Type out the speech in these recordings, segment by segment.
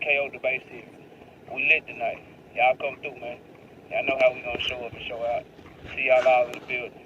KO the basics. We lit tonight. Y'all come through, man. Y'all know how we gonna show up and show out. See y'all all in the building.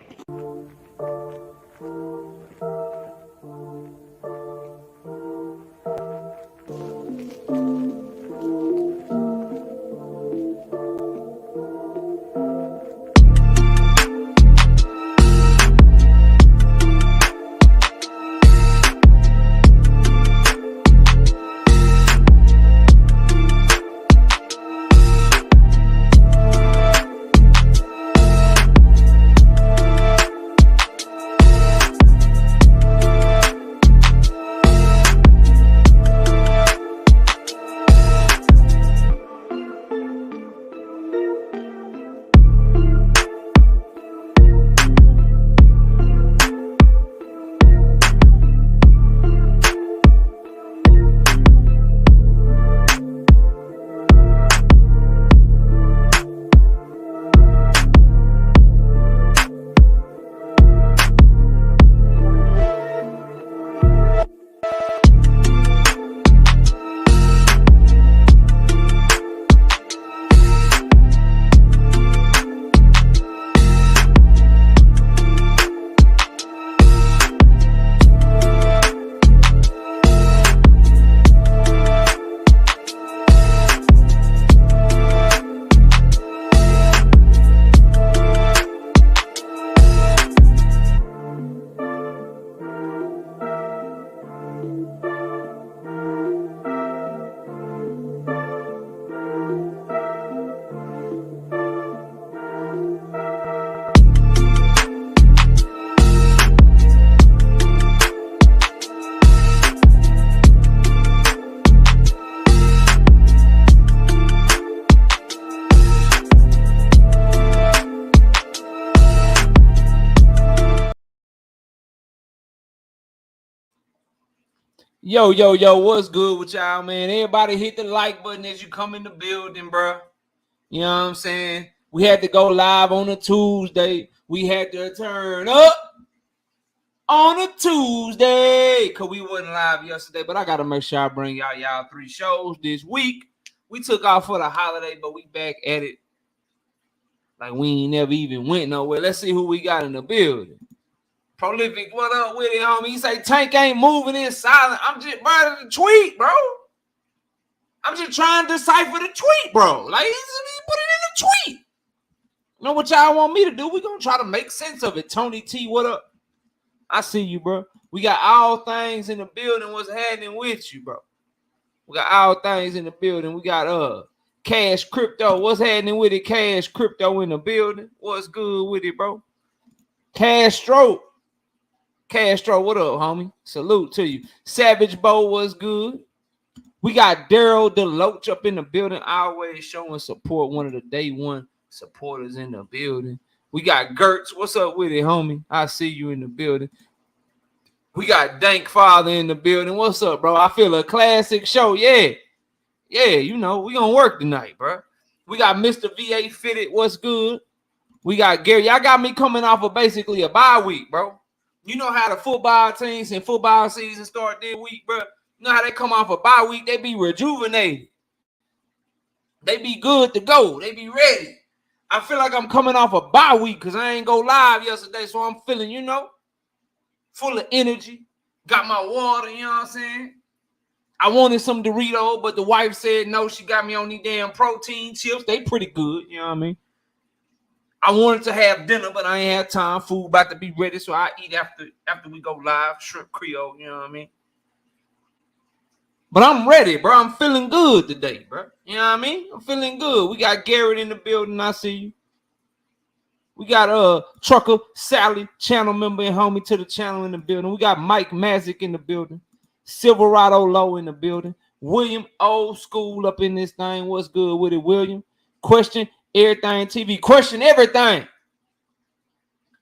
Yo, what's good with y'all, man? Everybody hit the like button as you come in the building, bro. You know what I'm saying? We had to go live on a Tuesday. We had to turn up on a Tuesday because we wasn't live yesterday. But I got to make sure I bring y'all 3 shows this week. We took off for the holiday, but we back at it like we ain't never even went nowhere. Let's see who we got in the building. Prolific, what up with it, homie? He say Tank ain't moving in silent. I'm just writing the tweet, bro. I'm just trying to decipher the tweet, bro. Like, he put it in the tweet. You know what y'all want me to do? We're going to try to make sense of it. Tony T, what up? I see you, bro. We got all things in the building. What's happening with you, bro? We got all things in the building. We got Cash Crypto. What's happening with it? Cash Crypto in the building. What's good with it, bro? Castro, what up, homie? Salute to you. Savage Bo, what's good? We got Daryl Deloach up in the building, always showing support. One of the day one supporters in the building. We got Gertz. What's up with it, homie? I see you in the building. We got Dank Father in the building. What's up, bro? I feel a classic show. Yeah, you know, we gonna work tonight, bro. We got Mr. VA Fitted. What's good? We got Gary. Y'all got me coming off of basically a bye week, bro. You know how the football teams and football season start this week, bro? You know how they come off a bye week? They be rejuvenated. They be good to go. They be ready. I feel like I'm coming off a bye week because I ain't go live yesterday, so I'm feeling, you know, full of energy. Got my water, you know what I'm saying? I wanted some Doritos, but the wife said no. She got me on these damn protein chips. They pretty good, you know what I mean? I wanted to have dinner, but I ain't had time. Food about to be ready, so I eat after we go live. Shrimp Creole, you know what I mean? But I'm ready, bro. I'm feeling good today, bro. You know what I mean? I'm feeling good. We got Garrett in the building. I see you. We got Trucker Sally, channel member and homie to the channel in the building. We got Mike Mazik in the building. Silverado Low in the building. William Old School up in this thing. What's good with it, William? Question everything TV. Question everything.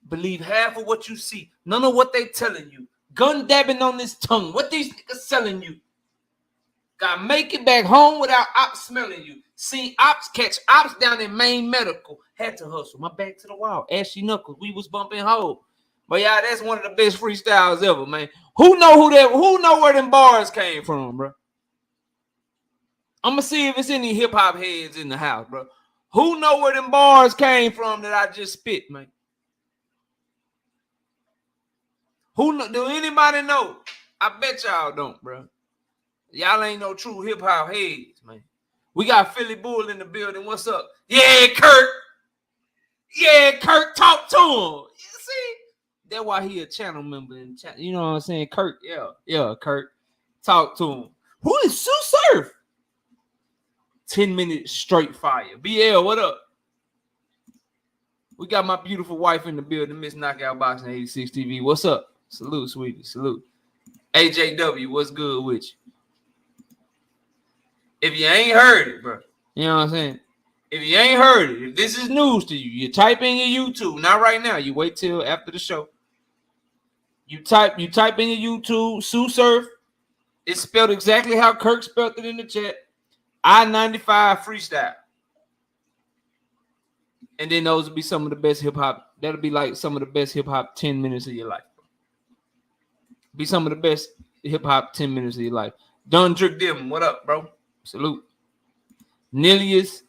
Believe half of what you see. None of what they telling you. Gun dabbing on this tongue. What these niggas selling you. Got make it back home without ops smelling you. See ops catch ops down in Maine Medical. Had to hustle. My back to the wall. Ashy Knuckles. We was bumping hoes. But yeah, that's one of the best freestyles ever, man. Who know where them bars came from, bro? I'm gonna see if it's any hip hop heads in the house, bro. Who know where them bars came from that I just spit, man? Who know? Do anybody know? I bet y'all don't, bro. Y'all ain't no true hip hop heads, man. We got Philly Bull in the building. What's up? Yeah, Kurt. Yeah, Kurt, talk to him. You see? That's why he a channel member. You know what I'm saying? Kurt, yeah, Kurt. Talk to him. Who is Sue Surf? 10 minutes straight fire. BL, what up? We got my beautiful wife in the building, Miss Knockout Boxing 86 TV. What's up? Salute, sweetie. Salute. AJW, what's good with you? If you ain't heard it, bro, you know what I'm saying? If you ain't heard it, if this is news to you, you type in your YouTube. Not right now. You wait till after the show. You type in your YouTube, Sue Surf. It's spelled exactly how Kirk spelled it in the chat. I-95 freestyle. And then those will be some of the best hip hop. That'll be like some of the best hip hop 10 minutes of your life. Be some of the best hip hop 10 minutes of your life. Don Trick Devin, what up, bro? Salute. Nilius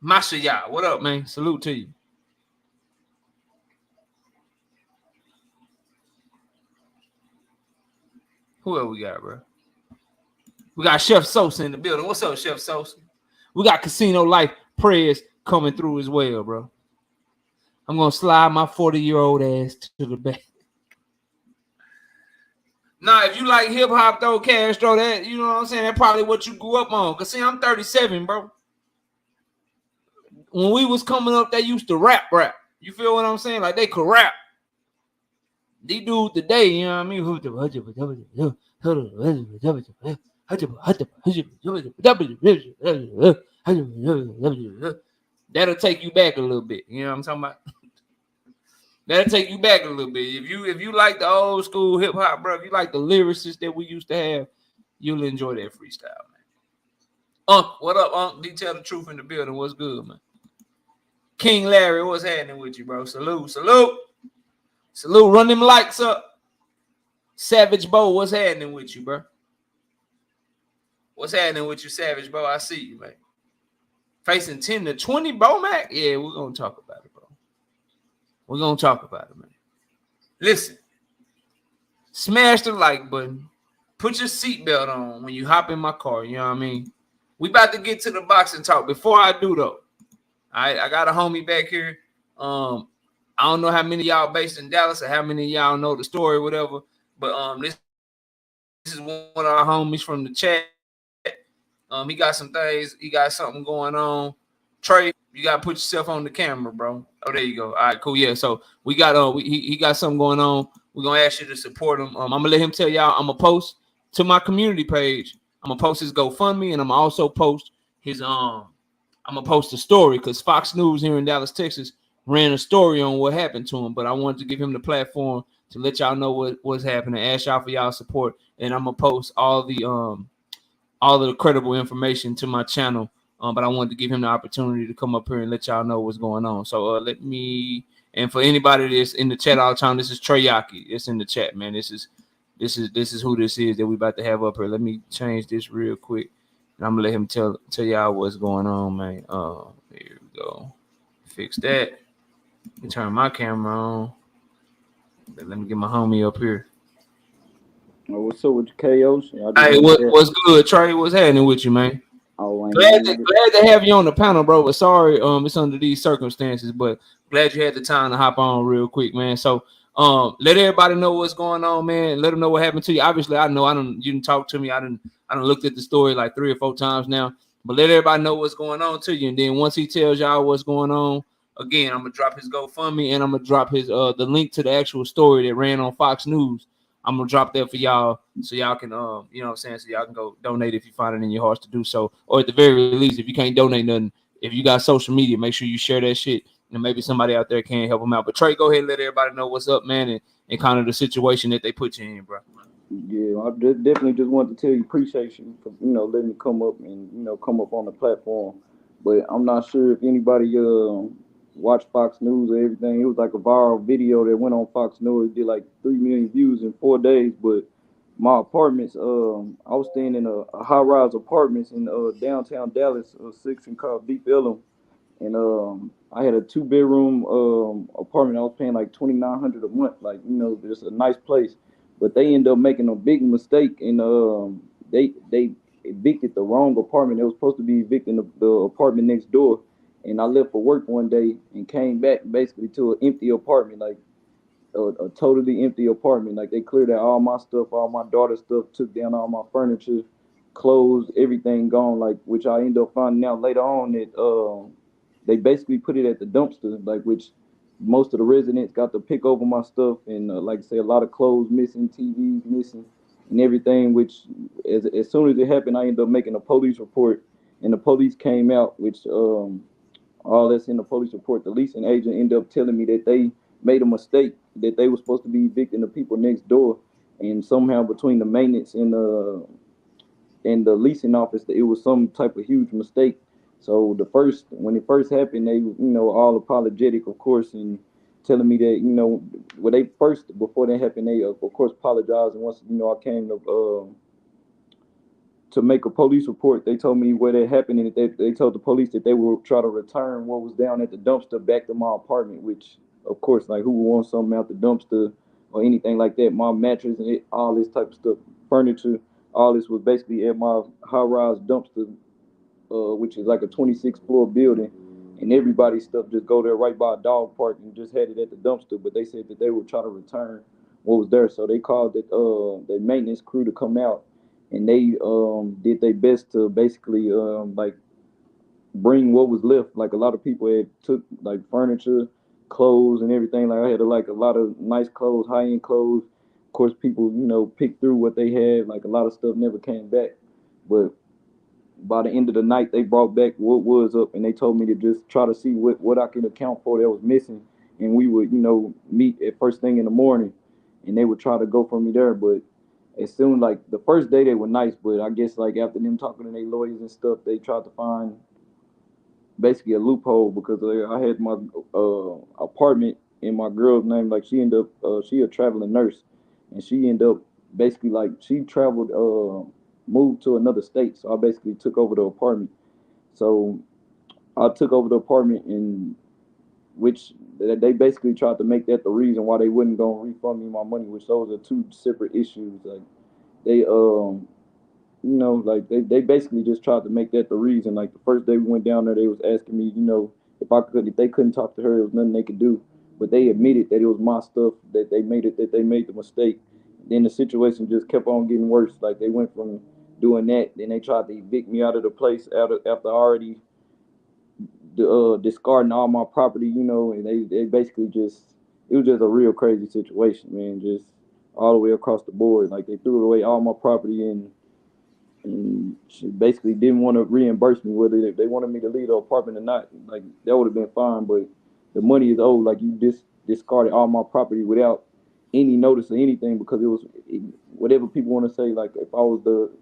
Mashaya, what up, man? Salute to you. Who else we got, bro? We got Chef Sosa in the building. What's up, Chef Sosa? We got Casino Life prayers coming through as well, bro. I'm going to slide my 40-year-old ass to the back. Nah, if you like hip-hop, though, Castro, that, you know what I'm saying? That's probably what you grew up on. Because, see, I'm 37, bro. When we was coming up, they used to rap. You feel what I'm saying? Like, they could rap. These dudes today, you know what I mean? That'll take you back a little bit. You know what I'm talking about? That'll take you back a little bit. If you like the old school hip hop, bro, if you like the lyricists that we used to have, you'll enjoy that freestyle, man. Unc, what up, Unc? Detail the truth in the building. What's good, man? King Larry, what's happening with you, bro? Salute. Run them likes up. Savage Bo, what's happening with you, bro? What's happening with you, Savage Bo? I see you, man. Facing 10 to 20, Bomac? Yeah, we're going to talk about it, bro. We're going to talk about it, man. Listen, smash the like button. Put your seatbelt on when you hop in my car, you know what I mean? We about to get to the boxing talk. Before I do, though, I got a homie back here. I don't know how many of y'all based in Dallas or how many of y'all know the story or whatever, but this is one of our homies from the chat. He got some things. He got something going on. Trey, you got to put yourself on the camera, bro. Oh, there you go. All right, cool. Yeah, so we got he got something going on. We're going to ask you to support him. I'm going to let him tell y'all. I'm going to post to my community page. I'm going to post his GoFundMe, and I'm going to also post his I'm going to post a story because Fox News here in Dallas, Texas ran a story on what happened to him, but I wanted to give him the platform to let y'all know what's happening, ask y'all for y'all support, and I'm going to post all the credible information to my channel, but I wanted to give him the opportunity to come up here and let y'all know what's going on. So let me, and for anybody that's in the chat all the time, this is Trey Yaki. It's in the chat, man. This is who this is that we about to have up here. Let me change this real quick, and I'm gonna let him tell y'all what's going on, man. Here we go. Fix that. Turn my camera on. Let me get my homie up here. Oh, what's up with your KOs? Hey, what's good, Trey? What's happening with you, man? Oh, glad to have you on the panel, bro. But sorry, it's under these circumstances. But glad you had the time to hop on real quick, man. So, let everybody know what's going on, man. Let them know what happened to you. Obviously, I know you didn't talk to me. I done looked at the story like 3 or 4 times now. But let everybody know what's going on to you. And then once he tells y'all what's going on, again, I'm gonna drop his GoFundMe and I'm gonna drop his the link to the actual story that ran on Fox News. I'm gonna drop that for y'all so y'all can you know what I'm saying, so y'all can go donate if you find it in your hearts to do so. Or at the very least, if you can't donate nothing, if you got social media, make sure you share that shit and maybe somebody out there can help them out. But Trey, go ahead and let everybody know what's up, man, and kind of the situation that they put you in, bro. Yeah, I definitely just wanted to tell you appreciate you for letting me come up and come up on the platform. But I'm not sure if anybody watched Fox News or everything. It was like a viral video that went on Fox News. It did like 3 million views in 4 days. But my apartments. I was staying in a high-rise apartments in downtown Dallas, a section called Deep Ellum, and I had a two-bedroom apartment. I was paying like 2,900 a month, like just a nice place. But they ended up making a big mistake, and they evicted the wrong apartment. They was supposed to be evicting the apartment next door, and I left for work one day and came back basically to an empty apartment, like a totally empty apartment. Like they cleared out all my stuff, all my daughter's stuff, took down all my furniture, clothes, everything gone. Like which I ended up finding out later on that they basically put it at the dumpster. Like which most of the residents got to pick over my stuff, and like I say, a lot of clothes missing, TVs missing, and everything. Which as soon as it happened, I ended up making a police report, and the police came out, which all that's in the police report. The leasing agent ended up telling me that they made a mistake, that they were supposed to be evicting the people next door, and somehow between the maintenance and the leasing office, it was some type of huge mistake. So when it first happened, they all apologetic, of course, and telling me that when they first before that happened, they of course apologized, and once I came to make a police report. They told me where that happened, and they told the police that they would try to return what was down at the dumpster back to my apartment, which, of course, like who would want something out the dumpster or anything like that? My mattress and all this type of stuff, furniture, all this was basically at my high-rise dumpster, which is like a 26-floor building, and everybody's stuff just go there right by a dog park and just had it at the dumpster. But they said that they would try to return what was there, so they called the maintenance crew to come out, and they did their best to basically like bring what was left. Like a lot of people had took like furniture, clothes, and everything. Like I had like a lot of nice clothes, high end clothes. Of course, people picked through what they had. Like a lot of stuff never came back, but by the end of the night, they brought back what was up, and they told me to just try to see what I could account for that was missing, and we would meet at first thing in the morning, and they would try to go for me there. But as soon like the first day they were nice, but I guess like after them talking to their lawyers and stuff, they tried to find basically a loophole because I had my apartment in my girl's name. Like she ended up she a traveling nurse, and she ended up basically like she traveled moved to another state, so I basically took over the apartment. So I took over the apartment, in which they basically tried to make that the reason why they wouldn't go and refund me my money, which those are two separate issues. Like they like they basically just tried to make that the reason. Like the first day we went down there, they was asking me, if they couldn't talk to her, there was nothing they could do. But they admitted that it was my stuff, that they made the mistake. Then the situation just kept on getting worse. Like they went from doing that, then they tried to evict me out of the place after already discarding all my property, and they basically just it was just a real crazy situation, man. Just all the way across the board. Like they threw away all my property, and she basically didn't want to reimburse me whether they wanted me to leave the apartment or not. Like that would have been fine, but the money is owed. Like you just discarded all my property without any notice or anything because whatever people want to say. Like if I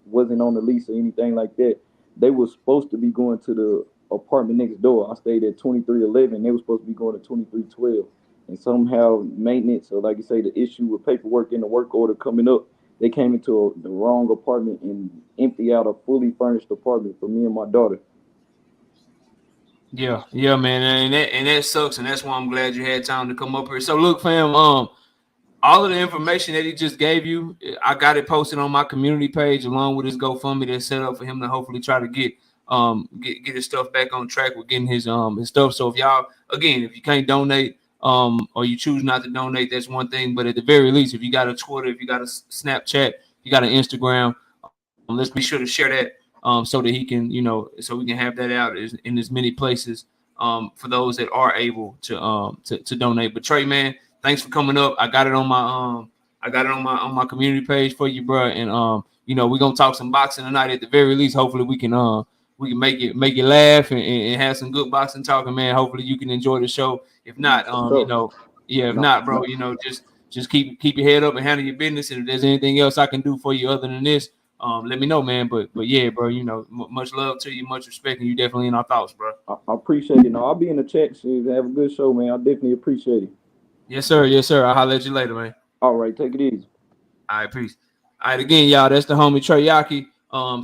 wasn't on the lease or anything like that, they were supposed to be going to the apartment next door. I stayed at 2311. They were supposed to be going to 2312, and somehow maintenance or like you say the issue with paperwork and the work order coming up, they came into the wrong apartment and empty out a fully furnished apartment for me and my daughter. Yeah, man, and that sucks, and that's why I'm glad you had time to come up here. So look, fam, all of the information that he just gave you, I got it posted on my community page along with his GoFundMe that's set up for him to hopefully try to get his stuff back on track with getting his stuff. So if y'all, again, if you can't donate or you choose not to donate, that's one thing. But at the very least, if you got a Twitter, if you got a Snapchat, if you got an Instagram, let's be sure to share that so that he can, so we can have that out in as many places for those that are able to donate. But Trey, man, thanks for coming up. I got it on my community page for you, bro. And we're gonna talk some boxing tonight at the very least. Hopefully we can make it laugh and have some good boxing talking, man. Hopefully you can enjoy the show. If not, yeah, if No, not, bro, no. just keep your head up and handle your business. And if there's anything else I can do for you other than this, let me know, man. But yeah, bro, much love to you, much respect, and you definitely in our thoughts, bro. I appreciate it. No, I'll be in the chat. So have a good show, man. I definitely appreciate it. Yes, sir. Yes, sir. I'll holler at you later, man. All right, take it easy. All right, peace. All right, again, y'all, that's the homie Trey.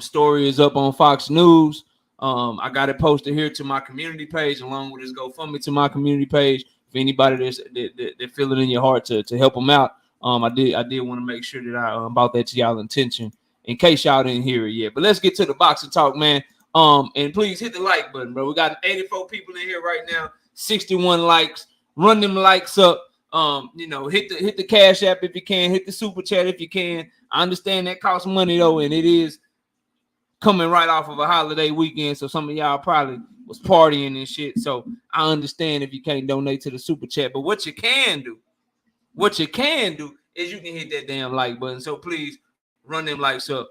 Story is up on Fox News. I got it posted here to my community page, along with his GoFundMe to my community page. For anybody that feel it in your heart to help them out, I did want to make sure that I about that to y'all intention in case y'all didn't hear it yet. But let's get to the boxing talk, man. And please hit the like button, bro. We got 84 people in here right now, 61 likes. Run them likes up. Hit the Cash App if you can, hit the super chat if you can. I understand that costs money though, and it is coming right off of a holiday weekend, so some of y'all probably was partying and shit. So I understand if you can't donate to the super chat, but what you can do is you can hit that damn like button. So please run them likes up,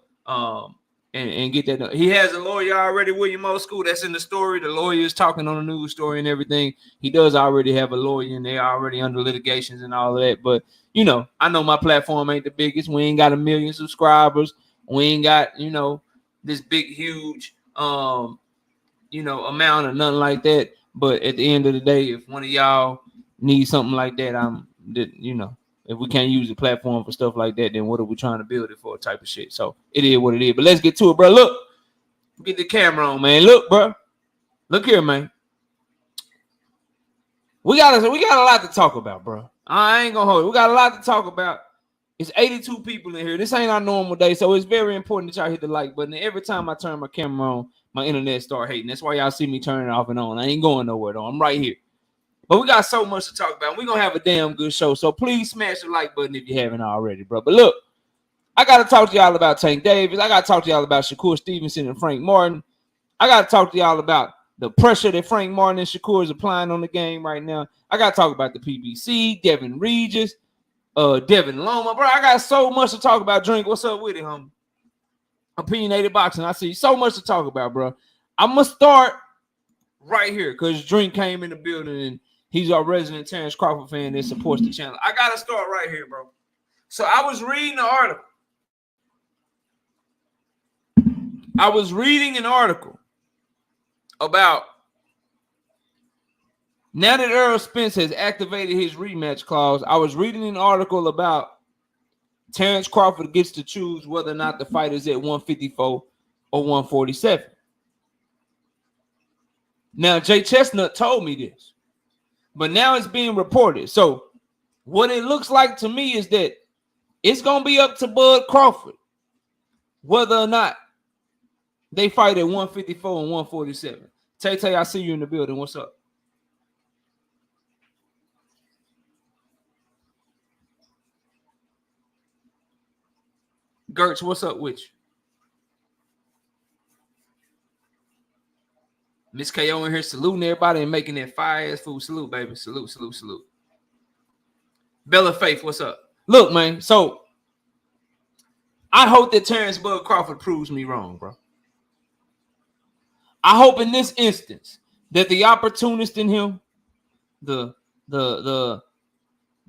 and get that done. He has a lawyer already, William O. School. That's in the story. The lawyer is talking on the news story and everything. He does already have a lawyer, and they're already under litigations and all of that. But I know my platform ain't the biggest. We ain't got 1 million subscribers. We ain't got this big, huge, amount or nothing like that. But at the end of the day, if one of y'all needs something like that, if we can't use the platform for stuff like that, then what are we trying to build it for type of shit? So it is what it is. But let's get to it, bro. Look, get the camera on, man. Look, bro. Look here, man. We got a lot to talk about, bro. I ain't gonna hold it. We got a lot to talk about. It's 82 people in here. This ain't our normal day, so it's very important that y'all hit the like button. And every time I turn my camera on, my internet start hating. That's why y'all see me turn it off and on. I ain't going nowhere, though. I'm right here. But we got so much to talk about. We're going to have a damn good show. So please smash the like button if you haven't already, bro. But look, I got to talk to y'all about Tank Davis. I got to talk to y'all about Shakur Stevenson and Frank Martin. I got to talk to y'all about the pressure that Frank Martin and Shakur is applying on the game right now. I got to talk about the PBC, Devin Regis, Devin Loma. Bro, I got so much to talk about. Drink, what's up with it, homie? Opinionated Boxing. I see so much to talk about, bro. I'm going to start right here because Drink came in the building and he's our resident Terrence Crawford fan that supports the channel. I got to start right here, bro. So I was reading an article. About now that Errol Spence has activated his rematch clause. I was reading an article about Terrence Crawford gets to choose whether or not the fight is at 154 or 147. Now, Jay Chestnut told me this, but now it's being reported. So what it looks like to me is that it's going to be up to Bud Crawford whether or not they fight at 154 and 147. Tay, I see you in the building. What's up? Gertz, what's up with you? Miss KO in here saluting everybody and making that fire-ass food. Salute, baby. Salute. Bella Faith, what's up? Look, man, so I hope that Terrence Bud Crawford proves me wrong, bro. I hope in this instance that the opportunist in him, the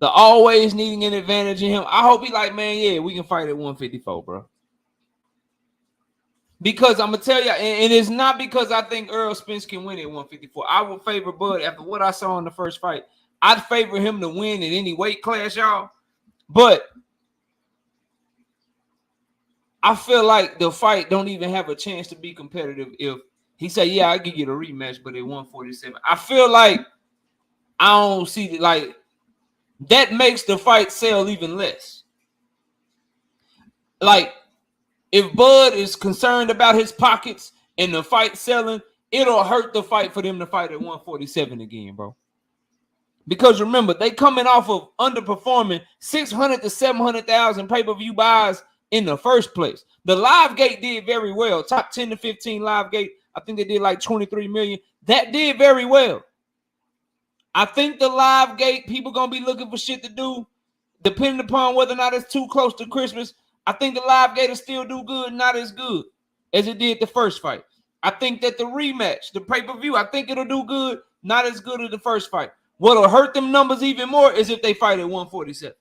always needing an advantage in him, I hope he like, man, yeah, we can fight at 154, bro. Because I'm going to tell you, and it's not because I think Errol Spence can win at 154. I will favor Bud after what I saw in the first fight. I'd favor him to win in any weight class, y'all. But I feel like the fight don't even have a chance to be competitive if he say, yeah, I'll give you the rematch, but at 147. I feel like I don't see it. Like, that makes the fight sell even less. Like, if Bud is concerned about his pockets and the fight selling, it'll hurt the fight for them to fight at 147 again, bro. Because remember, they coming off of underperforming 600 to 700,000 pay-per-view buys in the first place. The live gate did very well. Top 10 to 15 live gate. I think they did like 23 million. That did very well. I think the live gate, people going to be looking for shit to do, depending upon whether or not it's too close to Christmas. I think the live gate will still do good, not as good as it did the first fight. I think that the rematch, the pay-per-view, I think it'll do good, not as good as the first fight. What'll hurt them numbers even more is if they fight at 147.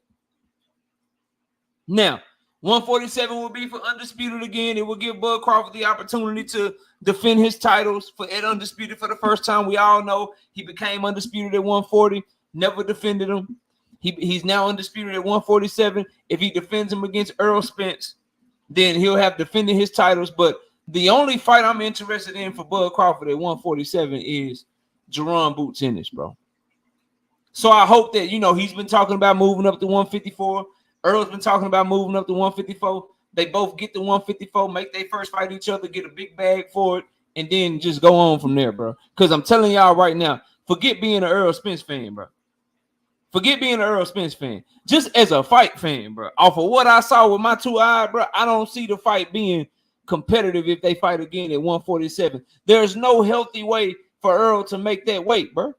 Now, 147 will be for Undisputed again. It will give Bud Crawford the opportunity to defend his titles at Undisputed for the first time. We all know he became Undisputed at 140, never defended him. He's now Undisputed at 147. If he defends him against Errol Spence, then he'll have defended his titles. But the only fight I'm interested in for Bud Crawford at 147 is Jerron Boots Ennis, bro. So I hope that, he's been talking about moving up to 154. Earl's been talking about moving up to 154. They both get to 154, make their first fight each other, get a big bag for it, and then just go on from there, bro. Because I'm telling y'all right now, forget being an Earl Spence fan, bro. Forget being an Earl Spence fan. Just as a fight fan, bro. Off of what I saw with my 2 eyes, bro, I don't see the fight being competitive if they fight again at 147. There's no healthy way for Earl to make that weight, bro.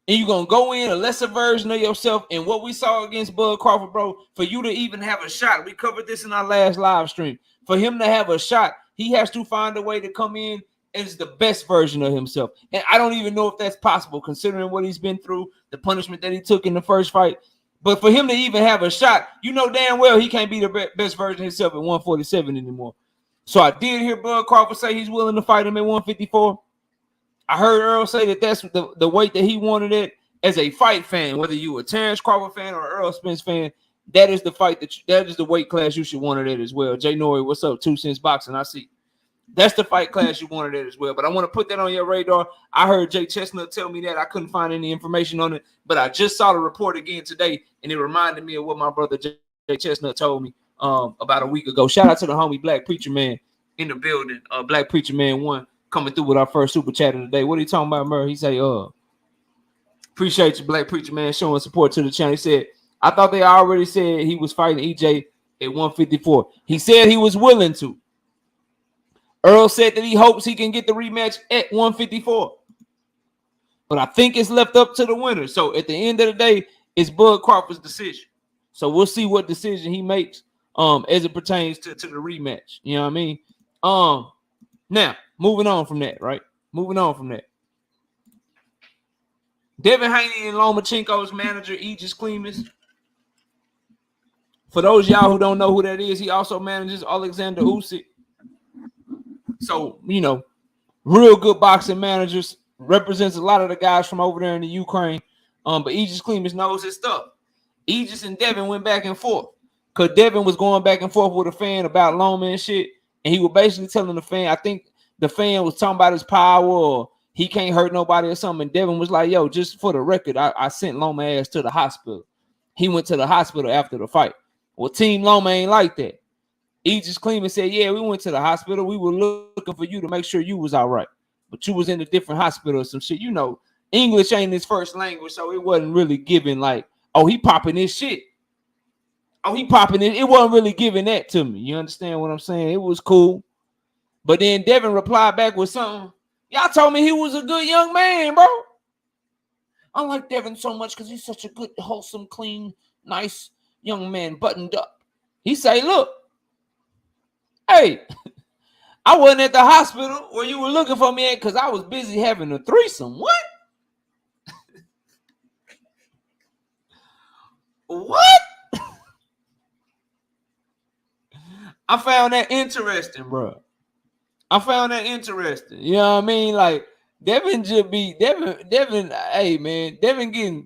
And you're going to go in a lesser version of yourself. And what we saw against Bud Crawford, bro, for you to even have a shot, we covered this in our last live stream. For him to have a shot, he has to find a way to come in as the best version of himself. And I don't even know if that's possible, considering what he's been through, the punishment that he took in the first fight. But for him to even have a shot, you know damn well he can't be the best version of himself at 147 anymore. So I did hear Bud Crawford say he's willing to fight him at 154. I heard Earl say that that's the weight that he wanted it. As a fight fan, whether you a Terrence Crawford fan or Earl Spence fan, that is the fight that is the weight class you should want it at as well. Jay Nori, what's up? 2 Cents Boxing, I see. That's the fight class you wanted it as well. But I want to put that on your radar. I heard Jay Chestnut tell me that. I couldn't find any information on it, but I just saw the report again today, and it reminded me of what my brother Jay Chestnut told me about a week ago. Shout out to the homie Black Preacher Man in the building. Black Preacher Man 1 coming through with our first super chat of the day. What are you talking about, Murray? He say, appreciate you, Black Preacher Man, showing support to the channel. He said, I thought they already said he was fighting EJ at 154. He said he was willing to. Earl said that he hopes he can get the rematch at 154. But I think it's left up to the winner. So at the end of the day, it's Bud Crawford's decision. So we'll see what decision he makes as it pertains to the rematch. You know what I mean? Now, moving on from that, right? Moving on from that. Devin Haney and Lomachenko's manager, Regis Clemens. For those of y'all who don't know who that is, he also manages Alexander Usyk. So, real good boxing managers, represents a lot of the guys from over there in the Ukraine. But Regis Clemens knows his stuff. Regis and Devin went back and forth. Because Devin was going back and forth with a fan about Loma and shit. And he was basically telling the fan, I think the fan was talking about his power or he can't hurt nobody or something. And Devin was like, yo, just for the record, I sent Loma ass to the hospital. He went to the hospital after the fight. Well, Team Loma ain't like that. Regis Clemens said, yeah, we went to the hospital. We were looking for you to make sure you was all right. But you was in a different hospital or some shit. English ain't his first language, so it wasn't really giving like, oh, he popping this shit. Oh, he popping it. It wasn't really giving that to me. You understand what I'm saying? It was cool. But then Devin replied back with something. Y'all told me he was a good young man, bro. I like Devin so much because he's such a good, wholesome, clean, nice young man, buttoned up. He say, look, hey, I wasn't at the hospital where you were looking for me at because I was busy having a threesome. What? What? I found that interesting, bro. I found that interesting. You know what I mean? Like Devin should be Devin. Hey man, Devin getting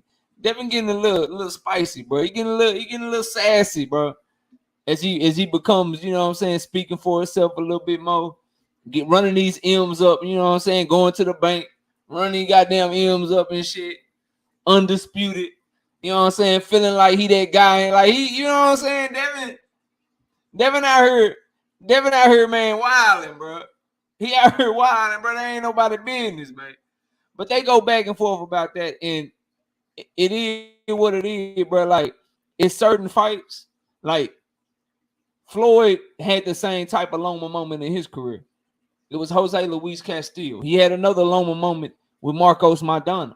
a little spicy, bro. He getting a little sassy, bro. As he becomes, you know what I'm saying, speaking for himself a little bit more, running these M's up, you know what I'm saying, going to the bank, running goddamn M's up and shit, undisputed, you know what I'm saying, feeling like he that guy, like he, you know what I'm saying, Devin out here, man, wilding, bro. He out here wilding, bro. There ain't nobody business, man. But they go back and forth about that, and it is what it is, bro. Like, it's certain fights, like, Floyd had the same type of Loma moment in his career. It was Jose Luis Castillo. He had another Loma moment with Marcos Maidana.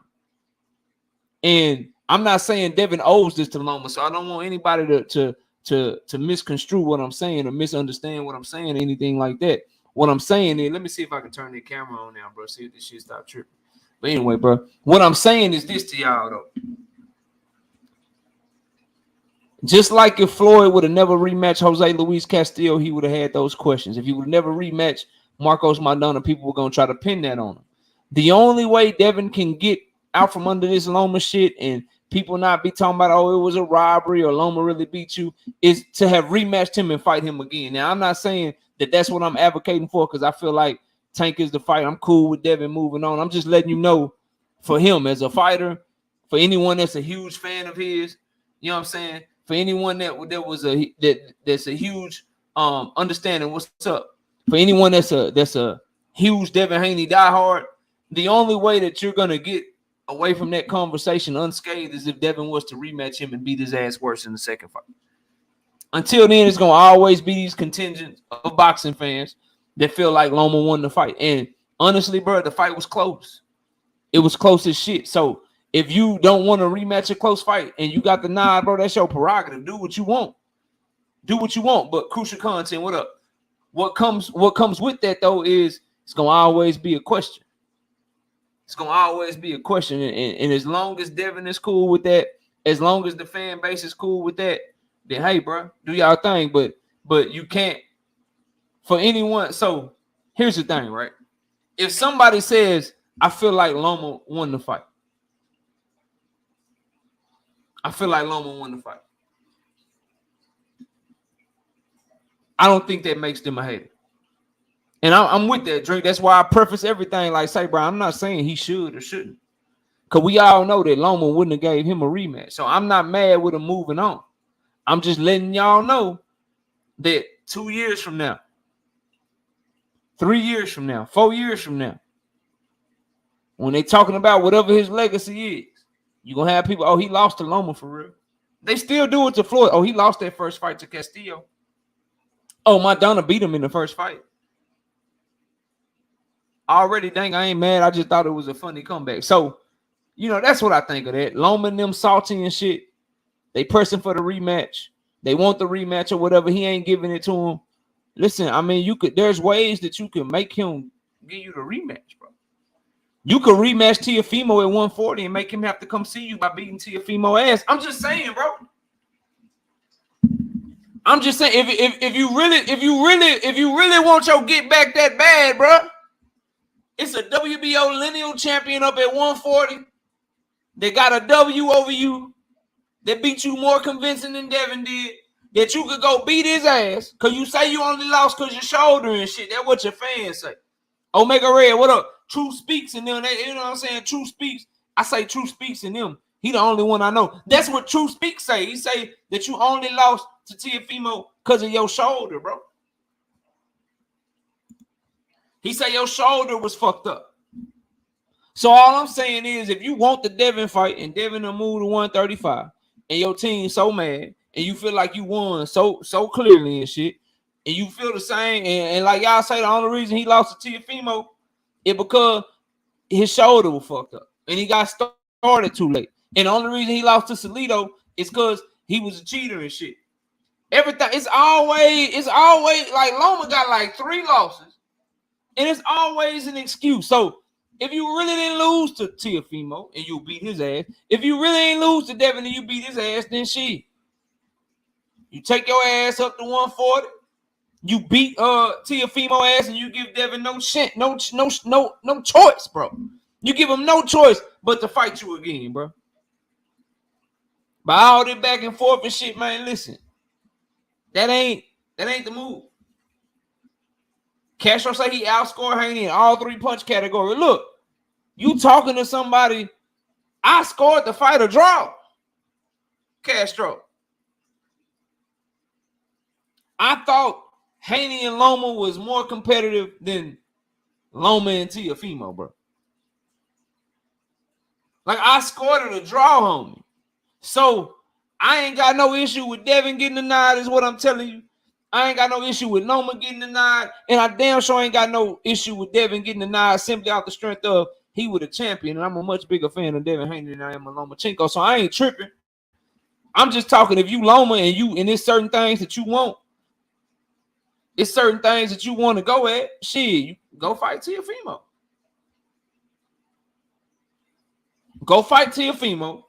And I'm not saying Devin owes this to Loma, so I don't want anybody to misconstrue what I'm saying or misunderstand what I'm saying or anything like that. What I'm saying is, let me see if I can turn the camera on now, bro. See if this shit stop tripping. But anyway, bro, what I'm saying is this to y'all, though. Just like if Floyd would have never rematched Jose Luis Castillo, he would have had those questions. If he would have never rematched Marcos Maidana, people were going to try to pin that on him. The only way Devin can get out from under this Loma shit and people not be talking about, oh, it was a robbery or Loma really beat you, is to have rematched him and fight him again. Now, I'm not saying that that's what I'm advocating for because I feel like Tank is the fight. I'm cool with Devin moving on. I'm just letting you know for him as a fighter, for anyone that's a huge fan of his, you know what I'm saying? For anyone that's a huge understanding what's up. For anyone that's a huge Devin Haney diehard, the only way that you're gonna get away from that conversation unscathed is if Devin was to rematch him and beat his ass worse in the second fight. Until then, it's gonna always be these contingents of boxing fans that feel like Loma won the fight. And honestly, bro, the fight was close. It was close as shit. So if you don't want to rematch a close fight and you got the nod, bro, that's your prerogative. Do what you want. Do what you want. But crucial content, what up? What comes with that, though, is it's going to always be a question. It's going to always be a question. And as long as Devin is cool with that, as long as the fan base is cool with that, then, hey, bro, do y'all thing. But you can't, for anyone. So here's the thing, right? If somebody says, I feel like Loma won the fight. I feel like Loma won the fight. I don't think that makes them a hater. And I'm with that, Drake. That's why I preface everything like, say, bro, I'm not saying he should or shouldn't. Because we all know that Loma wouldn't have gave him a rematch. So I'm not mad with him moving on. I'm just letting y'all know that 2 years from now, 3 years from now, 4 years from now, when they talking about whatever his legacy is, you're going to have people, oh, he lost to Loma for real. They still do it to Floyd. Oh, he lost that first fight to Castillo. Oh, Madonna beat him in the first fight. Already, dang, I ain't mad. I just thought it was a funny comeback. So, you know, that's what I think of that. Loma and them salty and shit. They pressing for the rematch. They want the rematch or whatever. He ain't giving it to him. Listen, I mean, there's ways that you can make him give you the rematch, bro. You could rematch Teofimo at 140 and make him have to come see you by beating Teofimo ass. I'm just saying, bro. I'm just saying, if you really want your get back that bad, bro, it's a WBO lineal champion up at 140. They got a W over you. That beat you more convincing than Devin did. That you could go beat his ass because you say you only lost because your shoulder and shit. That's what your fans say. Omega Red, what up? True Speaks in them. You know what I'm saying? True Speaks. I say True Speaks in them. He the only one I know. That's what True Speaks say. He say that you only lost to Teofimo because of your shoulder, bro. He say your shoulder was fucked up. So all I'm saying is if you want the Devin fight and Devin will move to 135 and your team so mad and you feel like you won so clearly and shit, and you feel the same, and like y'all say, the only reason he lost to Teofimo is because his shoulder was fucked up and he got started too late. And the only reason he lost to Salido is because he was a cheater and shit. Everything, it's always like Loma got like 3 losses, and it's always an excuse. So if you really didn't lose to Teofimo and you beat his ass, if you really ain't lose to Devin and you beat his ass, then shit. You take your ass up to 140. You beat Teofimo ass and you give Devin no shit, no choice, bro. You give him no choice but to fight you again, bro. By all that back and forth and shit, man, listen. That ain't the move. Castro say he outscored Haney in all 3 punch categories. Look, you talking to somebody, I scored the fight or draw. Castro. I thought Haney and Loma was more competitive than Loma and Teofimo, bro. Like, I scored it a draw, homie. So, I ain't got no issue with Devin getting the nod, is what I'm telling you. I ain't got no issue with Loma getting the nod, and I damn sure ain't got no issue with Devin getting the nod simply out the strength of he was a champion, and I'm a much bigger fan of Devin Haney than I am of Lomachenko, so I ain't tripping. I'm just talking, if you Loma and there's certain things that you want, it's certain things that you want to go at, shit, you go fight Teofimo. Go fight Teofimo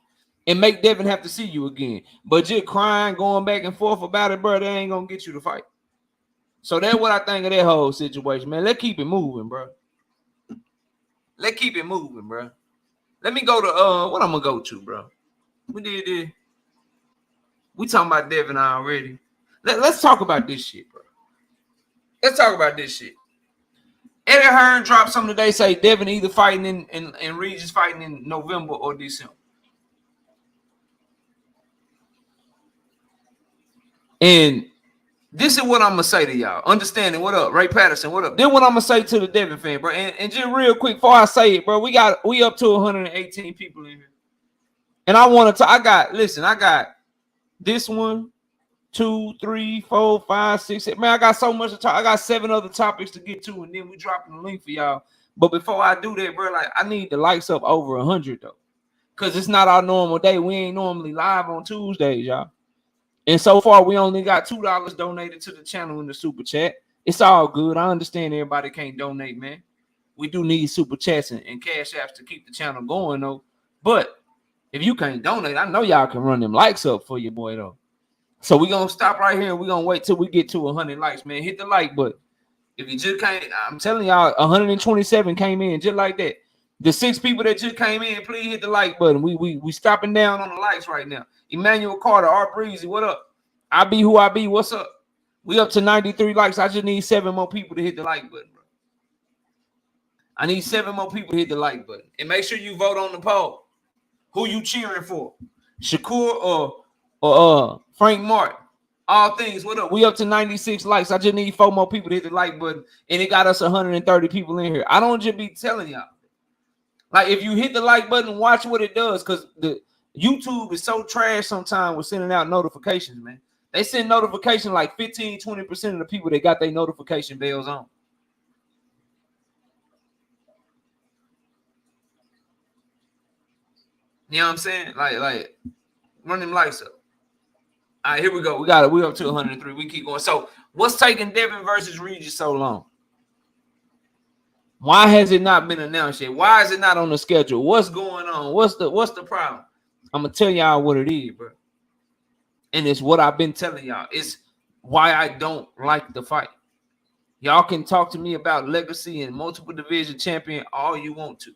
and make Devin have to see you again. But just crying, going back and forth about it, bro, that ain't going to get you to fight. So that's what I think of that whole situation, man. Let's keep it moving, bro. Let's keep it moving, bro. Let me go to, what I'm going to go to, bro. We did this. We talking about Devin already. Let's talk about this shit, bro. Let's talk about this shit. Eddie Hearn dropped something today, say Devin either fighting in Regis fighting in November or December. And this is what I'm gonna say to y'all. Understanding, what up? Ray Patterson, what up? Then what I'm gonna say to the Devin fan, bro. And just real quick before I say it, bro, we up to 118 people in here. And I got this one, 2, 3, 4, 5, 6, 7. Man, I got so much to talk. I got 7 other topics to get to, and then we dropping the link for y'all. But before I do that, bro, like I need the likes up over 100 though, because it's not our normal day. We ain't normally live on Tuesdays, y'all. And so far, we only got $2 donated to the channel in the super chat. It's all good. I understand everybody can't donate, man. We do need super chats and cash apps to keep the channel going, though. But if you can't donate, I know y'all can run them likes up for your boy, though. So we're going to stop right here and we're going to wait till we get to 100 likes, man. Hit the like button. If you just can't, I'm telling y'all, 127 came in just like that. The 6 people that just came in, please hit the like button. We stopping down on the likes right now. Emmanuel Carter, Art Breezy, what up? I be who I be. What's up? We up to 93 likes. I just need 7 more people to hit the like button, bro. I need 7 more people to hit the like button. And make sure you vote on the poll. Who you cheering for? Shakur or Frank Martin? All things, what up? We up to 96 likes. I just need 4 more people to hit the like button. And it got us 130 people in here. I don't just be telling y'all. Like, if you hit the like button, watch what it does. Because the YouTube is so trash sometimes with sending out notifications, man. They send notification like 15, 20% of the people that got their notification bells on. You know what I'm saying? Like run them lights up. All right, here we go. We got it. We up to 103. We keep going. So what's taking Devin versus Regis so long? Why has it not been announced yet? Why is it not on the schedule? What's going on? What's the problem? I'm gonna tell y'all what it is, bro. And it's what I've been telling y'all. It's why I don't like the fight. Y'all can talk to me about legacy and multiple division champion all you want to.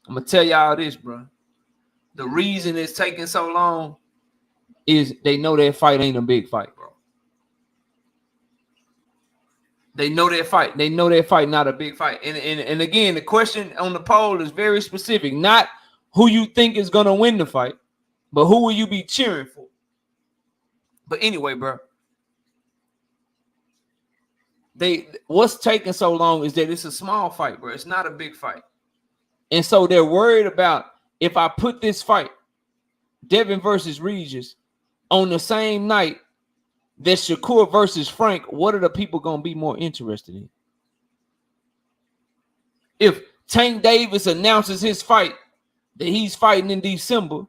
I'm gonna tell y'all this, bro. The reason it's taking so long is they know that fight ain't a big fight, bro. They know that fight. They know that fight not a big fight. And again, the question on the poll is very specific. Not who you think is gonna win the fight, but who will you be cheering for? But anyway, bro. What's taking so long is that it's a small fight, bro. It's not a big fight. And so they're worried about, if I put this fight, Devin versus Regis, on the same night that Shakur versus Frank, what are the people going to be more interested in? If Tank Davis announces his fight that he's fighting in December,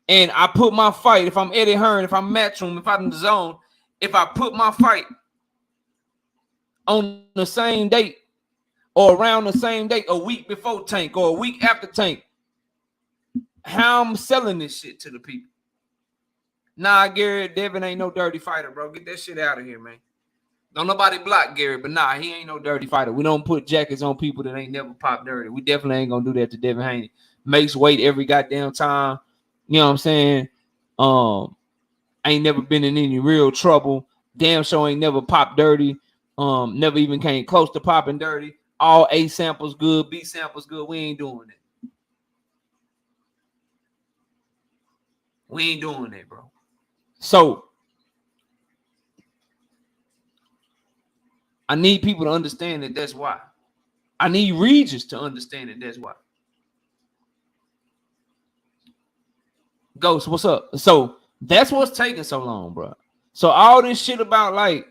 and I put my fight, if I'm Eddie Hearn, if I'm Matchroom, if I'm in the zone, if I put my fight on the same date or around the same date, a week before Tank or a week after Tank, how I'm selling this shit to the people. Nah, Gary, Devin ain't no dirty fighter, bro. Get that shit out of here, man. Don't nobody block Gary, but nah, he ain't no dirty fighter. We don't put jackets on people that ain't never popped dirty. We definitely ain't gonna do that to Devin Haney. Makes weight every goddamn time. You know what I'm saying? Ain't never been in any real trouble. Damn sure ain't never popped dirty. Never even came close to popping dirty. All A samples good, B samples good. We ain't doing it. We ain't doing that, bro. So I need people to understand that that's why. I need Regis to understand that that's why. Ghost, what's up? So that's what's taking so long, bro. So all this shit about like,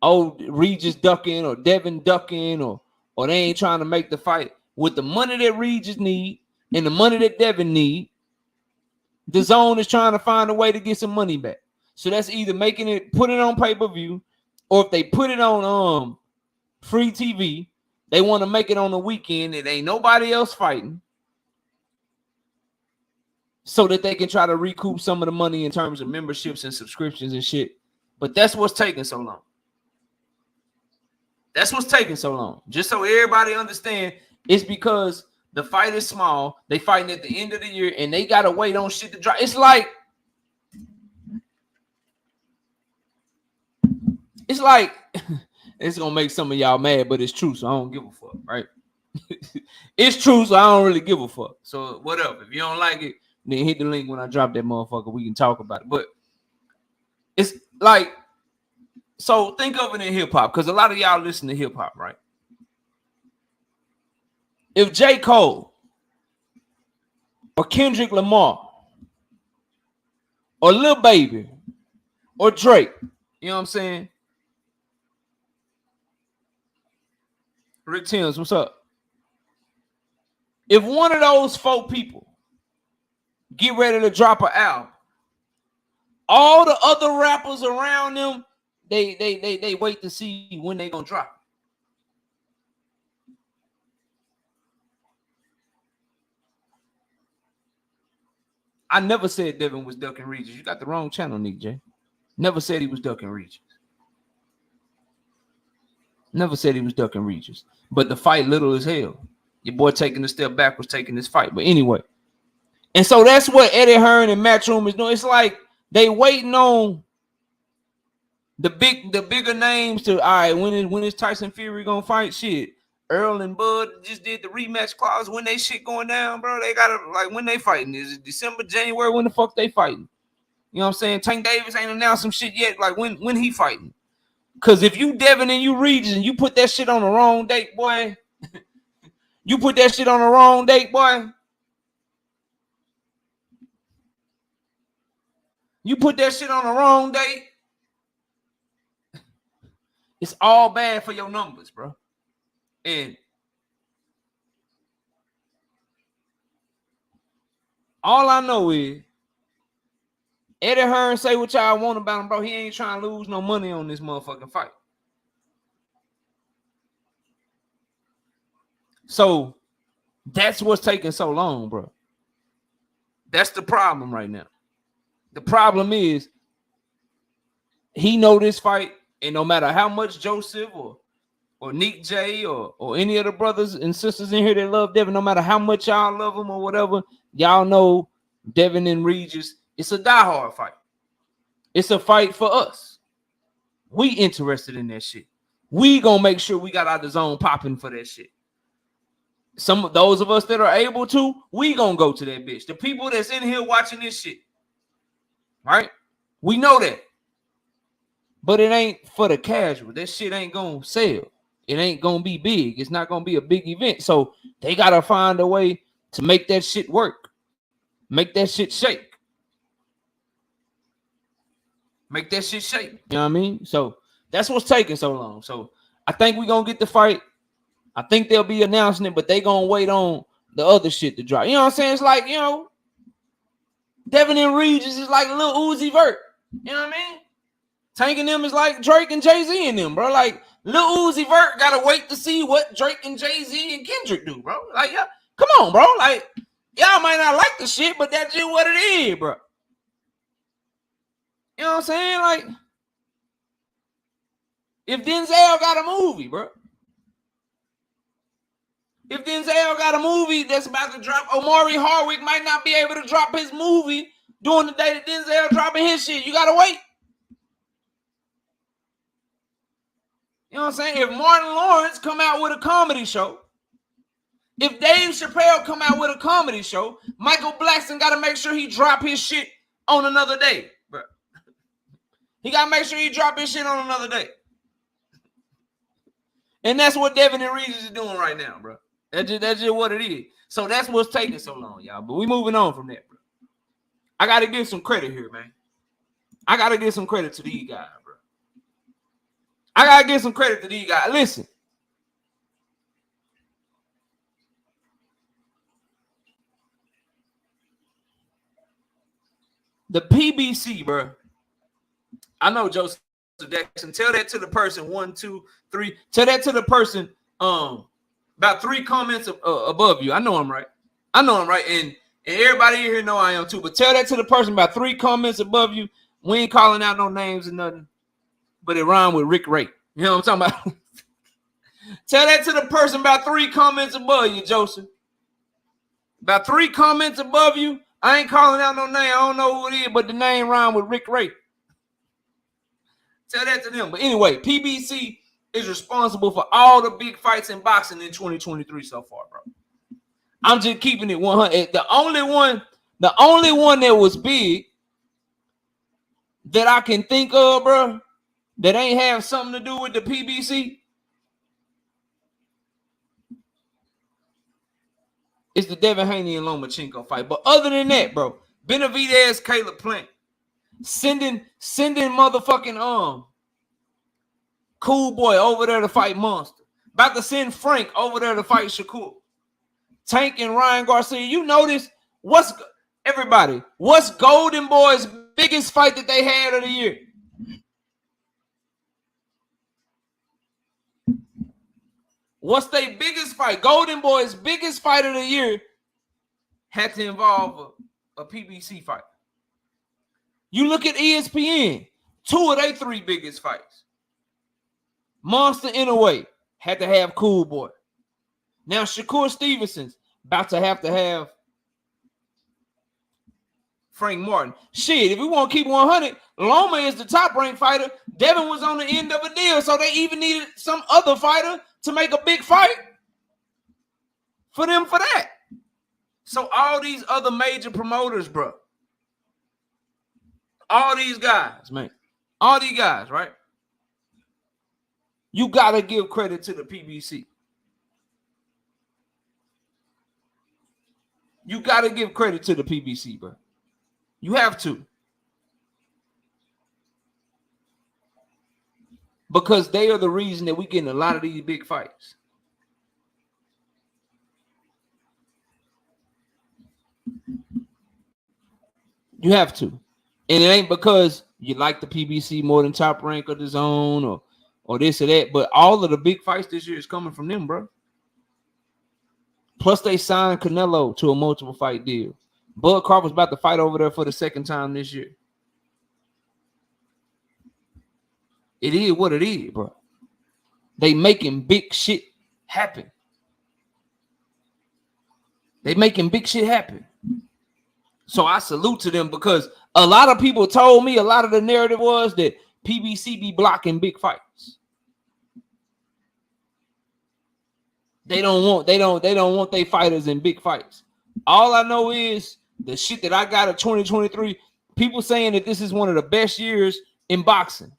oh, Regis ducking or Devin ducking or they ain't trying to make the fight. With the money that Regis need and the money that Devin need, the zone is trying to find a way to get some money back. So that's either making it, put it on pay-per-view, or if they put it on free TV, they want to make it on the weekend and ain't nobody else fighting, so that they can try to recoup some of the money in terms of memberships and subscriptions and shit. But that's what's taking so long. That's what's taking so long. Just so everybody understand, it's because The fight is small. They fighting at the end of the year, and they gotta wait on shit to drop. It's like it's gonna make some of y'all mad, but it's true, so I don't give a fuck, right? It's true, so I don't really give a fuck. So whatever. If you don't like it, then hit the link when I drop that motherfucker. We can talk about it. But it's like, so think of it in hip hop, because a lot of y'all listen to hip hop, right? If J. Cole or Kendrick Lamar or Lil Baby or Drake, you know what I'm saying? Rick Timms, what's up? If one of those 4 people get ready to drop an album, all the other rappers around them, they wait to see when they gonna drop it. I never said Devin was ducking Regis. You got the wrong channel, Nick J. Never said he was ducking Regis. Never said he was ducking Regis. But the fight little as hell. Your boy taking a step backwards, taking this fight. But anyway. And so that's what Eddie Hearn and Matchroom is doing. It's like they waiting on the bigger names to, all right, when is Tyson Fury gonna fight? Shit. Earl and Bud just did the rematch clause. When they shit going down, bro, they gotta, like, when they fighting? Is it December, January? When the fuck they fighting? You know what I'm saying? Tank Davis ain't announced some shit yet. Like, when he fighting? Because if you Devin and you Regis and you put that shit on the wrong date, boy, you put that shit on the wrong date, boy. You put that shit on the wrong date, it's all bad for your numbers, bro. And all I know is Eddie Hearn say what y'all want about him, bro. He ain't trying to lose no money on this motherfucking fight. So that's what's taking so long, bro. That's the problem right now. The problem is he know this fight, and no matter how much Joseph or Nick J or any of the brothers and sisters in here that love Devin, no matter how much y'all love him or whatever, y'all know Devin and Regis, it's a diehard fight. It's a fight for us. We interested in that shit. We gonna make sure we got our DAZN popping for that shit. Some of those of us that are able to, we gonna go to that bitch. The people that's in here watching this shit, right? We know that. But it ain't for the casual. That shit ain't gonna sell. It ain't gonna be big. It's not gonna be a big event. So they gotta find a way to make that shit work. Make that shit shake. Make that shit shake. You know what I mean? So that's what's taking so long. So I think we're gonna get the fight. I think they'll be announcing it, but they gonna wait on the other shit to drop. You know what I'm saying? It's like, you know, Devin and Regis is like Lil Uzi Vert. You know what I mean? Tank and them is like Drake and Jay-Z and them, bro. Like, Lil Uzi Vert gotta wait to see what Drake and Jay-Z and Kendrick do, bro. Like, yeah, come on, bro. Like, y'all might not like the shit, but that's just what it is, bro. You know what I'm saying? Like, if Denzel got a movie, bro. If Denzel got a movie that's about to drop, Omari Hardwick might not be able to drop his movie during the day that Denzel dropping his shit. You gotta wait. You know what I'm saying? If Martin Lawrence come out with a comedy show, if Dave Chappelle come out with a comedy show, Michael Blackson got to make sure he drop his shit on another day, bro. He got to make sure he drop his shit on another day. And that's what Devin and Regis is doing right now, bro. That's just what it is. So that's what's taking so long, y'all. But we moving on from that, bro. I got to give some credit here, man. I got to give some credit to these guys, bro. I got to give some credit to these guys. Listen. The PBC, bro. I know Joseph Jackson. Tell that to the person 1, 2, 3. Tell that to the person about 3 comments above you. I know I'm right. I know I'm right. And everybody here know I am too. But tell that to the person about 3 comments above you. We ain't calling out no names or nothing. But it rhymed with Rick Ray. You know what I'm talking about? Tell that to the person about 3 comments above you, Joseph. About 3 comments above you. I ain't calling out no name. I don't know who it is, but the name rhyme with Rick Ray. Tell that to them. But anyway, PBC is responsible for all the big fights in boxing in 2023 so far, bro. I'm just keeping it 100. The only one that was big that I can think of, bro, that ain't have something to do with the PBC is the Devin Haney and Lomachenko fight. But other than that, bro, Benavidez, Caleb Plant, sending motherfucking Cool Boy over there to fight Monster. About to send Frank over there to fight Shakur. Tank and Ryan Garcia. You notice what's Golden Boy's biggest fight that they had of the year? What's their biggest fight? Golden Boy's biggest fight of the year had to involve a PBC fight. You look at ESPN, 2 of their 3 biggest fights. Monster in a way had to have Cool Boy. Now Shakur Stevenson's about to have Frank Martin. Shit, if we want to keep 100, Loma is the top-ranked fighter. Devin was on the end of a deal, so they even needed some other fighter to make a big fight for them for that. So all these other major promoters, bro, all these guys, man, all these guys, right? You got to give credit to the PBC. You got to give credit to the PBC, bro. You have to. Because they are the reason that we're getting a lot of these big fights. You have to. And it ain't because you like the PBC more than Top Rank or the Zone or this or that, but all of the big fights this year is coming from them, bro. Plus, they signed Canelo to a multiple fight deal. Bud Crawford's about to fight over there for the 2nd time this year. It is what it is, bro. They making big shit happen. They making big shit happen. So I salute to them because a lot of people told me a lot of the narrative was that PBC be blocking big fights. They don't want their fighters in big fights. All I know is the shit that I got of 2023, people saying that this is one of the best years in boxing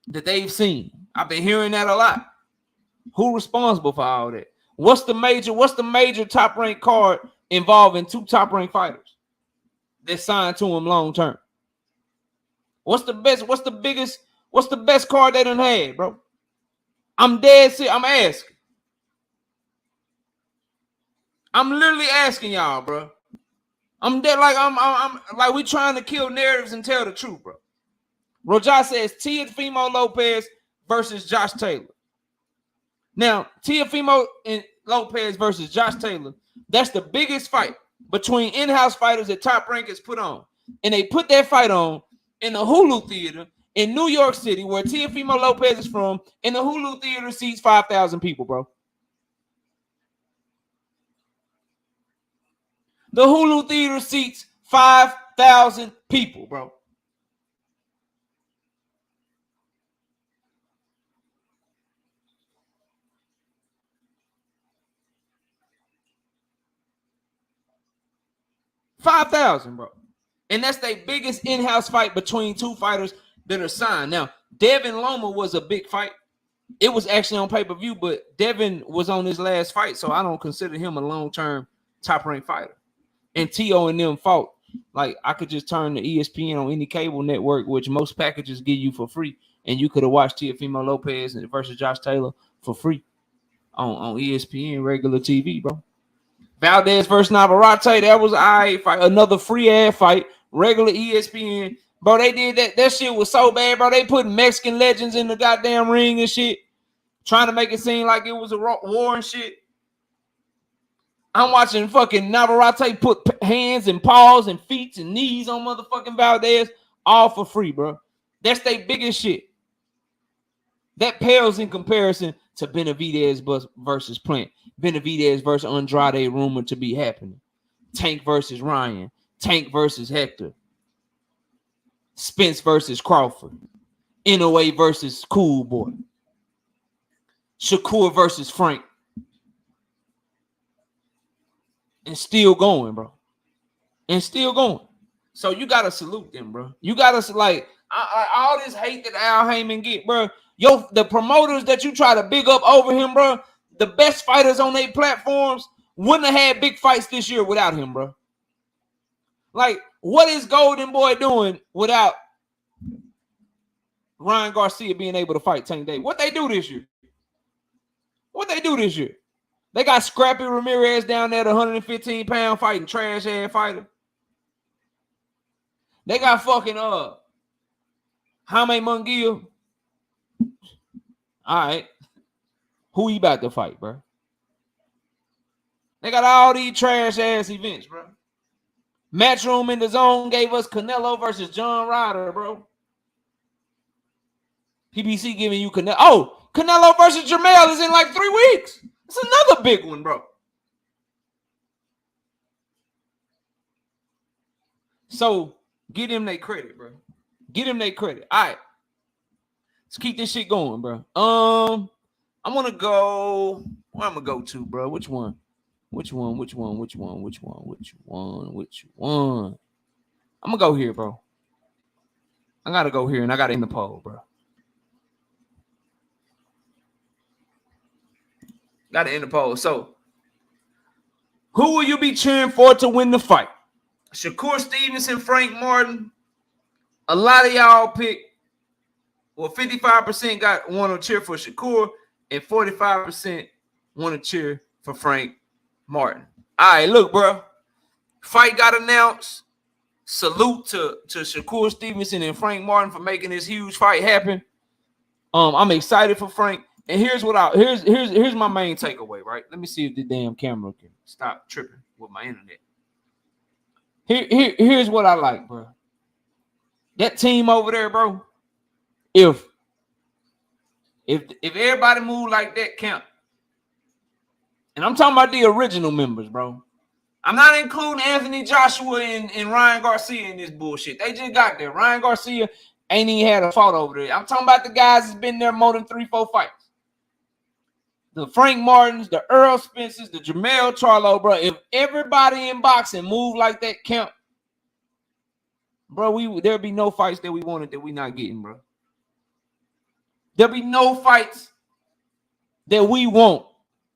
that they've seen. I've been hearing that a lot. Who responsible for all that? What's the major top-ranked card involving 2 top-ranked fighters that signed to him long term? What's the best card they done had, bro? I'm dead serious. I'm asking. I'm literally asking y'all, bro. I'm dead like I'm like we trying to kill narratives and tell the truth, bro. Rojas says Teofimo Lopez versus Josh Taylor. Now, Teofimo and Lopez versus Josh Taylor, that's the biggest fight between in-house fighters that Top Rank has put on. And they put that fight on in the Hulu Theater in New York City, where Teofimo Lopez is from, and the Hulu Theater seats 5,000 people, bro. The Hulu Theater seats 5,000 people, bro. $5,000, bro. And that's their biggest in-house fight between 2 fighters that are signed. Now, Devin Loma was a big fight. It was actually on pay-per-view, but Devin was on his last fight, so I don't consider him a long-term top-ranked fighter. And T.O. and them fought. Like, I could just turn the ESPN on any cable network, which most packages give you for free, and you could have watched Teofimo Lopez versus Josh Taylor for free on ESPN regular TV, bro. Valdez versus Navarrete, that was an alright fight. Another free-ass fight, regular ESPN. Bro, they did that. That shit was so bad, bro. They put Mexican legends in the goddamn ring and shit, trying to make it seem like it was a war and shit. I'm watching fucking Navarrete put hands and paws and feet and knees on motherfucking Valdez, all for free, bro. That's their biggest shit. That pales in comparison to Benavidez versus Plant. Benavidez versus Andrade rumored to be happening. Tank versus Ryan. Tank versus Hector. Spence versus Crawford. Inoue versus Cool Boy. Shakur versus Frank. And still going, bro. And still going. So you gotta salute them, bro. You gotta like all this hate that Al Heyman get, bro. The promoters that you try to big up over him, bro. The best fighters on their platforms wouldn't have had big fights this year without him, bro. Like, what is Golden Boy doing without Ryan Garcia being able to fight Tank Day? What they do this year? What they do this year? They got Scrappy Ramirez down there, the 115-pound fighting trash ass fighter. They got fucking Jaime Munguia. All right. Who he about to fight, bro? They got all these trash ass events, bro. Matchroom in the Zone gave us Canelo versus John Ryder, bro. PBC giving you Canelo. Oh, Canelo versus Jermell is in like 3 weeks. It's another big one, bro. So get them their credit, bro. Get them their credit. All right. Let's keep this shit going, bro. I'm gonna go. Where I'm gonna go to, bro? Which one? I'm gonna go here, bro. I gotta go here and I gotta end the poll, bro. Gotta end the poll. So, who will you be cheering for to win the fight? Shakur Stevenson, Frank Martin. A lot of y'all pick. Well, 55% want to cheer for Shakur, and 45% want to cheer for Frank Martin. All right, look, bro. Fight got announced. Salute to Shakur Stevenson and Frank Martin for making this huge fight happen. I'm excited for Frank. And here's my main takeaway, right? Let me see if the damn camera can stop tripping with my internet. Here's what I like, bro. That team over there, bro. If everybody move like that, count. And I'm talking about the original members, bro. I'm not including Anthony Joshua and Ryan Garcia in this bullshit. They just got there. Ryan Garcia ain't even had a fight over there. I'm talking about the guys that's been there more than 3-4 fights. The Frank Martins, the Earl Spences, the Jermell Charlo, bro. If everybody in boxing move like that, count, bro, there'll be no fights that we wanted that we not getting, bro. There'll be no fights that we want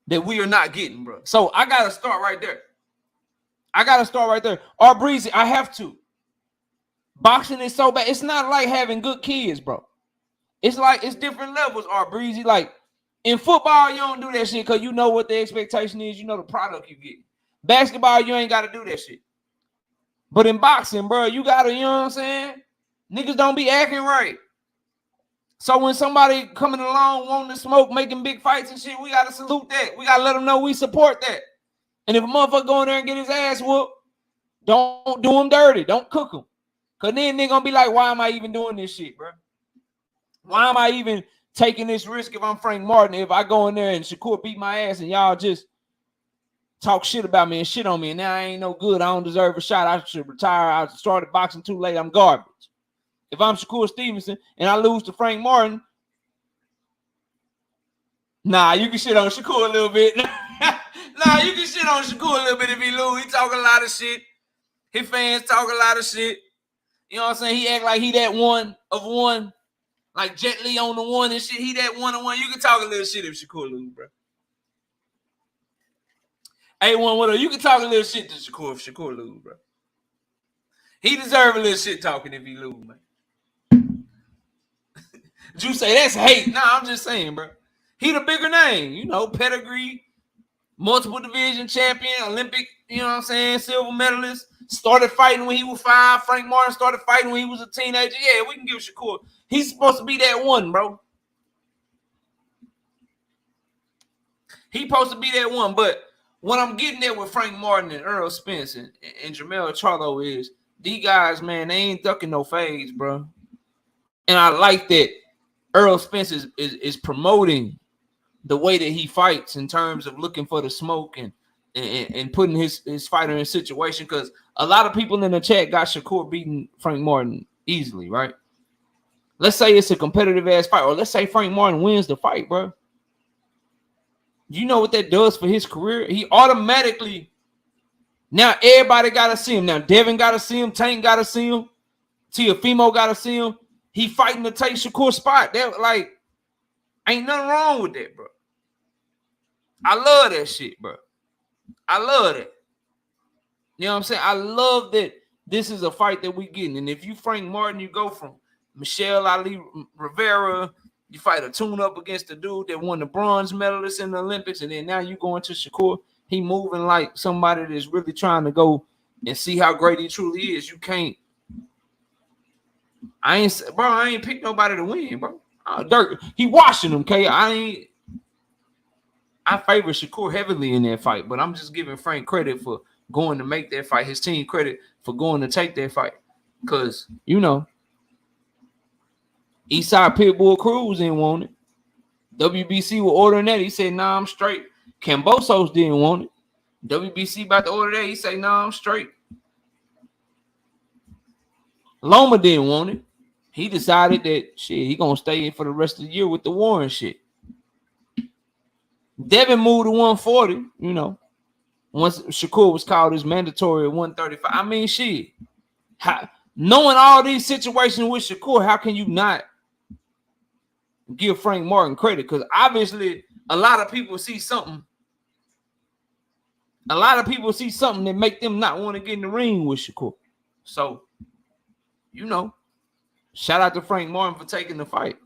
that we are not getting, bro. So I gotta start right there. Or Breezy, I have to. Boxing is so bad. It's not like having good kids, bro. It's like it's different levels, or Breezy. Like in football, you don't do that shit because you know what the expectation is. You know the product you get. Basketball, you ain't got to do that shit. But in boxing, bro, you got to, you know what I'm saying? Niggas don't be acting right. So when somebody coming along wanting to smoke, making big fights and shit, we got to salute that. We got to let them know we support that. And if a motherfucker go in there and get his ass whooped, don't do him dirty. Don't cook him. Because then they're going to be like, why am I even doing this shit, bro? Why am I even taking this risk if I'm Frank Martin? If I go in there and Shakur beat my ass and y'all just talk shit about me and shit on me and now I ain't no good. I don't deserve a shot. I should retire. I started boxing too late. I'm garbage. If I'm Shakur Stevenson and I lose to Frank Martin, nah, you can shit on Shakur a little bit. Nah, you can shit on Shakur a little bit if he lose. He talk a lot of shit. His fans talk a lot of shit. You know what I'm saying? He act like he that one of one. Like Jet Li on the one and shit. He that one of one. You can talk a little shit if Shakur lose, bro. A1, what up? You can talk a little shit to Shakur if Shakur lose, bro. He deserve a little shit talking if he lose, man. You say that's hate. Nah, I'm just saying, bro. He the bigger name. You know, pedigree, multiple division champion, Olympic, you know what I'm saying, silver medalist. Started fighting when he was 5. Frank Martin started fighting when he was a teenager. Yeah, we can give Shakur. He's supposed to be that one, bro. He's supposed to be that one. But what I'm getting at with Frank Martin and Earl Spence and Jermell Charlo is these guys, man, they ain't ducking no fades, bro. And I like that Earl Spence is promoting the way that he fights in terms of looking for the smoke and putting his fighter in a situation, because a lot of people in the chat got Shakur beating Frank Martin easily, right? Let's say it's a competitive ass fight, or let's say Frank Martin wins the fight, bro. You know what that does for his career? He automatically, now everybody gotta see him. Now Devin gotta see him, Tank gotta see him, Teofimo gotta see him. He fighting to take Shakur's spot. That like ain't nothing wrong with that, bro. I love that shit, bro. I love it. You know what I'm saying? I love that this is a fight that we getting. And if you Frank Martin, you go from Michelle Ali Rivera, you fight a tune-up against the dude that won the bronze medalist in the Olympics, and then now you going to Shakur. He moving like somebody that's really trying to go and see how great he truly is. You can't. I ain't pick nobody to win, bro. Dirk, he washing them, K. I favor Shakur heavily in that fight, but I'm just giving Frank credit for going to make that fight, his team credit for going to take that fight. Because, you know, Eastside Pitbull Cruz didn't want it. WBC was ordering that. He said, nah, I'm straight. Cambosos didn't want it. WBC about to order that. He said, nah, I'm straight. Loma didn't want it. He decided that, shit, he going to stay in for the rest of the year with the war and shit. Devin moved to 140, you know, once Shakur was called his mandatory at 135. I mean, shit. Knowing all these situations with Shakur, how can you not give Frank Martin credit? Because obviously a lot of people see something. A lot of people see something that make them not want to get in the ring with Shakur. So, you know, shout out to Frank Martin for taking the fight.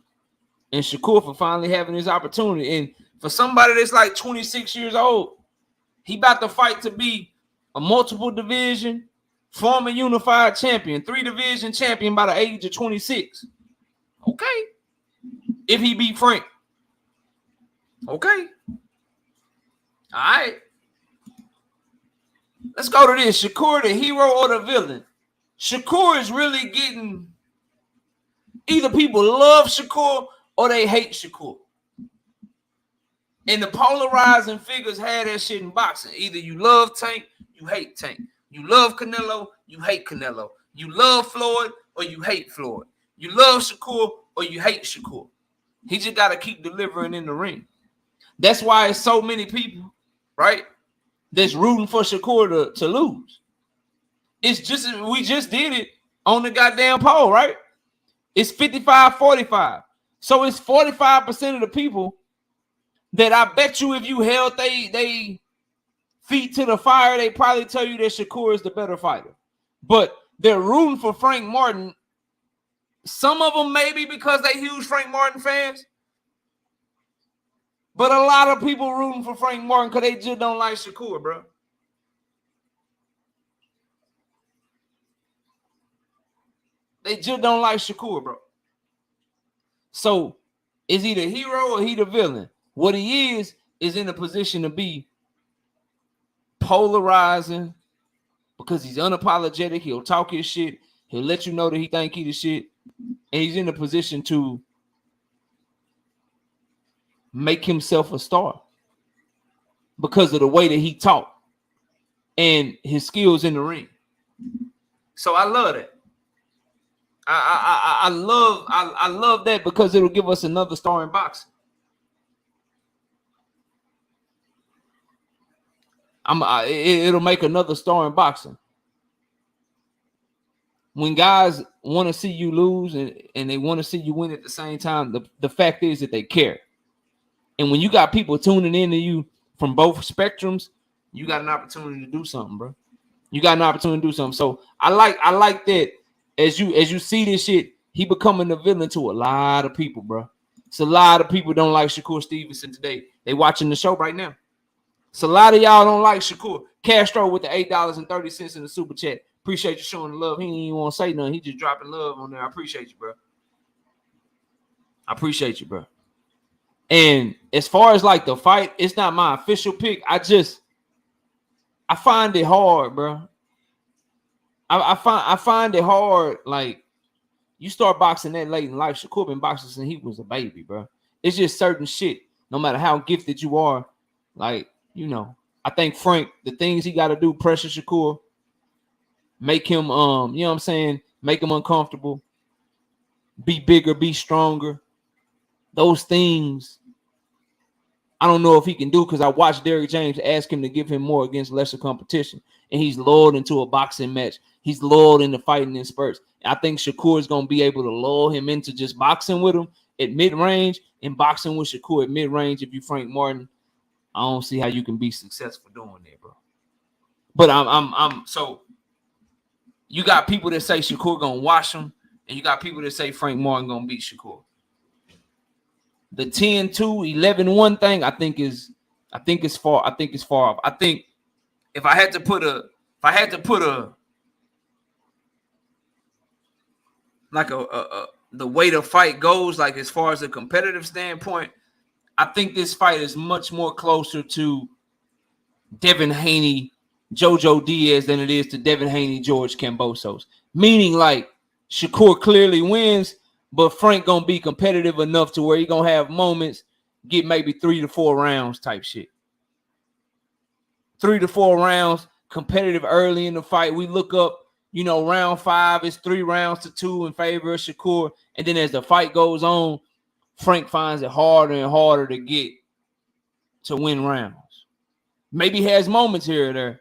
And Shakur for finally having his opportunity. And for somebody that's like 26 years old, he about to fight to be a multiple division, former unified champion, 3-division champion by the age of 26. Okay. If he beat Frank. Okay. All right. Let's go to this. Shakur, the hero or the villain? Shakur is really getting, either people love Shakur or they hate Shakur. And the polarizing figures had that shit in boxing. Either you love Tank, you hate Tank. You love Canelo, you hate Canelo. You love Floyd or you hate Floyd. You love Shakur or you hate Shakur. He just got to keep delivering in the ring. That's why it's so many people, right, that's rooting for Shakur to lose. It's just, we just did it on the goddamn poll, right? It's 55-45. So it's 45% of the people that I bet you if you held they feet to the fire, they probably tell you that Shakur is the better fighter. But they're rooting for Frank Martin. Some of them maybe because they huge Frank Martin fans. But a lot of people rooting for Frank Martin because they just don't like Shakur, bro. They just don't like Shakur, bro. So is he the hero or he the villain? What he is in a position to be polarizing because he's unapologetic. He'll talk his shit. He'll let you know that he think he the shit. And he's in a position to make himself a star because of the way that he talk and his skills in the ring. So I love that. I love that because it'll give us another star in boxing. It'll make another star in boxing. When guys want to see you lose and they want to see you win at the same time, the fact is that they care. And when you got people tuning into you from both spectrums, you got an opportunity to do something, bro. You got an opportunity to do something. So I like that as you see this shit, he becoming the villain to a lot of people, bro. It's a lot of people don't like Shakur Stevenson today. They watching the show right now. So a lot of y'all don't like Shakur. Castro with the $8.30 in the super chat. Appreciate you showing the love. He ain't even want to say nothing. He just dropping love on there. I appreciate you, bro. I appreciate you, bro. And as far as like the fight, it's not my official pick. I find it hard, bro. I find it hard. Like you start boxing that late in life. Shakur been boxing since he was a baby, bro. It's just certain shit no matter how gifted you are. Like, you know, I think Frank, the things he got to do, pressure Shakur, make him, you know what I'm saying, make him uncomfortable, be bigger, be stronger. Those things, I don't know if he can do, because I watched Derrick James ask him to give him more against lesser competition, and he's lulled into a boxing match. He's lulled into fighting in spurts. I think Shakur is going to be able to lull him into just boxing with him at mid-range and boxing with Shakur at mid-range. If you Frank Martin, I don't see how you can be successful doing that, bro. But I'm so you got people that say Shakur gonna wash him, and you got people that say Frank Martin gonna beat Shakur. The 10-2, 11-1 thing, I think is far off. I think if I had to put a like the way the fight goes, like as far as a competitive standpoint, I think this fight is much more closer to Devin Haney, Jojo Diaz than it is to Devin Haney, George Kambosos. Meaning, like, Shakur clearly wins, but Frank gonna be competitive enough to where he gonna have moments, get maybe 3 to 4 rounds type shit. 3 to 4 rounds, competitive early in the fight. We look up, you know, round 5 is 3 rounds to 2 in favor of Shakur, and then as the fight goes on, Frank finds it harder and harder to get to win rounds. Maybe has moments here or there,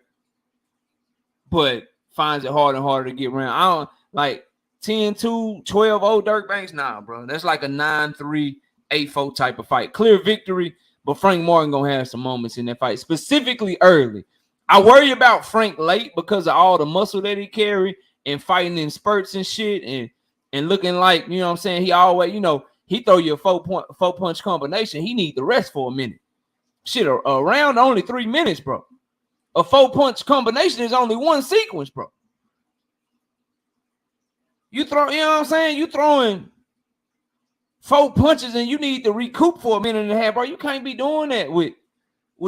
but finds it harder and harder to get around. I don't like 10-2, 12-0 Dirk Banks. Nah, bro. That's like a 9-3, 8-4 type of fight. Clear victory, but Frank Martin gonna have some moments in that fight, specifically early. I worry about Frank late because of all the muscle that he carry and fighting in spurts and shit and looking like, you know what I'm saying, he always, you know, he throw you a 4-punch combination. He need the rest for a minute. Shit, a round only 3 minutes, bro. A 4-punch combination is only one sequence, bro. You know what I'm saying? You throwing 4 punches and you need to recoup for a minute and a half, bro. You can't be doing that with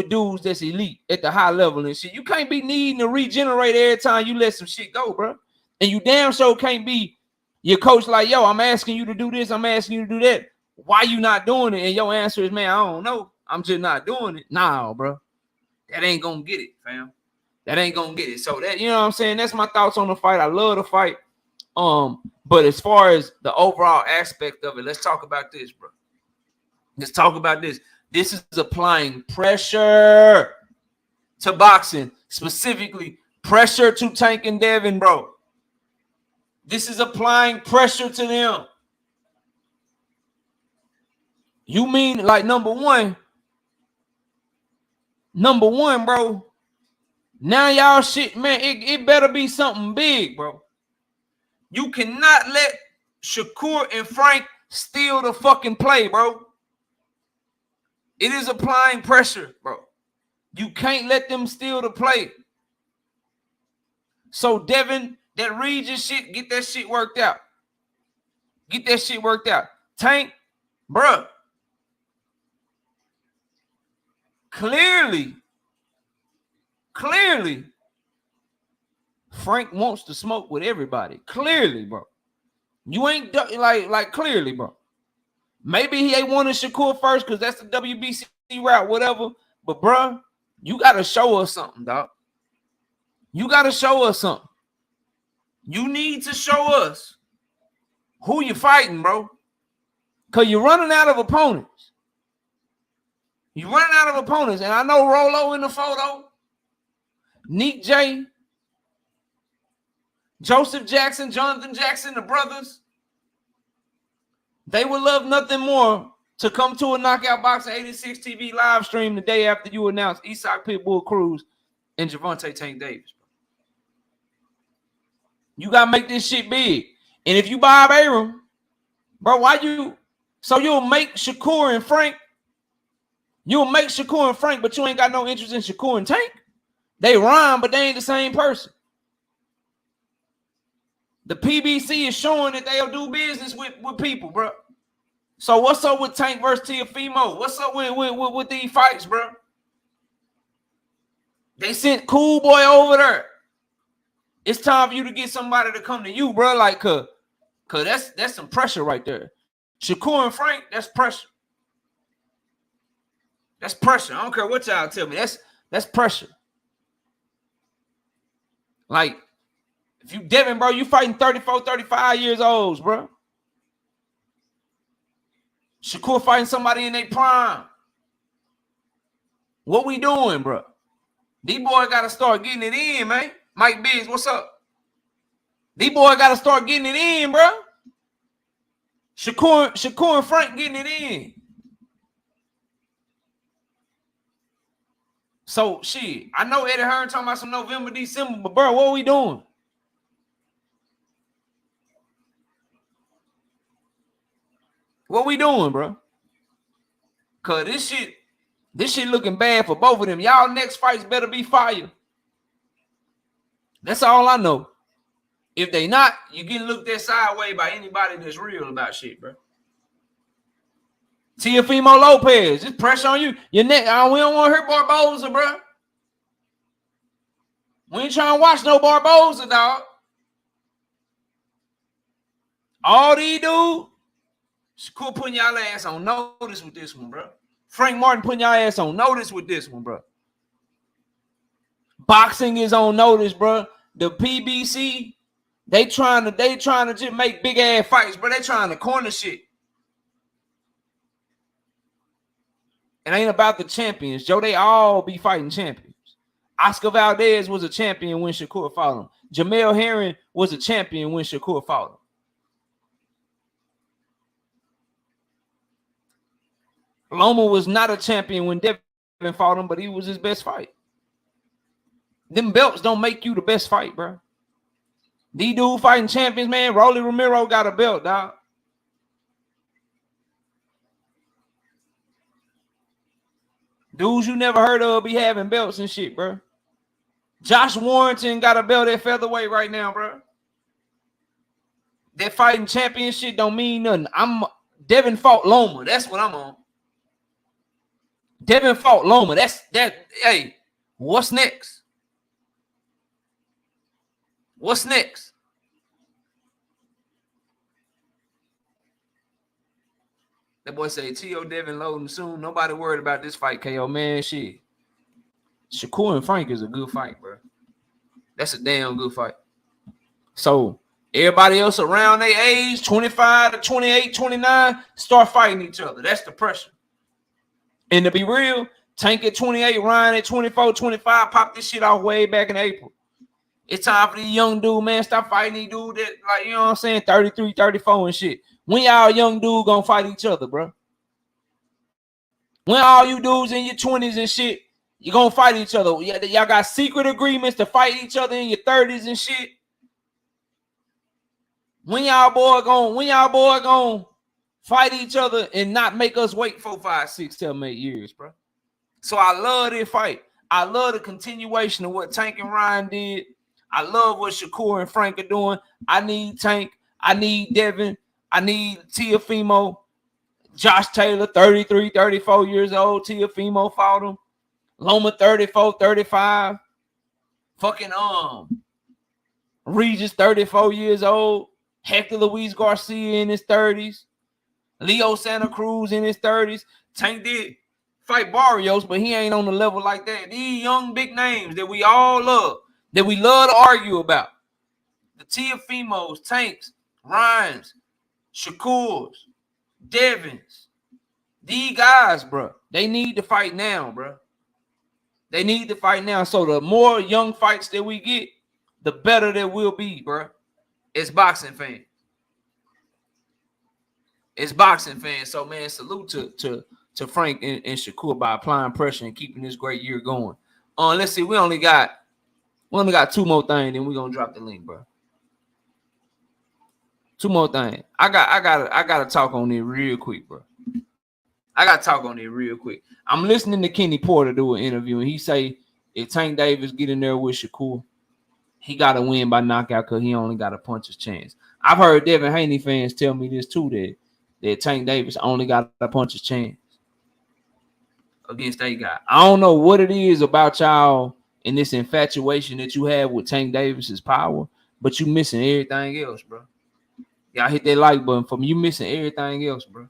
dudes that's elite at the high level and shit. You can't be needing to regenerate every time you let some shit go, bro. And you damn sure can't be your coach like, yo, I'm asking you to do this, I'm asking you to do that. Why you not doing it? And your answer is, man, I don't know. I'm just not doing it. Nah, bro. That ain't gonna get it, fam. That ain't gonna get it. So that, you know what I'm saying? That's my thoughts on the fight. I love the fight. But as far as the overall aspect of it, let's talk about this, bro. Let's talk about this. This is applying pressure to boxing, specifically pressure to Tank and Devin, bro. This is applying pressure to them. You mean like number one, bro. Now y'all shit, man, it better be something big, bro. You cannot let Shakur and Frank steal the fucking play, bro. It is applying pressure, bro. You can't let them steal the play. So Devin, that Regis shit, get that shit worked out. Get that shit worked out. Tank, bro. Clearly, Frank wants to smoke with everybody. Clearly, bro. You ain't like clearly, bro. Maybe he ain't wanted Shakur first because that's the WBC route, whatever. But, bro, you got to show us something, dog. You got to show us something. You need to show us who you fighting, bro. Because you're running out of opponents. You're running out of opponents. And I know Rolo in the photo, Neek J, Joseph Jackson, Jonathan Jackson, the brothers, they would love nothing more to come to a Knockout Boxing 86 TV live stream the day after you announce Isak Pitbull Cruz and Gervonta Tank Davis. You got to make this shit big. And if you Bob Arum, bro, so you'll make Shakur and Frank, but you ain't got no interest in Shakur and Tank? They rhyme, but they ain't the same person. The PBC is showing that they'll do business with people, bro. So what's up with Tank versus Teofimo? What's up with these fights, bro? They sent Cool Boy over there. It's time for you to get somebody to come to you, bro. Like, cause that's some pressure right there. Shakur and Frank, that's pressure. That's pressure. I don't care what y'all tell me. That's pressure. Like, if you Devin, bro, you fighting 34, 35 years old, bro. Shakur fighting somebody in their prime. What we doing, bro? These boys got to start getting it in, man. Mike Biggs, what's up? These boys got to start getting it in, bro. Shakur and Frank getting it in. So, shit, I know Eddie Hearn talking about some November, December, but, bro, what are we doing? What we doing, bro? Because this shit looking bad for both of them. Y'all next fights better be fire. That's all I know. If they not, you getting looked at sideways by anybody that's real about shit, bro. Teofimo Lopez, it's pressure on you. Your neck. We don't want to hurt Barboza, bro. We ain't trying to watch no Barboza, dog. All these dudes, Shakur putting y'all ass on notice with this one, bro. Frank Martin putting y'all ass on notice with this one, bro. Boxing is on notice, bro. The PBC, they trying to just make big ass fights, bro. They trying to corner shit. It ain't about the champions, Joe. They all be fighting champions. Oscar Valdez was a champion when Shakur fought him. Jamel Herring was a champion when Shakur fought him. Loma was not a champion when Devin fought him, but he was his best fight. Them belts don't make you the best fight, bro. These dudes fighting champions, man. Rolly Romero got a belt, dog. Dudes you never heard of be having belts and shit, bro. Josh Warrington got a belt at featherweight right now, bro. That fighting champion shit don't mean nothing. Devin fought Loma. That's what I'm on. Devin fought Loma. Hey, what's next? What's next? That boy say T.O. Devin loading soon. Nobody worried about this fight, KO, man. Shit. Shakur and Frank is a good fight, bro. That's a damn good fight. So, everybody else around their age, 25 to 28, 29, start fighting each other. That's the pressure. And to be real, Tank at 28, Ryan at 24, 25, pop this shit off way back in April. It's time for these young dude, man. Stop fighting these dude that, like, you know what I'm saying, 33, 34 and shit. When y'all young dude gonna fight each other, bro? When all you dudes in your 20s and shit, you gonna fight each other. Y'all got secret agreements to fight each other in your 30s and shit. When y'all boy gonna fight each other and not make us wait 4, 5, 6, 7, 8 years, bro? So I love this fight. I love the continuation of what Tank and Ryan did. I love what Shakur and Frank are doing. I need Tank. I need Devin. I need Teofimo. Josh Taylor, 33, 34 years old. Teofimo fought him. Loma, 34, 35. Fucking Regis, 34 years old. Hector Luis Garcia in his 30s. Leo Santa Cruz in his 30s. Tank did fight Barrios, but he ain't on the level like that. These young big names that we all love, that we love to argue about. The Teofimos, Tanks, Ryans, Shakurs, Devins. These guys, bro, they need to fight now, bro. They need to fight now. So the more young fights that we get, the better that we'll be, bro. It's boxing fans. It's boxing fans. So, man, salute to Frank and Shakur by applying pressure and keeping this great year going. Let's see. We only got 2 more things, then we're gonna drop the link, bro. 2 more things. I gotta talk on it real quick, bro. I'm listening to Kenny Porter do an interview, and he say if Tank Davis get in there with Shakur, he gotta win by knockout because he only got a puncher's chance. I've heard Devin Haney fans tell me this too, that Tank Davis only got a puncher's chance against that guy. I don't know what it is about y'all and this infatuation that you have with Tank Davis's power, but you missing everything else, bro. Y'all hit that like button for me. You missing everything else, bro.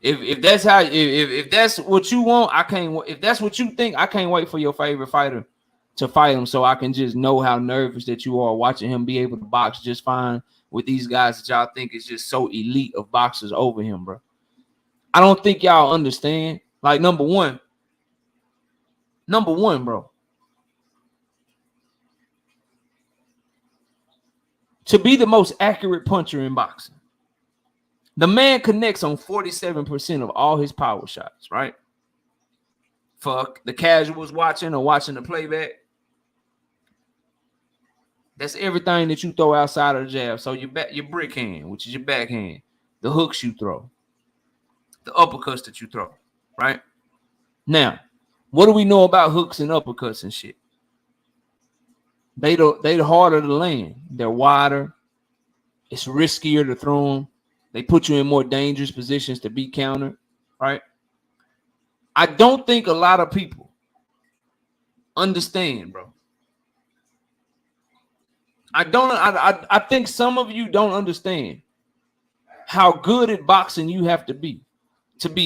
If that's how if that's what you want, I can't. If that's what you think, I can't wait for your favorite fighter to fight him, so I can just know how nervous that you are watching him be able to box just fine with these guys that y'all think is just so elite of boxers over him, bro. I don't think y'all understand. Like number one, bro. To be the most accurate puncher in boxing, the man connects on 47% of all his power shots, right? For the casuals watching or watching the playback, that's everything that you throw outside of the jab. So your brick hand, which is your backhand, the hooks you throw, the uppercuts that you throw, right? Now, what do we know about hooks and uppercuts and shit? They harder to land. They're wider. It's riskier to throw them. They put you in more dangerous positions to be countered, right? I don't think a lot of people understand, bro. I think some of you don't understand how good at boxing you have to be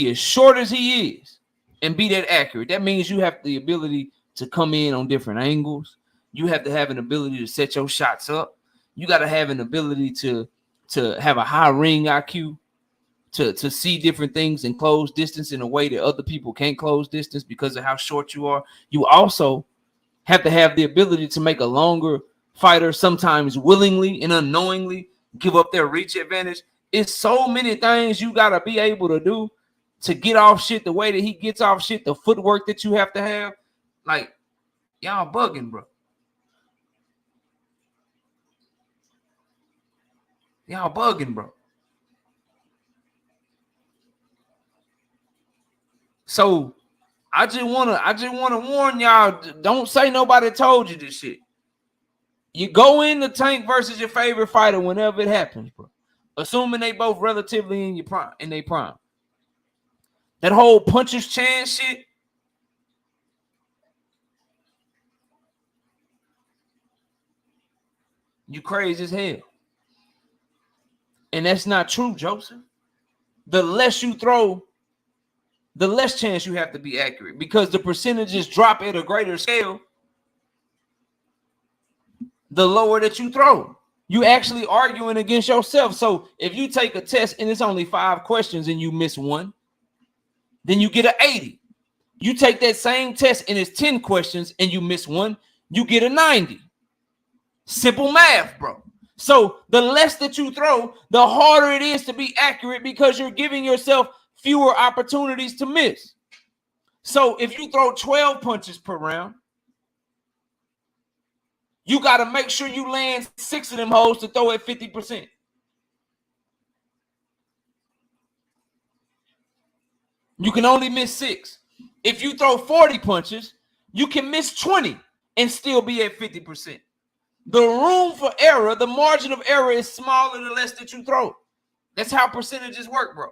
as short as he is and be that accurate. That means you have the ability to come in on different angles. You have to have an ability to set your shots up. You got to have an ability to have a high ring IQ, to see different things and close distance in a way that other people can't close distance because of how short you are. You also have to have the ability to make a longer fighter sometimes willingly and unknowingly give up their reach advantage. It's so many things you got to be able to do to get off shit the way that he gets off shit, the footwork that you have to have. Like, y'all bugging, bro. Y'all bugging, bro. So I just wanna warn y'all, don't say nobody told you this shit. You go in the tank versus your favorite fighter whenever it happens, bro. Assuming they both relatively in their prime. That whole puncher's chance shit. You crazy as hell. And that's not true, Joseph. The less you throw, the less chance you have to be accurate because the percentages drop at a greater scale the lower that you throw. You actually arguing against yourself. So if you take a test and it's only 5 questions and you miss one, then you get an 80. You take that same test and it's 10 questions and you miss one, you get a 90. Simple math, bro. So the less that you throw, the harder it is to be accurate because you're giving yourself fewer opportunities to miss. So if you throw 12 punches per round, you got to make sure you land 6 of them hoes to throw at 50%. You can only miss 6. If you throw 40 punches, you can miss 20 and still be at 50%. The room for error, the margin of error is smaller the less that you throw. That's how percentages work, bro.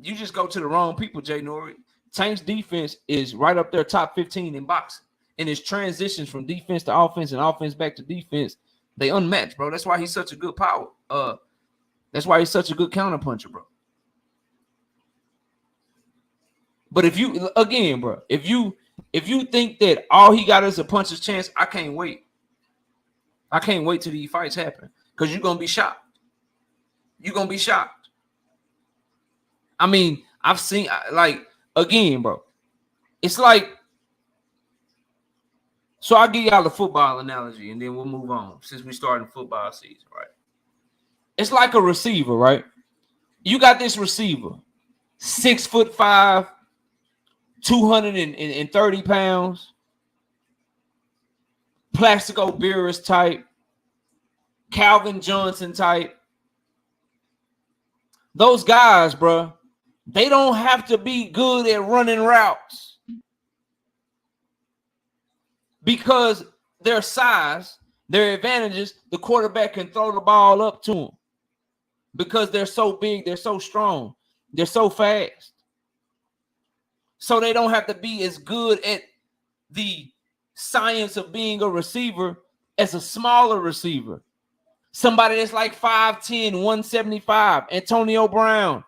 You just go to the wrong people, Jay Nori. Tank's defense is right up there, top 15 in boxing. And his transitions from defense to offense and offense back to defense, they unmatched, bro. That's why he's such a good power. That's why he's such a good counterpuncher, bro. But if you, again, bro, if you think that all he got is a puncher's chance, I can't wait. I can't wait till these fights happen because you're going to be shocked. You're going to be shocked. I mean, I've seen, like, again, bro, it's like, so I'll give y'all the football analogy and then we'll move on since we started football season, right? It's like a receiver, right? You got this receiver, 6'5", 230 pounds, Plaxico Burress type, Calvin Johnson type. Those guys, bro, they don't have to be good at running routes because their size, their advantages, the quarterback can throw the ball up to them because they're so big, they're so strong, they're so fast. So they don't have to be as good at the science of being a receiver as a smaller receiver Somebody that's like 5'10", 175, Antonio Brown.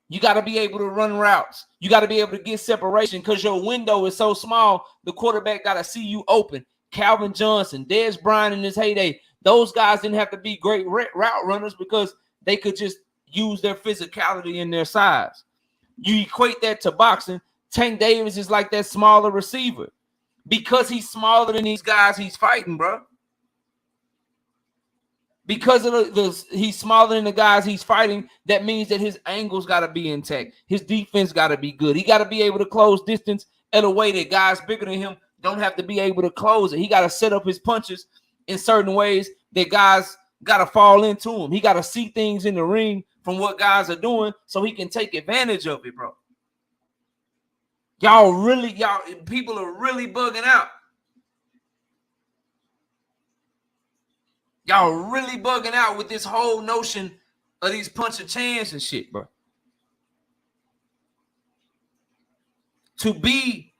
You got to be able to run routes. You got to be able to get separation because your window is so small. The quarterback got to see you open. Calvin Johnson, Dez Bryant in his heyday. Those guys didn't have to be great route runners because they could just use their physicality and their size. You equate that to boxing. Tank Davis is like that smaller receiver because he's smaller than these guys he's fighting, bro. Because of he's smaller than the guys he's fighting, that means that his angles got to be intact. His defense got to be good. He got to be able to close distance in a way that guys bigger than him don't have to be able to close it. He got to set up his punches in certain ways that guys got to fall into him. He got to see things in the ring from what guys are doing so he can take advantage of it, bro. People are really bugging out. Y'all really bugging out with this whole notion of these punch of chance and shit, bro. To be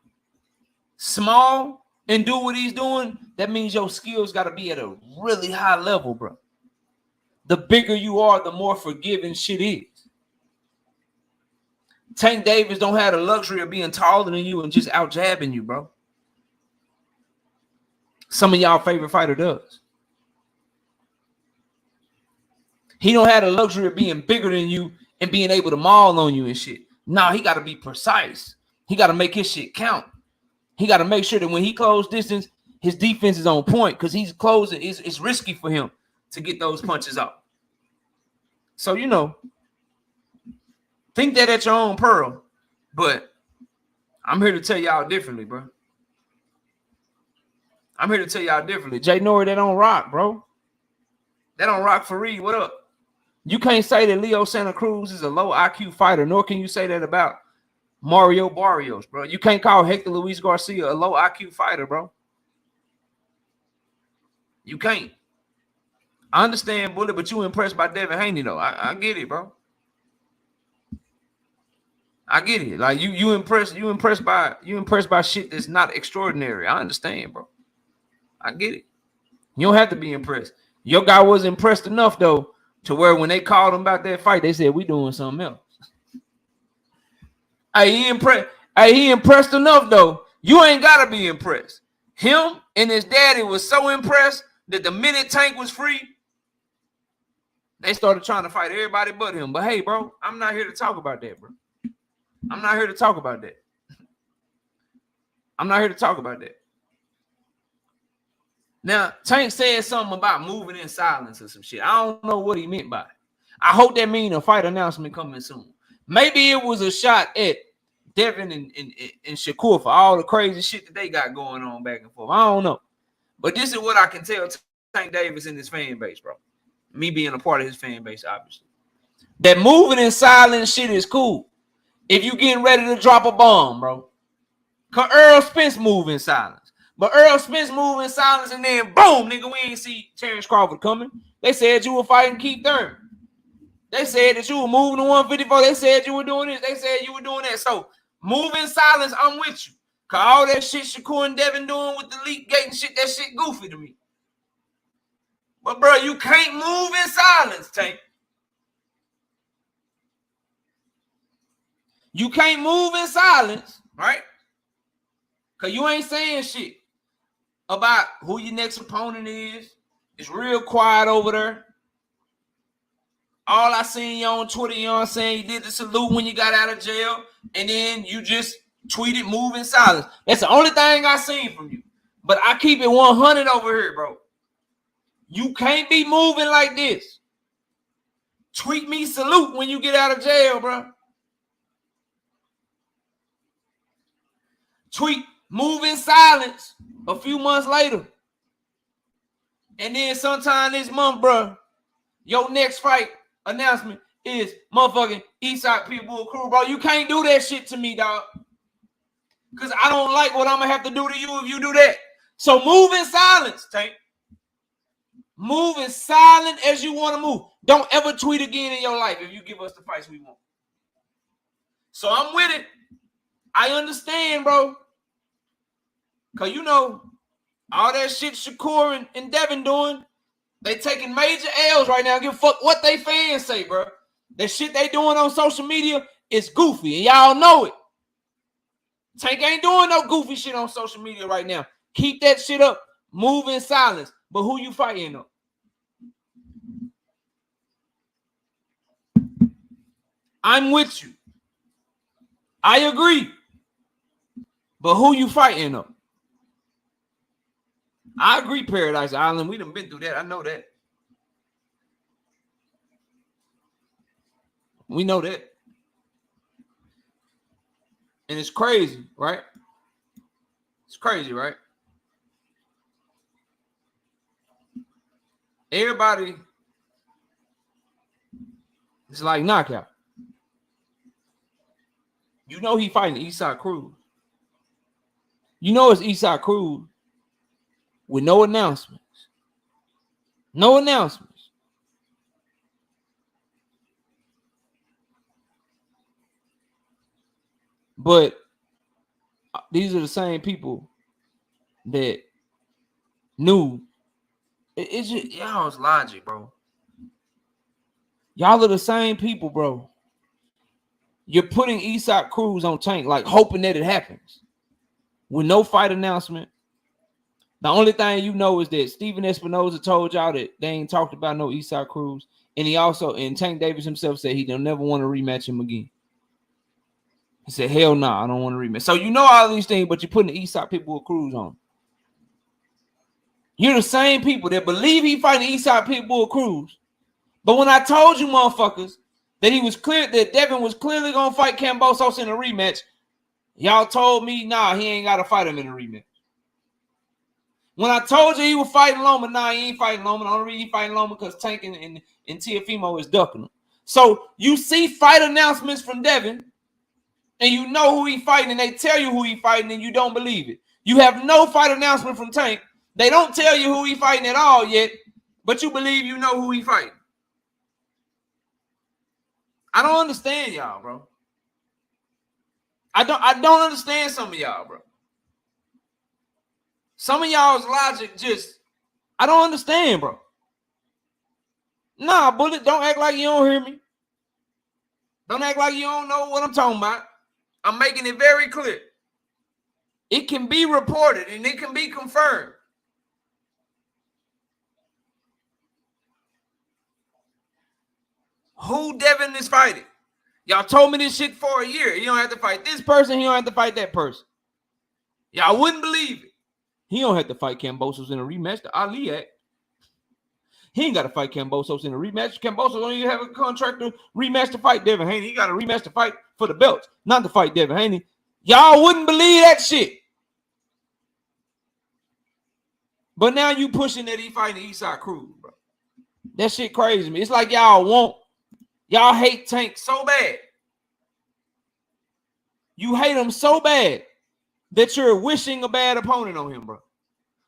small and do what he's doing, that means your skills got to be at a really high level, bro. The bigger you are, the more forgiving shit is. Tank Davis don't have the luxury of being taller than you and just out jabbing you, bro. Some of y'all favorite fighter does. He don't have the luxury of being bigger than you and being able to maul on you and shit. Nah, he got to be precise. He got to make his shit count. He got to make sure that when he close distance, his defense is on point because he's closing. It's risky for him to get those punches out. So, you know, think that at your own peril. But I'm here to tell y'all differently, bro. I'm here to tell y'all differently. Jay Nori, that don't rock, bro. That don't rock for Reed. What up? You can't say that Leo Santa Cruz is a low IQ fighter, nor can you say that about Mario Barrios, bro. You can't call Hector Luis Garcia a low IQ fighter, bro. You can't. I understand, Bullet, but you impressed by Devin Haney, though. I get it, bro. I get it. Like you impressed by shit that's not extraordinary. I understand, bro. I get it. You don't have to be impressed. Your guy was impressed enough, though, to where when they called him about that fight, they said, we doing something else. He impressed enough, though. You ain't got to be impressed. Him and his daddy was so impressed that the minute Tank was free, they started trying to fight everybody but him. But, hey, bro, I'm not here to talk about that, bro. I'm not here to talk about that. I'm not here to talk about that. Now, Tank said something about moving in silence or some shit. I don't know what he meant by it. I hope that means a fight announcement coming soon. Maybe it was a shot at Devin and Shakur for all the crazy shit that they got going on back and forth. I don't know. But this is what I can tell Tank Davis and his fan base, bro. Me being a part of his fan base, obviously. That moving in silence shit is cool. If you getting ready to drop a bomb, bro. Cause Earl Spence move in silence. But Earl Spence move in silence and then boom, nigga, we ain't see Terrence Crawford coming. They said you were fighting Keith Thurman. They said that you were moving to 154. They said you were doing this. They said you were doing that. So move in silence, I'm with you. Cause all that shit Shakur and Devin doing with the leak gate and shit, that shit goofy to me. But bro, you can't move in silence, Tank. You can't move in silence, right? Cause you ain't saying shit about who your next opponent is. It's real quiet over there. All I seen you on Twitter, you know what I'm saying? You did the salute when you got out of jail, and then you just tweeted move in silence. That's the only thing I seen from you. But I keep it 100 over here, bro. You can't be moving like this. Tweet me salute when you get out of jail, bro. Tweet move in silence a few months later. And then sometime this month, bro, your next fight announcement is motherfucking Eastside Pitbull Crew, bro. You can't do that shit to me, dog. Because I don't like what I'm going to have to do to you if you do that. So move in silence, Tank. Move as silent as you want to move. Don't ever tweet again in your life if you give us the fights we want. So I'm with it. I understand, bro. Because, you know, all that shit Shakur and Devin doing, They taking major L's right now. Give a fuck what they fans say, bro. That shit they doing on social media is goofy, and y'all know it. Tank ain't doing no goofy shit on social media right now. Keep that shit up. Move in silence. But who you fighting though? I'm with you. I agree. But who you fighting though? I agree, Paradise Island. We done been through that. I know that. We know that. And it's crazy, right? It's crazy, right? Everybody is like knockout. You know he fighting Eastside Cruz. You know it's Eastside Cruz with no announcements. No announcements. But these are the same people that knew. It's just y'all's logic, bro. Y'all are the same people, bro. You're putting Eastside Cruz on Tank, like hoping that it happens. With no fight announcement. The only thing you know is that Steven Espinoza told y'all that they ain't talked about no Eastside Cruz. And he also, and Tank Davis himself said he don't never want to rematch him again. He said, hell no, I don't want to rematch. So you know all these things, but you're putting the Eastside Pitbull Cruz on. You're the same people that believe he fighting Eastside Pitbull Cruz. But when I told you motherfuckers that he was clear, that Devin was clearly going to fight Kambosos in a rematch, y'all told me, nah, he ain't got to fight him in a rematch. When I told you he was fighting Loma, nah, he ain't fighting Loma. The only reason he fighting Loma because Tank and Teofimo is ducking him. So you see fight announcements from Devin, and you know who he fighting, and they tell you who he fighting, and you don't believe it. You have no fight announcement from Tank. They don't tell you who he fighting at all yet, but you believe you know who he fighting. I don't understand y'all, bro. I don't understand some of y'all, bro. Some of y'all's logic just, I don't understand, bro. Nah, Bullet, don't act like you don't hear me. Don't act like you don't know what I'm talking about. I'm making it very clear. It can be reported and it can be confirmed. Who Devin is fighting? Y'all told me this shit for a year. He don't have to fight this person. He don't have to fight that person. Y'all wouldn't believe it. He don't have to fight Kambosos in a rematch. The Ali Act. He ain't got to fight Kambosos in a rematch. Kambosos don't even have a contract to rematch to fight Devin Haney. He got a rematch to fight for the belts, not to fight Devin Haney. Y'all wouldn't believe that shit. But now you pushing that he fighting the Eastside Cruz, bro. That shit crazy to me. It's like y'all hate Tank so bad. You hate him so bad that you're wishing a bad opponent on him, bro.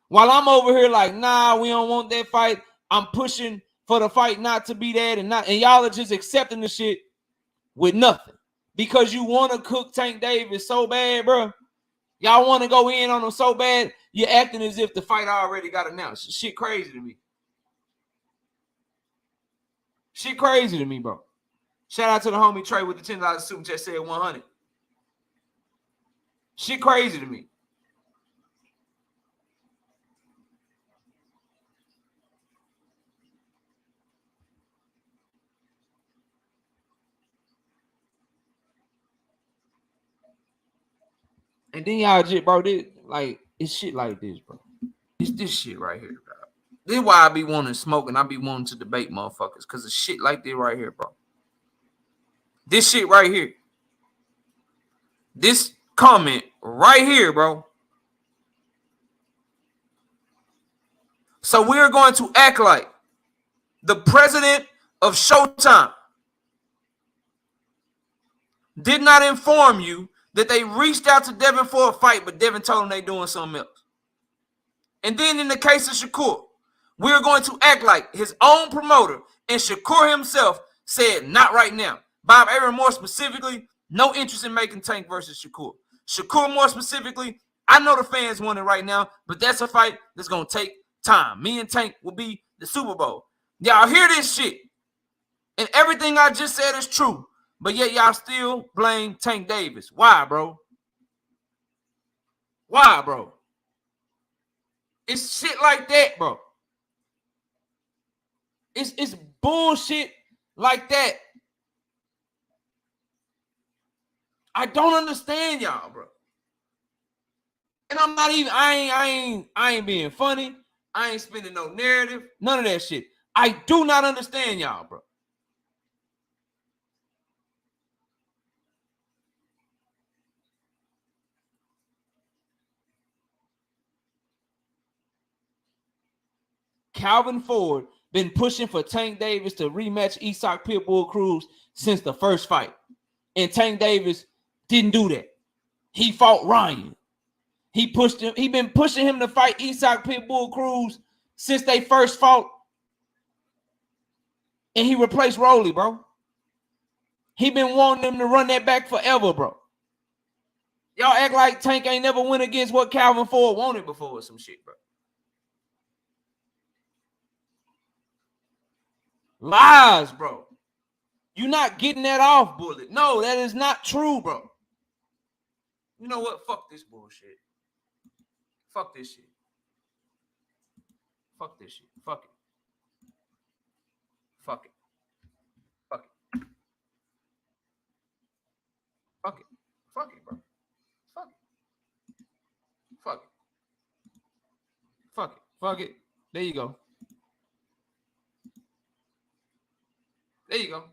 While I'm over here like, nah, we don't want that fight. I'm pushing for the fight not to be that, and y'all are just accepting the shit with nothing because you want to cook Tank Davis so bad, bro. Y'all want to go in on him so bad, you're acting as if the fight already got announced. Shit crazy to me. Shit crazy to me, bro. Shout out to the homie Trey with the $10 super chat, said 100. Shit crazy to me. And then y'all just, bro, it's shit like this, bro. It's this shit right here, bro. This is why I be wanting to smoke and I be wanting to debate motherfuckers, because of shit like this right here, bro. This shit right here. This comment right here, bro. So we're going to act like the president of Showtime did not inform you that they reached out to Devin for a fight, but Devin told them they doing something else. And then in the case of Shakur, we're going to act like his own promoter and Shakur himself said, not right now. Bob Arum more specifically, no interest in making Tank versus Shakur. Shakur more specifically, I know the fans want it right now, but that's a fight that's going to take time. Me and Tank will be the Super Bowl. Y'all hear this shit. And everything I just said is true. But yet y'all still blame Tank Davis. Why, bro? Why, bro? It's shit like that, bro. It's bullshit like that. I don't understand y'all, bro. And I'm not even, I ain't being funny. I ain't spinning no narrative. None of that shit. I do not understand y'all, bro. Calvin Ford been pushing for Tank Davis to rematch Isak Pitbull Cruz since the first fight. And Tank Davis didn't do that. He fought Ryan. He pushed him. He been pushing him to fight Isak Pitbull Cruz since they first fought. And he replaced Rolly, bro. He been wanting them to run that back forever, bro. Y'all act like Tank ain't never went against what Calvin Ford wanted before or some shit, bro. Lies, bro. You're not getting that off, Bullet. No, that is not true, bro. You know what? Fuck this bullshit. Fuck this shit. Fuck this shit. Fuck it. Fuck it. Fuck it. Fuck it. Fuck it, bro. Fuck it. Fuck it. Fuck it. Fuck it. There you go. There you go.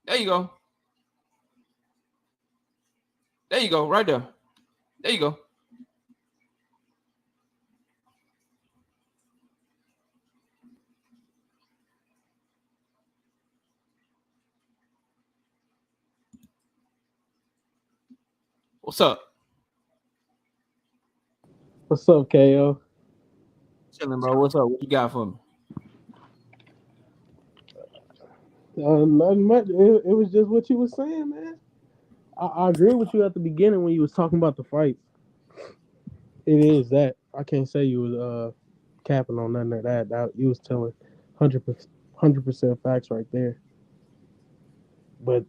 There you go. There you go. Right there. There you go. What's up? What's up, KO? Chilling, bro. What's up? What you got for me? Nothing much. It was just what you were saying, man. I agree with you at the beginning when you was talking about the fights. It is that. I can't say you was capping on nothing of that. That you was telling 100% facts right there. But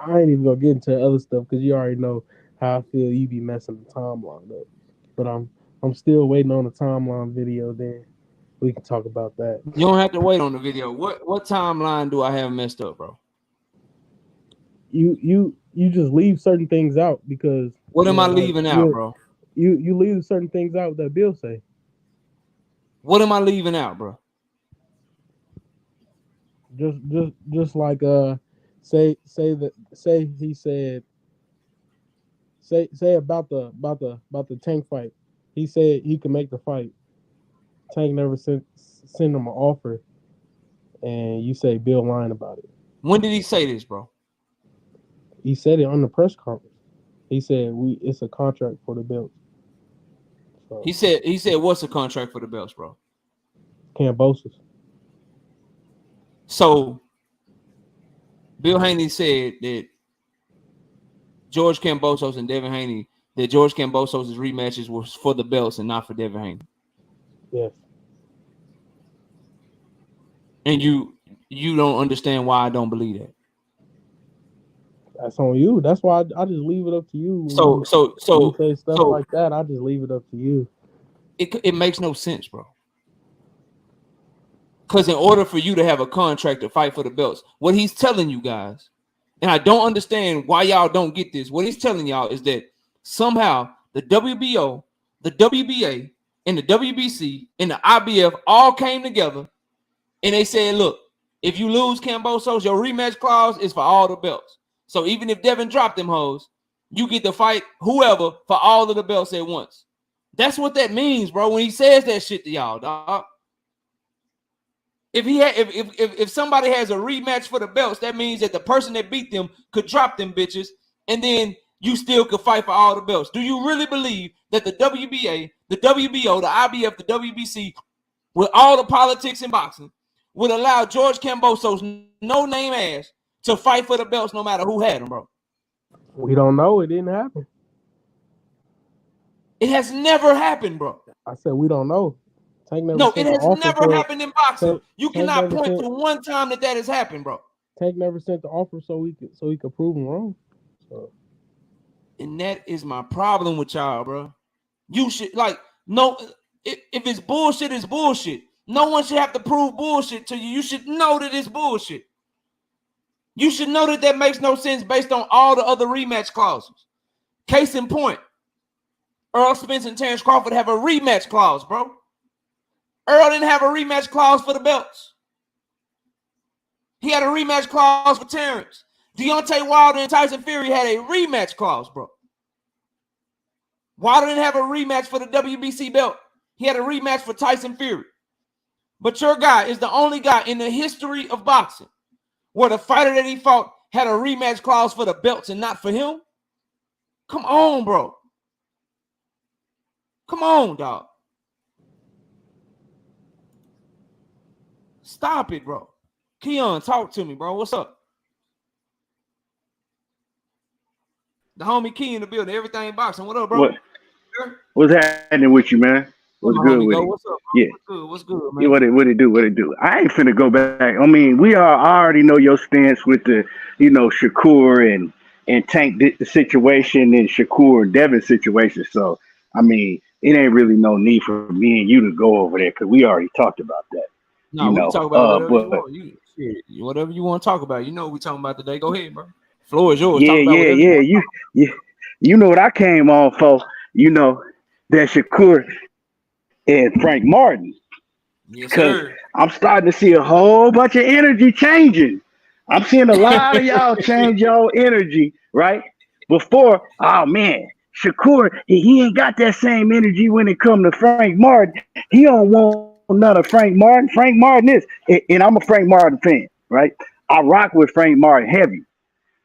I ain't even gonna get into other stuff because you already know how I feel. You be messing the timeline up. But I'm still waiting on the timeline video. Then we can talk about that. You don't have to wait on the video. What timeline do I have messed up, bro? You just leave certain things out because What am I leaving out, bro? You leave certain things out that Bill say. What am I leaving out, bro? Just like say he said say about the Tank fight. He said he could make the fight. Tank never sent him an offer, and you say Bill lying about it. When did he say this, bro? He said it on the press conference. He said it's a contract for the belts. So, He said what's the contract for the belts, bro? Cambosos. So Bill Haney said that George Kambosos and Devin Haney, that George Kambosos' rematches was for the belts and not for Devin Haney. Yes. And you don't understand why I don't believe that. That's on you. That's why I just leave it up to you. So you say stuff like that, I just leave it up to you. It makes no sense, bro. Because in order for you to have a contract to fight for the belts, what he's telling you guys, and I don't understand why y'all don't get this, what he's telling y'all is that somehow the WBO, the WBA, and the WBC, and the IBF all came together, and they said, look, if you lose Kambosos, your rematch clause is for all the belts. So even if Devin dropped them hoes, you get to fight whoever for all of the belts at once. That's what that means, bro, when he says that shit to y'all, dog. If somebody has a rematch for the belts, that means that the person that beat them could drop them bitches, and then you still could fight for all the belts. Do you really believe that the WBA, the WBO, the IBF, the WBC, with all the politics in boxing, would allow George Kambosos, no-name ass, to fight for the belts no matter who had them, bro? We don't know. It didn't happen. It has never happened, bro. I said we don't know. Tank never No, sent it the has offer never for happened in boxing. You Tank cannot never point sent to one time that has happened, bro. Tank never sent the offer so he could prove him wrong. So. And that is my problem with y'all, bro. You should no. If it's bullshit, it's bullshit. No one should have to prove bullshit to you. You should know that it's bullshit. You should know that makes no sense based on all the other rematch clauses. Case in point, Earl Spence and Terrence Crawford have a rematch clause, bro. Earl didn't have a rematch clause for the belts. He had a rematch clause for Terrence. Deontay Wilder and Tyson Fury had a rematch clause, bro. Wilder didn't have a rematch for the WBC belt. He had a rematch for Tyson Fury. But your guy is the only guy in the history of boxing where the fighter that he fought had a rematch clause for the belts and not for him. Come on, bro. Come on, dog. Stop it, bro. Keon, talk to me, bro. What's up? The homie Key in the building. Everything boxing. What up, bro? What's happening with you, man? What's good with you? What's up, bro? Yeah. What's good, man? Yeah, what it do? I ain't finna go back. I mean, I already know your stance with the, Shakur and Tank the situation and Shakur and Devin situation. So, I mean, it ain't really no need for me and you to go over there because we already talked about that. No, we can talk about whatever you want. Whatever you want to talk about. You know what we talking about today. Go ahead, bro. Floor is yours. You know what I came on for, that Shakur and Frank Martin. Yes, sir. I'm starting to see a whole bunch of energy changing. I'm seeing a lot of y'all change y'all energy, right? Before, oh man, Shakur, he ain't got that same energy when it comes to Frank Martin. He don't want none of Frank Martin. Frank Martin is, and I'm a Frank Martin fan, right? I rock with Frank Martin heavy.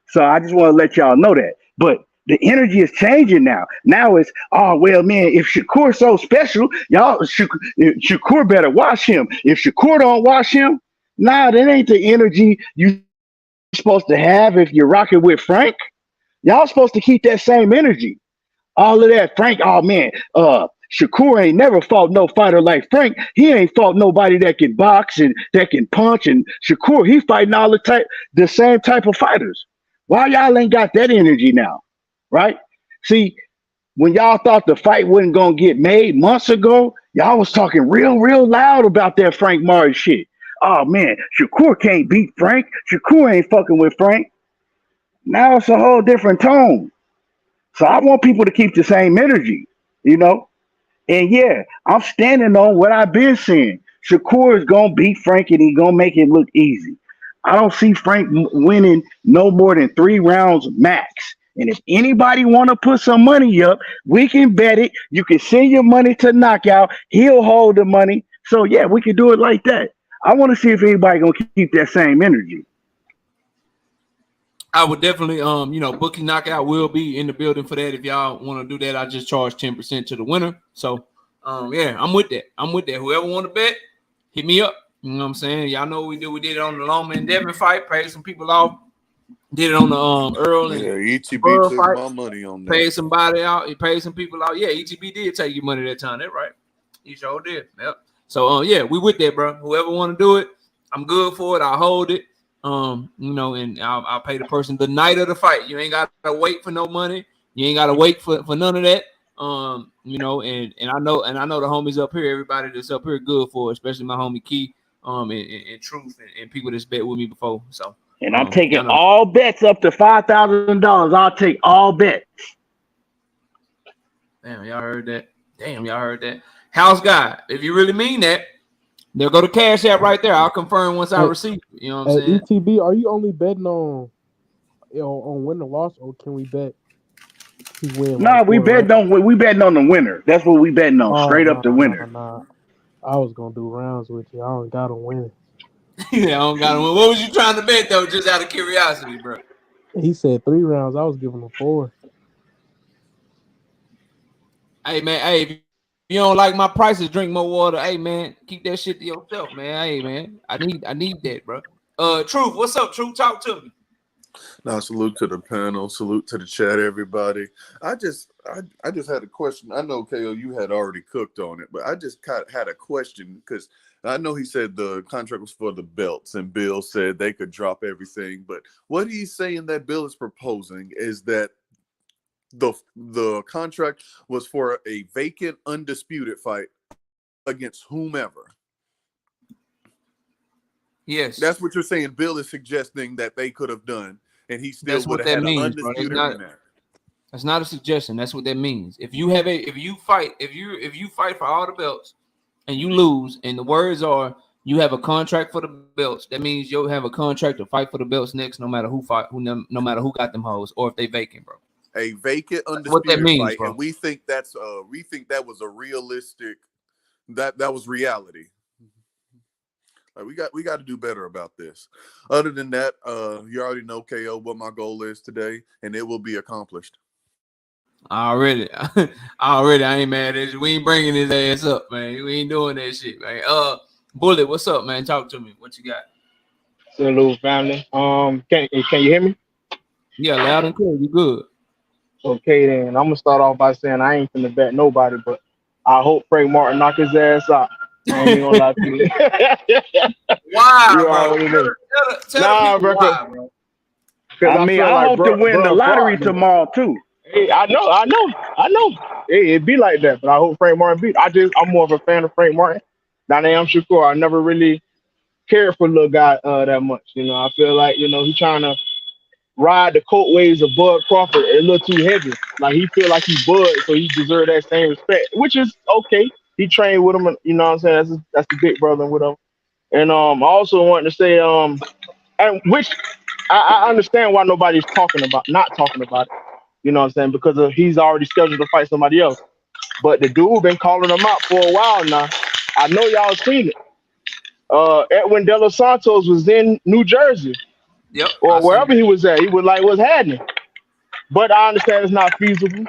So I just want to let y'all know that. But the energy is changing now. Now it's, oh, well, man, if Shakur's so special, Shakur better watch him. If Shakur don't watch him, nah, that ain't the energy you supposed to have if you're rocking with Frank. Y'all supposed to keep that same energy. All of that, Frank, oh, man, Shakur ain't never fought no fighter like Frank. He ain't fought nobody that can box and that can punch. And Shakur, he fighting all the same type of fighters. Why y'all ain't got that energy now, right? See, when y'all thought the fight wasn't going to get made months ago, y'all was talking real loud about that Frank Martin shit. Oh, man, Shakur can't beat Frank. Shakur ain't fucking with Frank. Now it's a whole different tone. So I want people to keep the same energy, And yeah, I'm standing on what I've been saying. Shakur is going to beat Frank and he's going to make it look easy. I don't see Frank winning no more than 3 rounds max. And if anybody want to put some money up, we can bet it. You can send your money to Knockout. He'll hold the money. So, yeah, we can do it like that. I want to see if anybody going to keep that same energy. I would definitely, Bookie Knockout will be in the building for that. If y'all want to do that, I just charge 10% to the winner. So, yeah, I'm with that. Whoever want to bet, hit me up. You know what I'm saying? Y'all know what we did. We did it on the Loma and Devin fight. Paid some people off. Did it on the Earl and ETB took my money on that. Paid somebody out. He paid some people out. Yeah, ETB did take your money that time. That's right. He sure did. Yep. So, yeah, we with that, bro. Whoever want to do it, I'm good for it. I'll hold it. And I'll pay the person the night of the fight. You ain't got to wait for no money. You ain't got to wait for none of that. And I know the homies up here, everybody that's up here good for it, especially my homie Key, and Truth and people that's bet with me before. So, and I'm taking all bets up to $5,000. I'll take all bets. Damn, y'all heard that. House guy, if you really mean that, they'll go to CashApp right there. I'll confirm once I receive it. You know what I'm saying? ETB, are you only betting on win or loss, or can we bet he win? No, we betting on the winner. That's what we betting on. Straight up the winner. Nah. I was gonna do rounds with you. I don't got to win. Yeah, I don't got to win. What was you trying to bet though? Just out of curiosity, bro. He said 3 rounds. I was giving him 4. Hey man, if you don't like my prices, drink more water. Hey man, keep that shit to yourself, man. Hey man, I need that, bro. Truth, what's up? Truth, talk to me. Now, salute to the panel. Salute to the chat, everybody. I just had a question. I know, KO, you had already cooked on it, but I just had a question because I know he said the contract was for the belts, and Bill said they could drop everything. But what he's saying that Bill is proposing is that the contract was for a vacant, undisputed fight against whomever. Yes, that's what you're saying. Bill is suggesting that they could have done, and he still would have had an undisputed rematch. That's not a suggestion. That's what that means. If you fight for all the belts and you lose, and the words are you have a contract for the belts, that means you'll have a contract to fight for the belts next, no matter who no matter who got them hoes, or if they vacant, bro. A vacant undisputed fight, bro. And we think that was a realistic, that was reality. Like we got to do better about this. Other than that, you already know, KO, what my goal is today, and it will be accomplished. Already, I ain't mad at you. We ain't bringing his ass up, man. We ain't doing that shit, man. Bullet, what's up, man? Talk to me. What you got? Salute, family. Can you hear me? Yeah, loud and clear. You good? Okay, then. I'm gonna start off by saying I ain't finna bet nobody, but I hope Frank Martin knock his ass out. I ain't even gonna lie to you. Why, bro? Tell bro. Why, bro? I mean, I hope to win the lottery tomorrow too. Hey, I know. Hey, it be like that, but I hope Frank Martin beat. I'm more of a fan of Frank Martin than I am Shakur. I never really cared for little guy that much. I feel like he's trying to ride the coat waves of Bud Crawford a little too heavy. Like he feel like he Bud, so he deserve that same respect, which is okay. He trained with him, you know what I'm saying? That's the big brother with him. And I also wanted to say, and which I understand why nobody's not talking about it. You know what I'm saying? Because he's already scheduled to fight somebody else. But the dude been calling him out for a while now. I know y'all seen it. Edwin De Los Santos was in New Jersey. Yep. Or wherever he was at. He was like, what's happening? But I understand it's not feasible.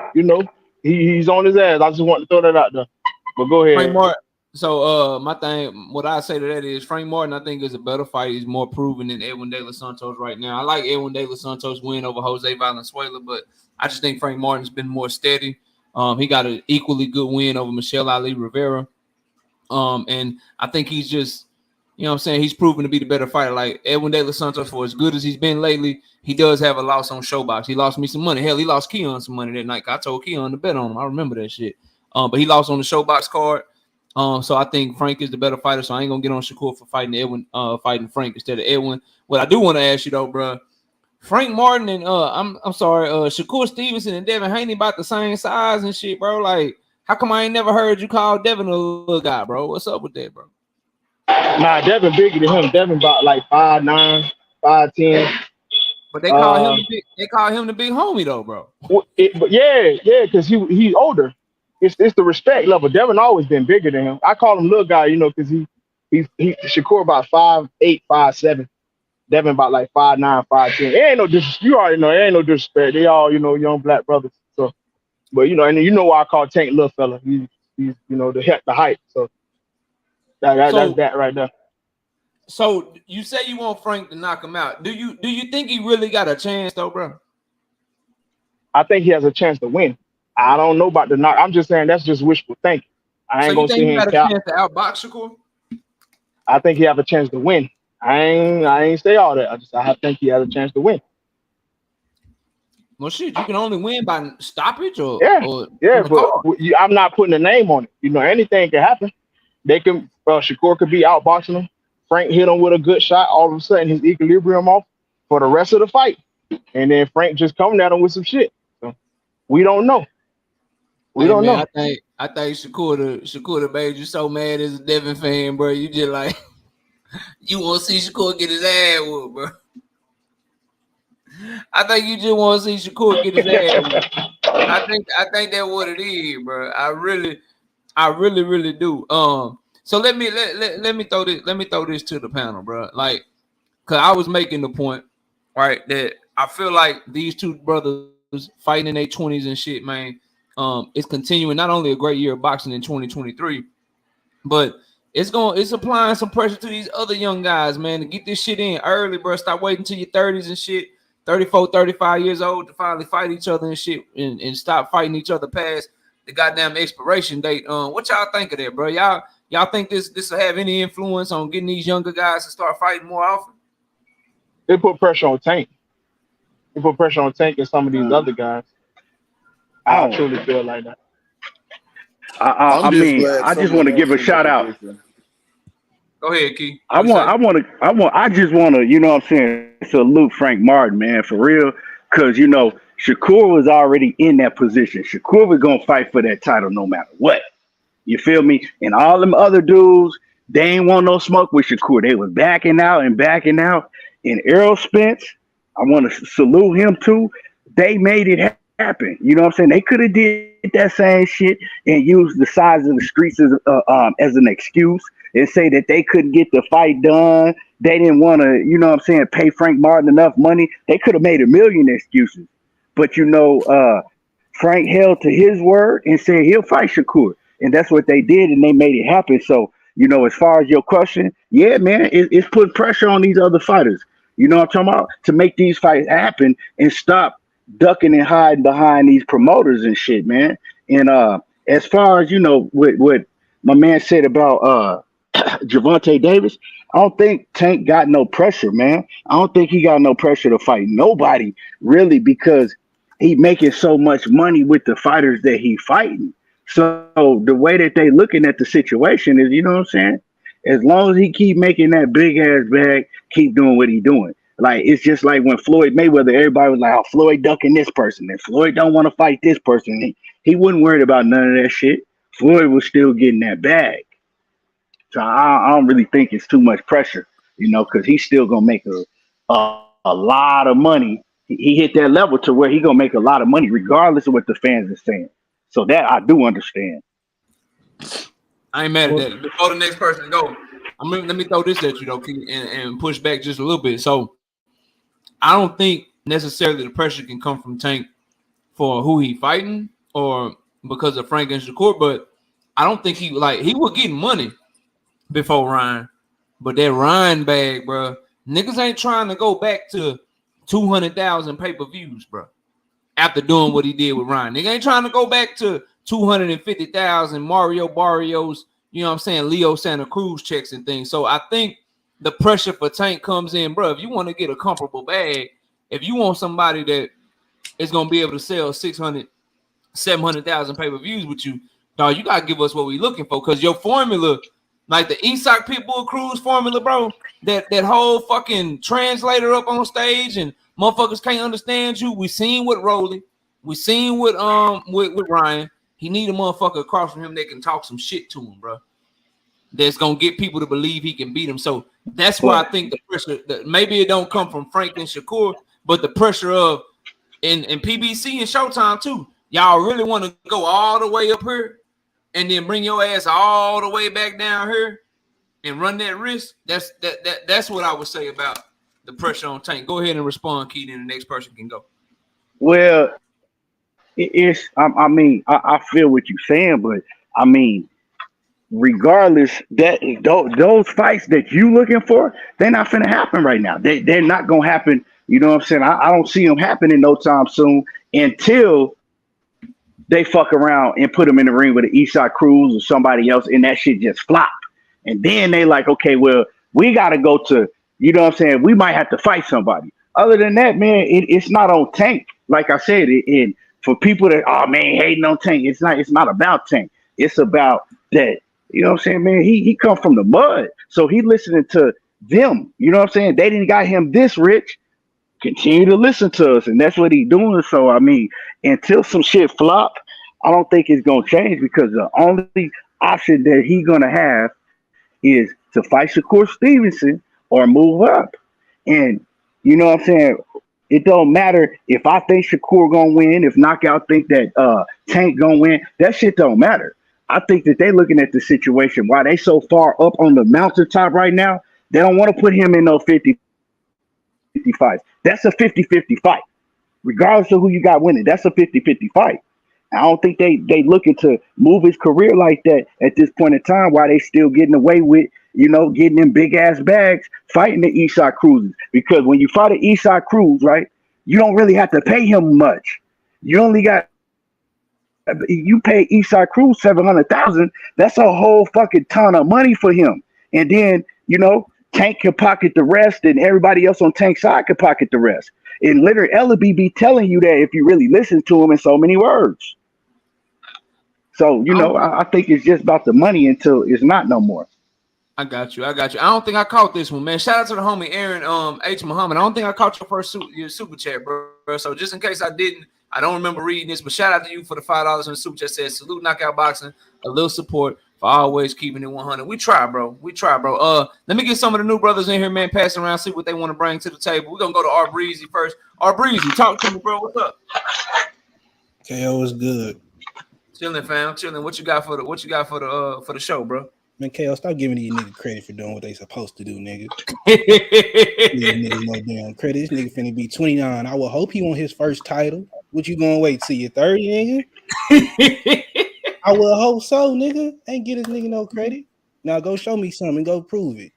He's on his ass. I just want to throw that out there. But go ahead. Frank Martin. So my thing, what I say to that is Frank Martin, I think, is a better fighter. He's more proven than Edwin De Los Santos right now. I like Edwin De Los Santos win over Jose Valenzuela, but I just think Frank Martin's been more steady. He got an equally good win over Michelle Ali Rivera. And I think he's just, he's proven to be the better fighter. Like Edwin De Los Santos, for as good as he's been lately, he does have a loss on Showbox. He lost me some money. Hell, he lost Keon some money that night. I told Keon to bet on him. I remember that shit. But he lost on the Showbox card. So I think Frank is the better fighter. So I ain't gonna get on Shakur for fighting Edwin, fighting Frank instead of Edwin. What I do want to ask you though, bro, Frank Martin and I'm sorry, Shakur Stevenson and Devin Haney about the same size and shit, bro. Like, how come I ain't never heard you call Devin a little guy, bro? What's up with that, bro? Nah, Devin bigger than him. Devin about like 5'9", 5'10". But they call him the big homie though, bro. But yeah, because he's older. It's the respect level. Devin always been bigger than him. I call him little guy, because he's Shakur about 5'8", 5'7". Devin about like 5'9", 5'10". It ain't no disrespect. You already know, it ain't no disrespect. They all, young black brothers. So, but and why I call Tank little fella. He's the height. So that's that right there. So you say you want Frank to knock him out. Do you think he really got a chance though, bro? I think he has a chance to win. I don't know about the knock. I'm just saying that's just wishful thinking. I ain't gonna sit here and got a chance to outbox Shakur? I think he have a chance to win. I ain't say all that. I think he has a chance to win. Well, shit, you can only win by stoppage or but I'm not putting a name on it. Anything can happen. They can Shakur could be outboxing him. Frank hit him with a good shot. All of a sudden, his equilibrium off for the rest of the fight, and then Frank just coming at him with some shit. So we don't know. We don't know. I think Shakur made you so mad as a Devin fan, bro. You just like you want to see Shakur get his ass whooped, bro. I think you just want to see Shakur get his ass whooped. I think that's what it is, bro. I really do. So let me throw this to the panel, bro. Like, cause I was making the point, right, that I feel like these two brothers fighting in their 20s and shit, man. It's continuing not only a great year of boxing in 2023, but it's applying some pressure to these other young guys, man, to get this shit in early, bro. Stop waiting till your 30s and shit 34, 35 years old to finally fight each other and shit and stop fighting each other past the goddamn expiration date. What y'all think of that, bro? Y'all think this will have any influence on getting these younger guys to start fighting more often? It put pressure on Tank. It put pressure on Tank and some of these other guys. I I don't. truly feel like that. I I'm just mean, glad I just want to give someone a else in that shout out. position. Go ahead, Key. I just want to, you know what I'm saying, salute Frank Martin, man, for real. Because, you know, Shakur was already in that position. Shakur was going to fight for that title no matter what. You feel me? And all them other dudes, they ain't want no smoke with Shakur. They was backing out and backing out. And Errol Spence, I want to salute him too. They made it happen. You know what I'm saying? They could have did that same shit and used the size of the streets as an excuse and say that they couldn't get the fight done. They didn't want to, you know what I'm saying, pay Frank Martin enough money. They could have made a million excuses. But, you know, Frank held to his word and said he'll fight Shakur. And that's what they did, and they made it happen. So, you know, as far as your question, yeah, man, it's put pressure on these other fighters. You know what I'm talking about? To make these fights happen and stop ducking and hiding behind these promoters and shit, man. And as far as, you know, what my man said about Gervonta Davis, I don't think Tank got no pressure, man. I don't think he got no pressure to fight nobody, really, because he making so much money with the fighters that he fighting. So the way that they looking at the situation is, you know what I'm saying? As long as he keep making that big ass bag, keep doing what he doing. Like, it's just like when Floyd Mayweather, everybody was like, oh, Floyd ducking this person, and Floyd don't want to fight this person. He wasn't worried about none of that shit. Floyd was still getting that bag. So I don't really think it's too much pressure, you know, because he's still gonna make a lot of money. He hit that level to where he gonna make a lot of money, regardless of what the fans are saying. So that I do understand. I ain't mad at that. Before the next person go, let me throw this at you though, Key, and push back just a little bit. So I don't think necessarily the pressure can come from Tank for who he fighting or because of Frank and Shakur, but I don't think he was getting money before Ryan, but that Ryan bag, bro, niggas ain't trying to go back to 200,000 pay-per-views, bro. After doing what he did with Ryan, nigga ain't trying to go back to 250,000 Mario Barrios, you know what I'm saying, Leo Santa Cruz checks and things. So I think the pressure for Tank comes in, bro. If you want to get a comparable bag, if you want somebody that is gonna be able to sell 600, 700,000 pay-per-views with you, dog, you gotta give us what we looking for, because your formula, like the Isak Pitbull Cruz formula, bro, that whole fucking translator up on stage and motherfuckers can't understand you. We seen with Rolly, we seen with Ryan. He need a motherfucker across from him that can talk some shit to him, bro. That's gonna get people to believe he can beat him. So that's why I think the pressure, that maybe it don't come from Frank and Shakur, but the pressure of in PBC and Showtime too. Y'all really want to go all the way up here and then bring your ass all the way back down here and run that risk? That's what I would say about the pressure on Tank. Go ahead and respond, Keith, and the next person can go. Well, I feel what you're saying, but I mean, regardless, that those fights that you looking for, they're not finna happen right now. They're not gonna happen. You know what I'm saying? I don't see them happening no time soon until they fuck around and put them in the ring with an Eastside Cruz or somebody else, and that shit just flop. And then they like, okay, well, we gotta go to, you know what I'm saying? We might have to fight somebody. Other than that, man, it's not on Tank. Like I said, and for people that, oh man, hating on Tank, it's not about Tank. It's about that. You know what I'm saying, man? He come from the mud, so he listening to them. You know what I'm saying? They didn't got him this rich. Continue to listen to us, and that's what he's doing. So I mean, until some shit flop, I don't think it's gonna change, because the only option that he's gonna have is to fight Shakur Stevenson or move up. And you know what I'm saying? It don't matter if I think Shakur gonna win, if Knockout think that Tank gonna win. That shit don't matter. I think that they looking at the situation why they so far up on the mountaintop right now. They don't want to put him in no 50-50 fights. That's a 50-50 fight. Regardless of who you got winning, that's a 50-50 fight. I don't think they looking to move his career like that at this point in time, while they still getting away with, you know, getting them big ass bags, fighting the Eastside Cruisers. Because when you fight an Eastside Cruz, right, you don't really have to pay him much. You pay Eastside Cruz 700,000. That's a whole fucking ton of money for him. And then Tank can pocket the rest, and everybody else on Tank's side can pocket the rest. And literally, Ellaby be telling you that if you really listen to him in so many words. So I think it's just about the money until it's not no more. I got you. I don't think I caught this one, man. Shout out to the homie Aaron H. Muhammad. I don't think I caught your super chat, bro. So just in case I didn't, I don't remember reading this, but shout out to you for the $5 in the super chat. Says salute Knockout Boxing, a little support for always keeping it 100. We try, bro. Let me get some of the new brothers in here, man. Pass around, see what they want to bring to the table. We're gonna go to R Breezy first. R Breezy, talk to me, bro. What's up? KO is good. Chilling, fam. Chilling. What you got for the show, bro? Man, KO, stop giving these niggas credit for doing what they supposed to do, nigga. These niggas no damn credit. This nigga finna be 29. I will hope he won his first title. What you gonna wait till you're 30, nigga? I will hope so, nigga. Ain't get this nigga no credit. Now go show me something. Go prove it.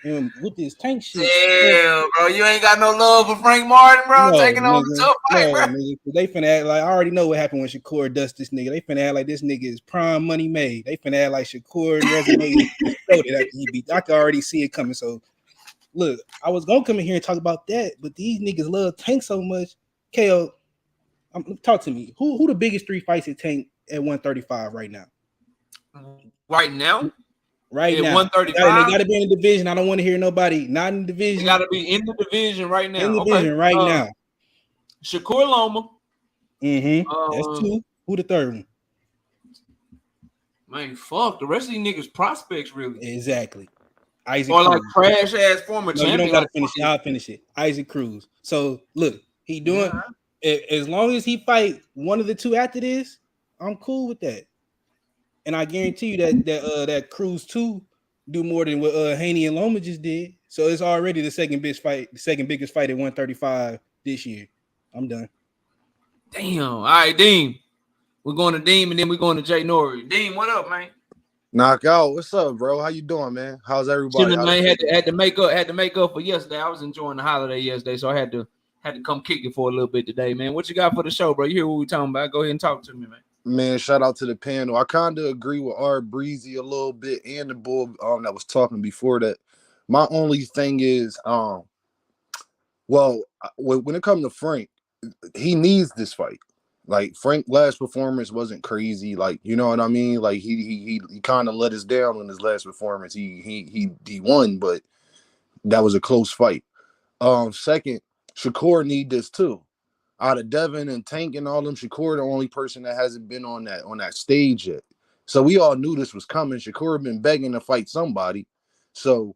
And with this Tank shit. Damn, bro. You ain't got no love for Frank Martin, bro. No, taking on the tough fight, bro. Nigga. They finna act like I already know what happened when Shakur dust this nigga. They finna act like this nigga is prime money made. They finna act like Shakur resume exploded after he beat. I can already see it coming. So look, I was gonna come in here and talk about that, but these niggas love Tank so much. KO, talk to me. Who the biggest 3 fights at Tank at 135 right now? Right now? Right now, 135. They got to be in the division. I don't want to hear nobody not in the division. They got to be in the division right now. In the division right now. Shakur Loma. That's 2. Who the third one? Man, fuck. The rest of these niggas prospects, really. Exactly. Isaac or Cruz. like crash ass former champion. You don't got to finish it. I'll finish it. Isaac Cruz. So look, he doing as long as he fight one of the 2 after this, I'm cool with that. And I guarantee you that Cruz 2 do more than what Haney and Loma just did. So it's already the second biggest fight at 135 this year. I'm done. Damn. All right, Dean. We're going to Dean and then we're going to Jay Nori. Dean, what up, man? Knockout. What's up, bro? How you doing, man? How's everybody? Chilling, man. Had to make up for yesterday. I was enjoying the holiday yesterday, so I had to come kick it for a little bit today, man. What you got for the show, bro? You hear what we talking about? Go ahead and talk to me, man. Man, shout out to the panel. I kind of agree with R Breezy a little bit and the bull that was talking before that. My only thing is, when it comes to Frank, he needs this fight. Like Frank's last performance wasn't crazy, like you know what I mean. Like he kind of let us down in his last performance. He won, but that was a close fight. Second, Shakur need this too. Out of Devin and Tank and all them, Shakur the only person that hasn't been on that stage yet. So we all knew this was coming. Shakur been begging to fight somebody. So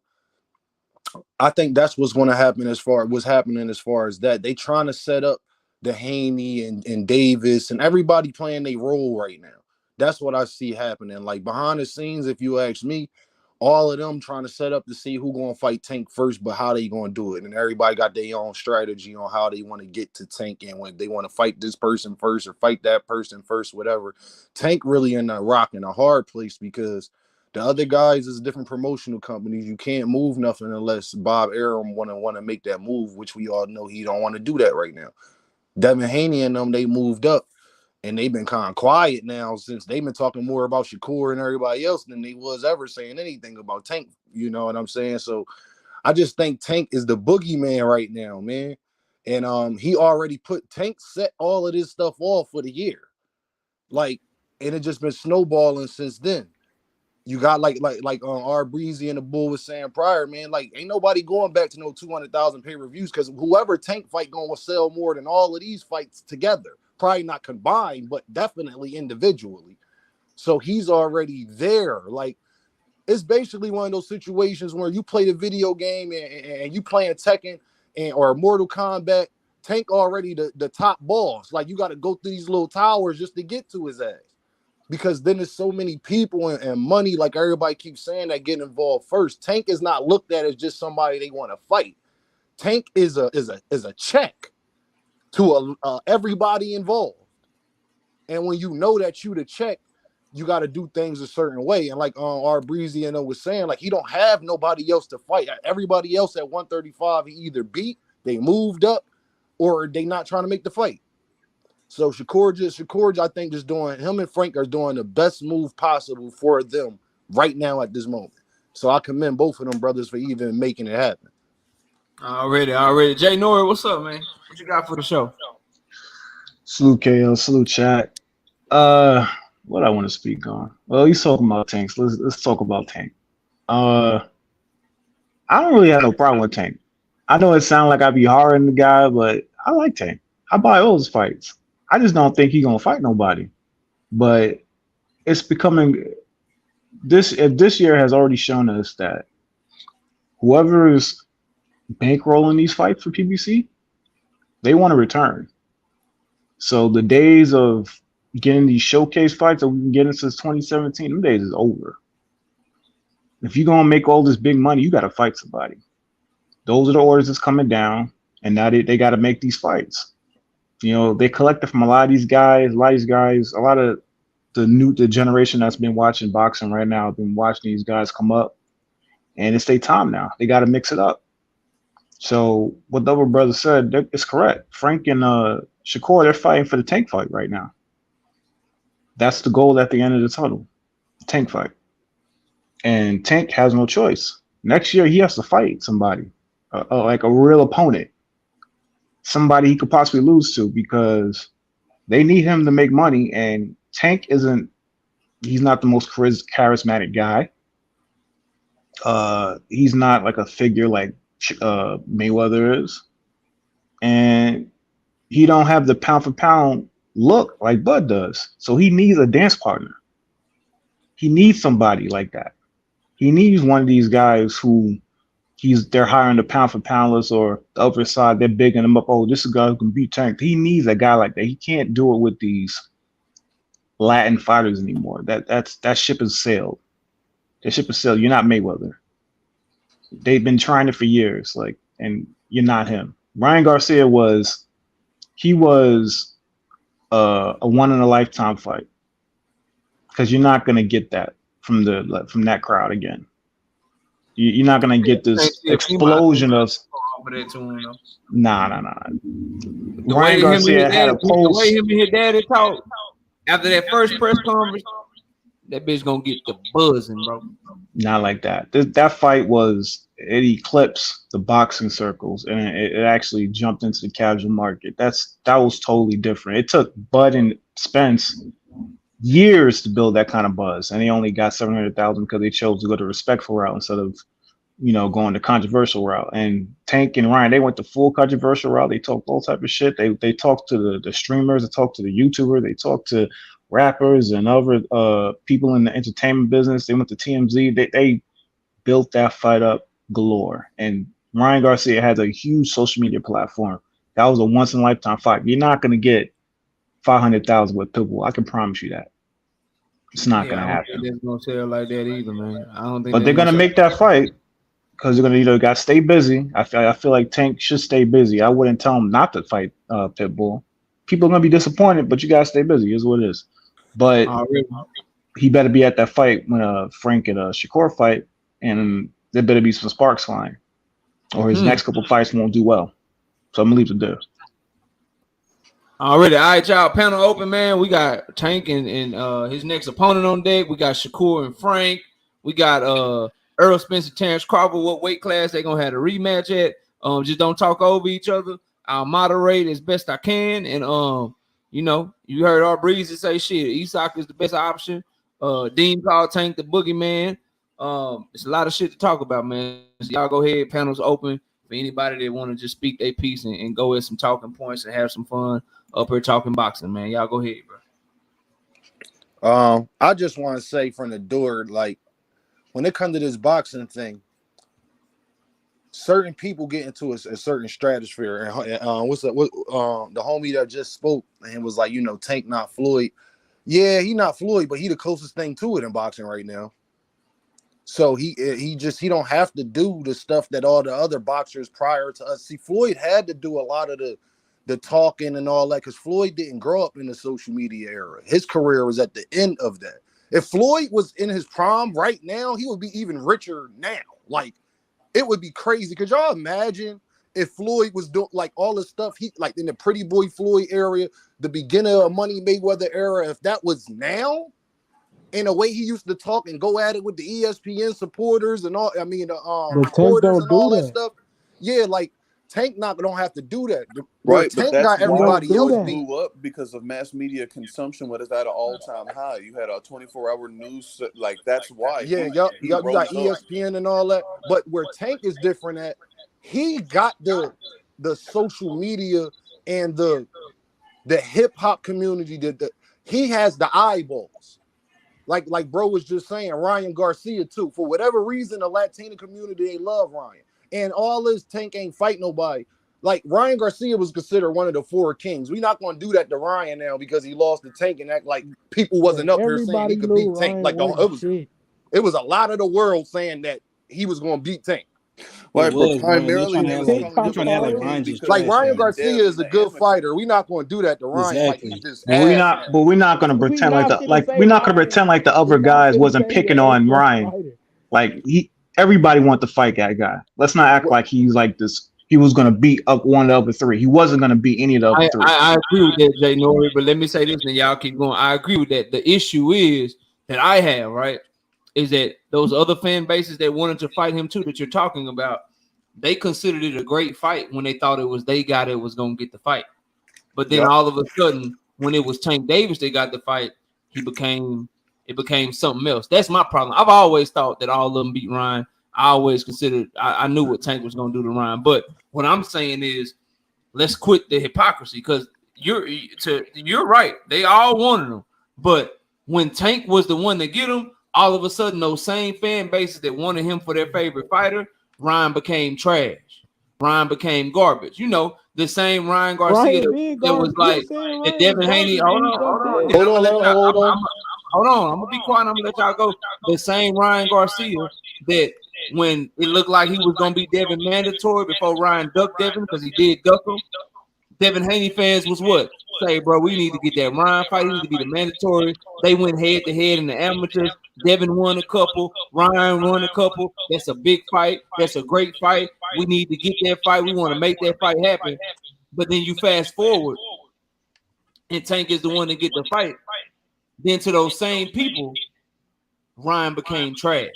I think that's what's going to happen as far as that. They trying to set up the Haney and Davis and everybody playing their role right now. That's what I see happening. Like behind the scenes, if you ask me, all of them trying to set up to see who going to fight Tank first, but how they going to do it. And everybody got their own strategy on how they want to get to Tank and when they want to fight this person first or fight that person first, whatever. Tank really in a rock in a hard place because the other guys is different promotional companies. You can't move nothing unless Bob Arum want to make that move, which we all know he don't want to do that right now. Devin Haney and them, they moved up. And they've been kind of quiet now since they've been talking more about Shakur and everybody else than they was ever saying anything about Tank. You know what I'm saying? So I just think Tank is the boogeyman right now, man. And he already Tank set all of this stuff off for the year. Like, and it just been snowballing since then. You got like R Breezy and the Bull was saying prior, man, like ain't nobody going back to no 200,000 pay-per-views because whoever Tank fight going to sell more than all of these fights together. Probably not combined, but definitely individually. So he's already there. Like, it's basically one of those situations where you play the video game and you playing Tekken or Mortal Kombat, Tank already the top boss. Like, you got to go through these little towers just to get to his ass. Because then there's so many people and money, like everybody keeps saying, that get involved first. Tank is not looked at as just somebody they want to fight. Tank is a check to everybody involved. And when you know that you the check, you got to do things a certain way. And like R Breezy and was saying, like he don't have nobody else to fight. Everybody else at 135, he either beat, they moved up, or are they not trying to make the fight? So Shakur, I think, just doing, him and Frank are doing the best move possible for them right now at this moment. So I commend both of them brothers for even making it happen. Already. Jay Nori, what's up, man? What you got for the show? Salute KL, salute chat. What I want to speak on? Well, he's talking about Tanks. Let's talk about Tank. I don't really have no problem with Tank. I know it sounds like I be hard on the guy, but I like Tank. I buy all his fights. I just don't think he's gonna fight nobody. But it's becoming this. If this year has already shown us that whoever is bankrolling these fights for PBC, they want to return. So the days of getting these showcase fights that we've been getting since 2017, them days is over. If you're gonna make all this big money, you gotta fight somebody. Those are the orders that's coming down, and now they got to make these fights. You know, they collected from a lot of these guys, a lot of the generation that's been watching boxing right now, been watching these guys come up, and it's their time now. They got to mix it up. So what the other brother said, it's correct. Frank and Shakur, they're fighting for the Tank fight right now. That's the goal at the end of the tunnel, the Tank fight. And Tank has no choice. Next year, he has to fight somebody, like a real opponent, somebody he could possibly lose to, because they need him to make money. And Tank he's not the most charismatic guy. He's not like a figure like Mayweather is. And he don't have the pound for pound look like Bud does. So he needs a dance partner. He needs somebody like that. He needs one of these guys who they're hiring the pound for pound list, or the other side, they're bigging him up. Oh, this is a guy who can beat Tank. He needs a guy like that. He can't do it with these Latin fighters anymore. That ship has sailed. That ship has sailed. You're not Mayweather. They've been trying it for years, and you're not him. Ryan Garcia was a one in a lifetime fight, because you're not gonna get that from that crowd again. You're not gonna get this explosion of nah. Ryan Garcia had a post. The way him and his daddy talk after that first press conference, that bitch gonna get the buzzing, bro. Not like that. That fight it eclipsed the boxing circles, and it actually jumped into the casual market. That was totally different. It took Bud and Spence years to build that kind of buzz, and they only got 700,000 because they chose to go the respectful route instead of, going the controversial route. And Tank and Ryan, they went the full controversial route. They talked all type of shit. They talked to the streamers, they talked to the YouTuber, they talked to rappers and other people in the entertainment business. They went to TMZ. They built that fight up galore. And Ryan Garcia has a huge social media platform. That was a once in a lifetime fight. You're not gonna get 500,000 with Pitbull. I can promise you that. It's not gonna happen. I don't think they're gonna sell like that either, man. I don't think. But they're gonna make that fight, because they're gonna got to stay busy. I feel like Tank should stay busy. I wouldn't tell him not to fight Pitbull. People are gonna be disappointed, but you gotta stay busy. Is what it is. But he better be at that fight when Frank and Shakur fight, and there better be some sparks flying, or his next couple fights won't do well. So I'm gonna leave it there. Already, all right, y'all. Panel open, man. We got Tank and his next opponent on deck. We got Shakur and Frank. We got Earl Spence and Terrence Crawford. What weight class they gonna have a rematch at? Just don't talk over each other. I'll moderate as best I can. And you heard our Breezy say shit. Isak is the best option. Dean called Tank the boogeyman. It's a lot of shit to talk about, man. So y'all go ahead. Panels open for anybody that want to just speak their piece and go with some talking points and have some fun up here talking boxing, man. Y'all go ahead, bro. I just want to say from the door, like, when it comes to this boxing thing, certain people get into a certain stratosphere. And the homie that just spoke and was like, Tank not Floyd. Yeah, he not Floyd, but he the closest thing to it in boxing right now. So he don't have to do the stuff that all the other boxers prior to us. See, Floyd had to do a lot of the talking and all that, because Floyd didn't grow up in the social media era. His career was at the end of that. If Floyd was in his prime right now, he would be even richer now. Like, it would be crazy. Could y'all imagine if Floyd was doing like all the stuff he like in the Pretty Boy Floyd area, the beginning of Money Mayweather era, if that was now, in a way he used to talk and go at it with the ESPN supporters and all, I mean, But Tank reporters don't and all do that that. stuff. Yeah, like Tank don't have to do that. Right, but Tank that's got why everybody do else that. beat. blew up because of mass media consumption. What is at an all-time high? You had a 24-hour news, like that's why. Yeah, he you got rose up. ESPN and all that. But where Tank is different at, he got the social media and the hip hop community that he has the eyeballs. Like bro was just saying, Ryan Garcia too. For whatever reason, the Latino community, they love Ryan. And all this Tank ain't fight nobody. Like Ryan Garcia was considered one of the 4 kings. We're not gonna do that to Ryan now because he lost to Tank and act like people wasn't But up here saying everybody he could knew beat Tank. Ryan Like wasn't shit. it was a lot of the world saying that he was gonna beat Tank. Right, but was, bro. They primarily trying to they act was like calling him trying to act like 4 Ryan king just because Like he trash Ryan beat now. Garcia Dev in is a the good amateur. fighter. We're not gonna do that to Ryan. Like Exactly. he's just But we're ass not. now. But we're not gonna We pretend not like finna say we're not gonna Ryan. pretend like the other We not guys finna wasn't say picking he on ain't no Ryan. fighter. Like everybody wanted to fight that guy. Let's not act What- like he's like this. He was gonna beat up one of the other 3. He wasn't gonna beat any of the other 3. I agree with that, Jay Nori, but let me say this, and y'all keep going. I agree with that. The issue is that I have, right, is that those other fan bases that wanted to fight him too, that you're talking about, they considered it a great fight when they thought it was they guy that was going to get the fight. But then Yep. all of a sudden, when it was Tank Davis that got the fight, it became something else. That's my problem. I've always thought that all of them beat Ryan. I always considered, I knew what Tank was going to do to Ryan. But what I'm saying is, let's quit the hypocrisy because you're right. They all wanted him. But when Tank was the one to get him, all of a sudden, those same fan bases that wanted him for their favorite fighter, Ryan became trash. Ryan became garbage. You know, the same Ryan Garcia Ryan been that was garbage. You like was saying that Ryan was Devin Haney. garbage when he Hold jumped on. in. Then I'm Hold gonna on, let y'all, hold on. hold on. I'm gonna be quiet. I'm gonna let y'all go. The same Ryan Garcia that when it looked like he was gonna be Devin mandatory before Ryan ducked Devin because he did duck him. Devin Haney fans was what? Say, bro, we need to get that Ryan fight. He need to be the mandatory. They went head to head in the amateurs. Devin won a couple. Ryan won a couple. That's a big fight. That's a great fight. We need to get that fight. We want to make that fight happen. But then you fast forward, and Tank is the one to get the fight. Then to those same people, Ryan became trash.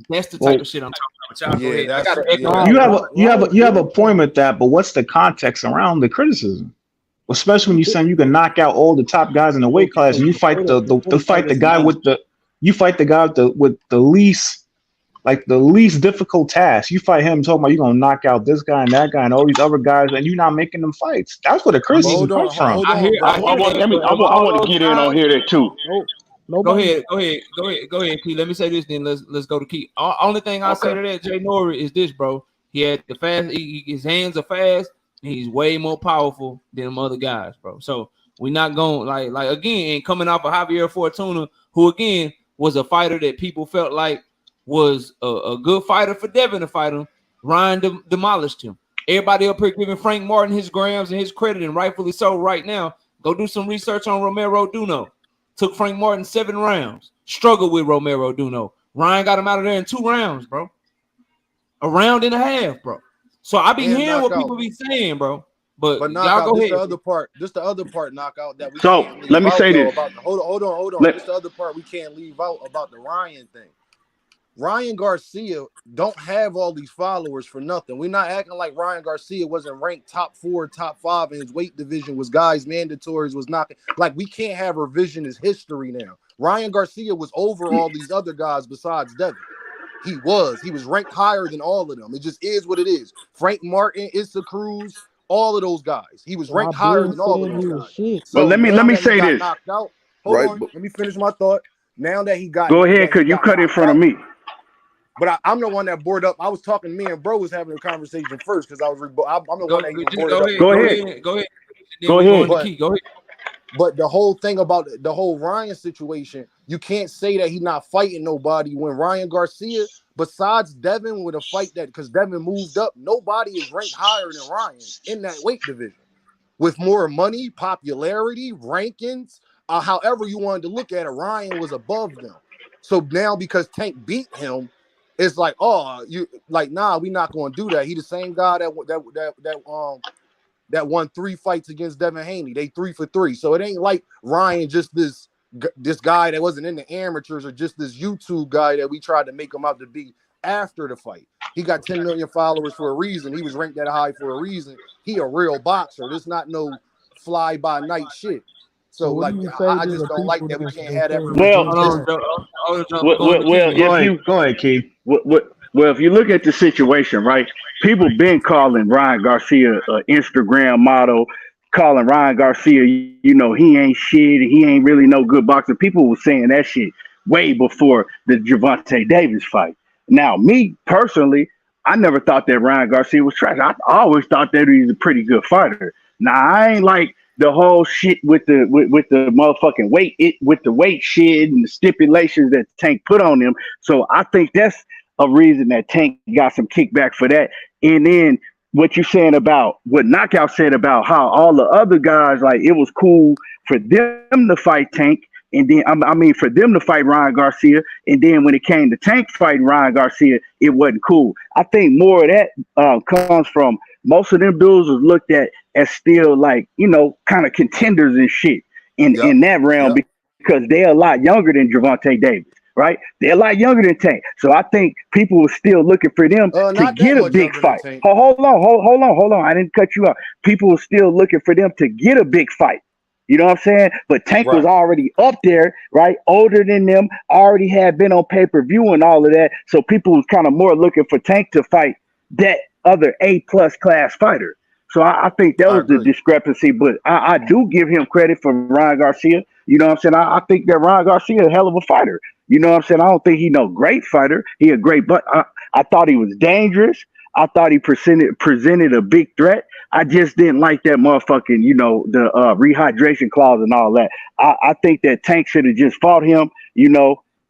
That's the type of shit I'm talking about. Y'all go Yeah, ahead. I that's got to echo yeah. that. You have a point with that, but what's the context around the criticism? Especially when you're saying you can knock out all the top guys in the weight class, and you fight the guy with the least difficult task. You fight him talking about you're gonna knock out this guy and that guy and all these other guys, and you're not making them fights. That's where the criticism comes from. I hear I want to get in on here that too. Go ahead, Key. Let me say this, then let's go to Key. Only thing I say to that, Jay Nori, is this, bro. He had the fast. His hands are fast. And he's way more powerful than them other guys, bro. So we're not going like again coming off of Javier Fortuna, who again was a fighter that people felt like was a good fighter for Devin to fight him. Ryan demolished him. Everybody up here giving Frank Martin his grams and his credit, and rightfully so. Right now, go do some research on Romero Duno. Took Frank Martin 7 rounds. Struggled with Romero Duno. Ryan got him out of there in 2 rounds, bro. A round and a half, bro. So I be hearing what people be saying, bro. But y'all go ahead. This the other part knockout that we So can't leave let me out, say though, this. about the hold on. This the other part we can't leave out about the Ryan thing. Ryan Garcia don't have all these followers for nothing. We're not acting like Ryan Garcia wasn't ranked top 4, top 5 in his weight division, was guys mandatories, was knocking. Like, we can't have revisionist history now. Ryan Garcia was over all these other guys besides Devin. He was ranked higher than all of them. It just is what it is. Frank Martin, Issa Cruz, all of those guys. He was ranked higher than all of those guys. Shit. So But let me say this. knocked out. Hold Right, on. Let me finish my thought. Now that he got Go ahead, that he cause you got cut in knocked front of out, me. but I'm the one that bored up. I was talking. Me and bro was having a conversation first because I'm the one that even bored up. Go ahead. Go ahead. Go ahead. But the whole thing about the whole Ryan situation, you can't say that he's not fighting nobody when Ryan Garcia, besides Devin, with a fight that because Devin moved up, nobody is ranked higher than Ryan in that weight division with more money, popularity, rankings, however you wanted to look at it. Ryan was above them. So now because Tank beat him, it's like, oh, you like, nah, we not gonna do that. He the same guy that won 3 fights against Devin Haney. They 3 for 3. So it ain't like Ryan just this guy that wasn't in the amateurs or just this YouTube guy that we tried to make him out to be after the fight. He got 10 million followers for a reason. He was ranked that high for a reason. He a real boxer. This not no fly by night shit. So what like, do you say I to just the don't like people that we that's can't have that saying Well, Hold prejudice. on, Joe. well, Go ahead, Keith. well, if you look at the situation, right? People been calling Ryan Garcia an Instagram model, calling Ryan Garcia, he ain't shit, he ain't really no good boxer. People were saying that shit way before the Gervonta Davis fight. Now, me personally, I never thought that Ryan Garcia was trash. I always thought that he was a pretty good fighter. Now, I ain't like the whole shit with the motherfucking weight, with the weight shit and the stipulations that Tank put on him. So I think that's a reason that Tank got some kickback for that. And then what you saying about what Knockout said about how all the other guys, like, it was cool for them to fight Tank, and then I mean for them to fight Ryan Garcia, and then when it came to Tank fighting Ryan Garcia, it wasn't cool. I think more of that comes from most of them dudes was looked at as still, like, kind of contenders and shit Yep. in that realm, Yep. because they're a lot younger than Gervonta Davis, right? They're a lot younger than Tank. So I think people were still looking for them to Not that get a much big younger than fight. Tank. Hold on. I didn't cut you off. People were still looking for them to get a big fight. You know what I'm saying? But Tank was Right. already up there, right? Older than them, already had been on pay-per-view and all of that. So people was kind of more looking for Tank to fight that other A-plus class fighter. So I think that I was the agree. discrepancy. But I do give him credit for Ryan Garcia. You know what I'm saying? I think that Ryan Garcia is a hell of a fighter. You know what I'm saying? I don't think he no great fighter. He a great, but I thought he was dangerous. I thought he presented a big threat. I just didn't like that motherfucking, the rehydration clause and all that. I think that Tank should have just fought him,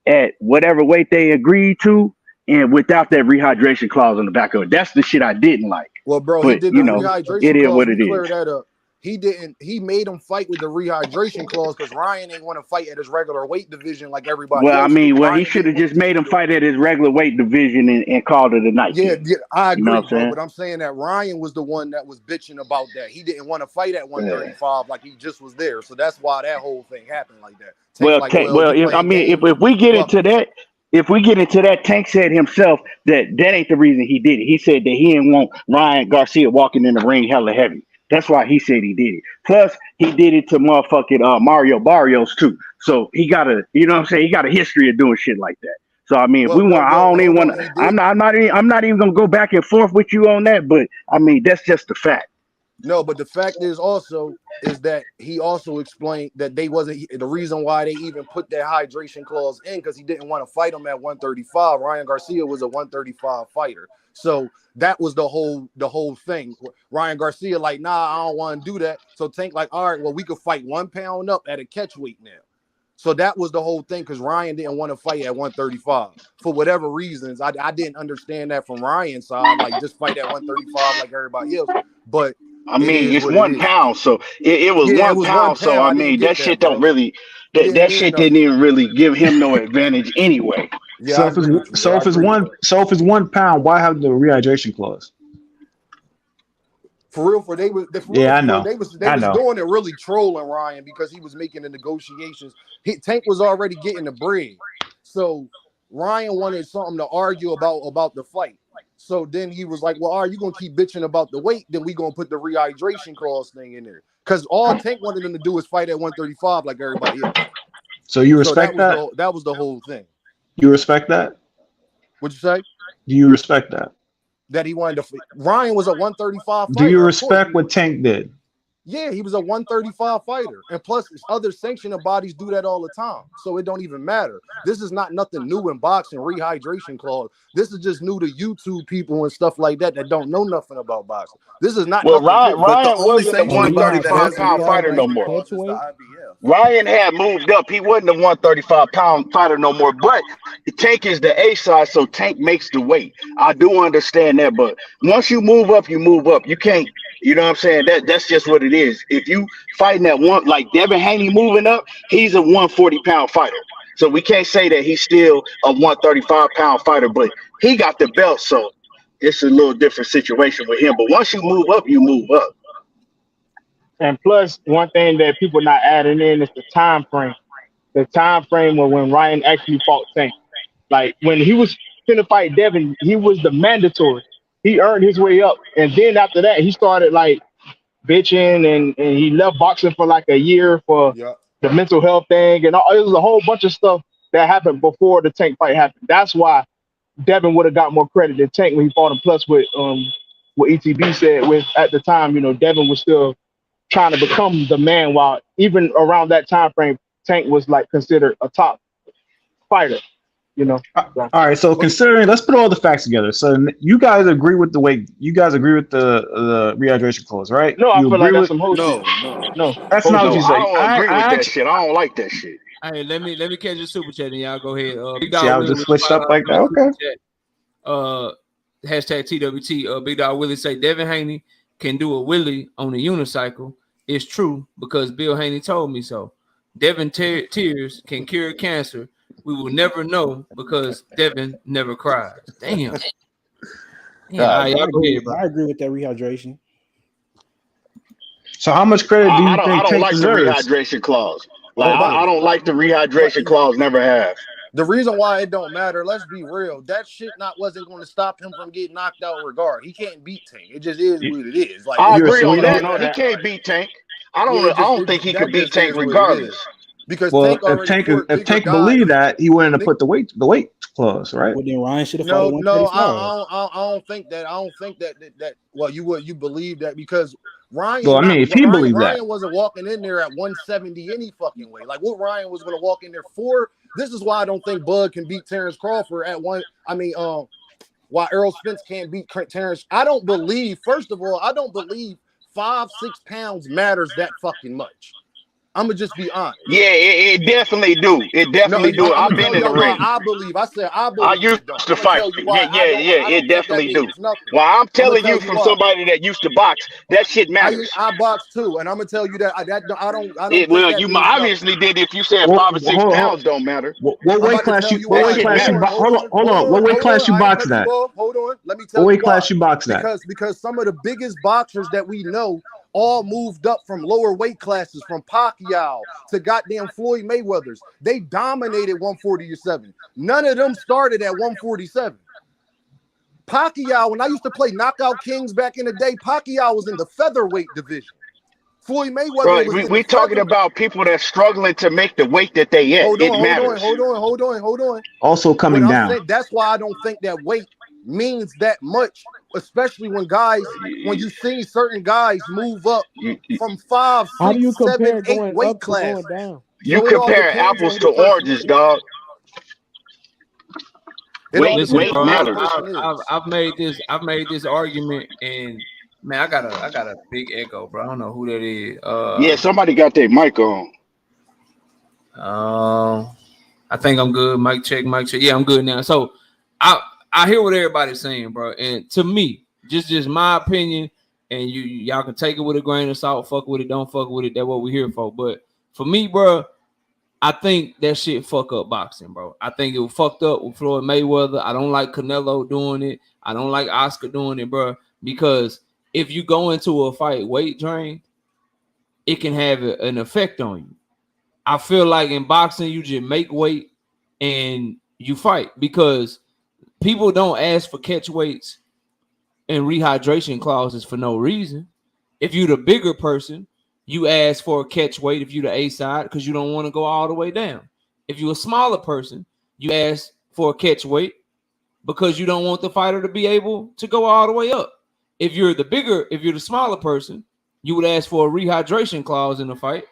at whatever weight they agreed to, and without that rehydration clause on the back of it. That's the shit I didn't like. Well, bro, he But, did the it rehydration is clause. what Let it me clear is. that up. He made him fight with the rehydration clause because Ryan ain't want to fight at his regular weight division like everybody Well, I else did. mean, he Ryan should have didn't want just to made him do fight at his regular weight division and called it a night. Yeah, I You know agree, what I'm bro. saying? But I'm saying that Ryan was the one that was bitching about that. He didn't want to fight at 135 like he just was there. So that's why that whole thing happened like that. Tank like, well, you playing games. If we get Fuck into that, Tank said himself that ain't the reason he did it. He said that he didn't want Ryan Garcia walking in the ring hella heavy. That's why he said he did it. Plus, he did it to motherfucking Mario Barrios too. So he got he got a history of doing shit like that. So I mean, if we want, I don't even hold want. on. He did. I'm not even gonna go back and forth with you on that. But I mean, that's just the fact. No, but the fact is that he also explained that they wasn't the reason why they even put that hydration clause in, because he didn't want to fight him at 135. Ryan Garcia was a 135 fighter. So that was the whole thing. Ryan Garcia like, nah, I don't want to do that. So Tank like, all right, well, we could fight 1 pound up at a catch weight now. So that was the whole thing, because Ryan didn't want to fight at 135 for whatever reasons. I didn't understand that from Ryan's side, like just fight at 135 like everybody else. But I it mean, is it's what it 1 is. pound, so it was Yeah, it 1 was 1 pound. So pound. I I didn't mean, get that that, shit don't bro. really It didn't that mean shit nothing. didn't even really give him no advantage anyway. Yeah, So I if it's agree with you, bro. if it's 1 pound, why have the rehydration clause? For real, Yeah, I know. they I was know. doing it really trolling Ryan because he was making the negotiations. Tank was already getting the bread, so Ryan wanted something to argue about the fight. So then he was like, "Well, are you gonna keep bitching about the weight? Then we gonna put the rehydration clause thing in there, because all Tank wanted them to do is fight at 135 like everybody else." So you So respect that? that was the whole thing. You respect that? What'd you say? Do you respect that? That he wanted to. Ryan was a 135 Do you fighter, of course. respect what Tank did? Yeah, he was a 135 fighter. And plus, other sanctioning bodies do that all the time. So it don't even matter. This is not nothing new in boxing, rehydration clause. This is just new to YouTube people and stuff like that don't know nothing about boxing. This is not Well, nothing Ryan, new. But the Ryan only wasn't a Oh, sanctioning he body not that has 135 a pound fighter classified no as rehydration a more. clause is the catchweight? IBF. Ryan had moved up. He wasn't a 135 pound fighter no more. But Tank is the A side, so Tank makes the weight. I do understand that, but once you move up, you move up. You can't. You know what I'm saying? That's just what it is. If you fighting at one, like Devin Haney moving up, he's a 140 pound fighter. So we can't say that he's still a 135-pound fighter, but he got the belt, so it's a little different situation with him. But once you move up, you move up. And plus, one thing that people not adding in is the time frame. The time frame of when Ryan actually fought Tank. Like when he was finna fight Devin, he was the mandatory. He earned his way up, and then after that, he started like bitching, and he left boxing for like a year for Yeah. the mental health thing, and it was a whole bunch of stuff that happened before the Tank fight happened. That's why Devin would have got more credit than Tank when he fought him. Plus, with what ETB said, with at the time, Devin was still trying to become the man, while even around that time frame, Tank was like considered a top fighter. So. All right, so considering, let's put all the facts together. So you guys agree with the weight? You guys agree with the rehydration clause, right? No, I You feel agree like that's with? some whole shit. No. No, That's not what No, you I say. don't agree with that actually, shit. I don't like that shit. Hey, let me catch your super chat and y'all go ahead. Big see, Dog I was Willie just with switched up like that. super Okay. chat. Hashtag TWT. Big Dog Willie say Devin Haney can do a Willie on a unicycle. It's true because Bill Haney told me so. Devin tears can cure cancer. We will never know because Devin never cries. Damn. All right, y'all go ahead, bro. I agree with that rehydration. So how much credit do you I think don't Tank like the deserves? rehydration clause. Like Oh, I don't like the rehydration clause. Never have. The reason why it don't matter, let's be real, that shit wasn't going to stop him from getting knocked out regard. He can't beat Tank. It just is what it is. Like I You're a agree on sweetheart. that. know He that. can't beat Tank. I yeah, don't think he could that beat just Tank is what it is. regardless. Because Well, Tank already fought if bigger Tank guys. believed that, he wouldn't have Nick- put the weight clause, right? Well, then Ryan should have fought at No, 135. I don't think that. I don't think that. Well, you believe that because Ryan. Well, I mean, if he believed that. Ryan wasn't walking in there at 170 any fucking way. Like what Ryan was going to walk in there for. This is why I don't think Bud can beat Terrence Crawford at one. I mean, why Errol Spence can't beat Terrence. I don't believe. First of all, I don't believe 5-6 pounds matters that fucking much. I'm gonna just be honest. Yeah, it definitely do. It definitely do. I'm I've gonna been tell in the y'all why ring. I believe. I said I I believe used it don't. to I'm gonna fight. tell you Yeah, why I it don't think that definitely do. means nothing. Well, I'm I'm gonna telling tell you you from why. somebody that used to box, that shit matters. I box too, and I'm gonna tell you that I don't think Well, that you means nothing. obviously did if you said Well, 5 or 6 hold on. pounds don't matter. What I'm weight about to class tell you? you What why. weight class you? Hold on. Hold on. What weight class you I ain't boxing cut at? you off. Hold on. Let me tell What you weight why. class you boxing at? Because some of the biggest boxers that we know all moved up from lower weight classes, from Pacquiao to goddamn Floyd Mayweather's. They dominated 147. None of them started at 147. Pacquiao, when I used to play Knockout Kings back in the day, Pacquiao was in the featherweight division. Floyd Mayweather Bro, was in the we talking feather. about people that's struggling to make the weight that they at. It matters. Hold on. Also What coming I'm down. saying, that's why I don't think that weight means that much, especially when you see certain guys move up from 5, How do 6, you 7, compare 8 going weight up to classes. going down? You So it all compare depends on apples who to the person oranges, is. dog. It all Listen, depends Weight bro, on who the matters. person is. I've made this argument, and man, I got a big echo, bro. I don't know who that is. Yeah, somebody got their mic on. I think I'm good. Mic check. Yeah, I'm good now. So I hear what everybody's saying, bro. And to me, just my opinion, and y'all can take it with a grain of salt, fuck with it, don't fuck with it. That's what we're here for. But for me, bro, I think that shit fuck up boxing, bro. I think it was fucked up with Floyd Mayweather. I don't like Canelo doing it. I don't like Oscar doing it, bro. Because if you go into a fight weight drained, it can have an effect on you. I feel like in boxing, you just make weight and you fight, because people don't ask for catch weights and rehydration clauses for no reason. If you're the bigger person, you ask for a catch weight if you're the A side, because you don't want to go all the way down. If you're a smaller person, you ask for a catch weight because you don't want the fighter to be able to go all the way up. If you're the smaller person, you would ask for a rehydration clause in the fight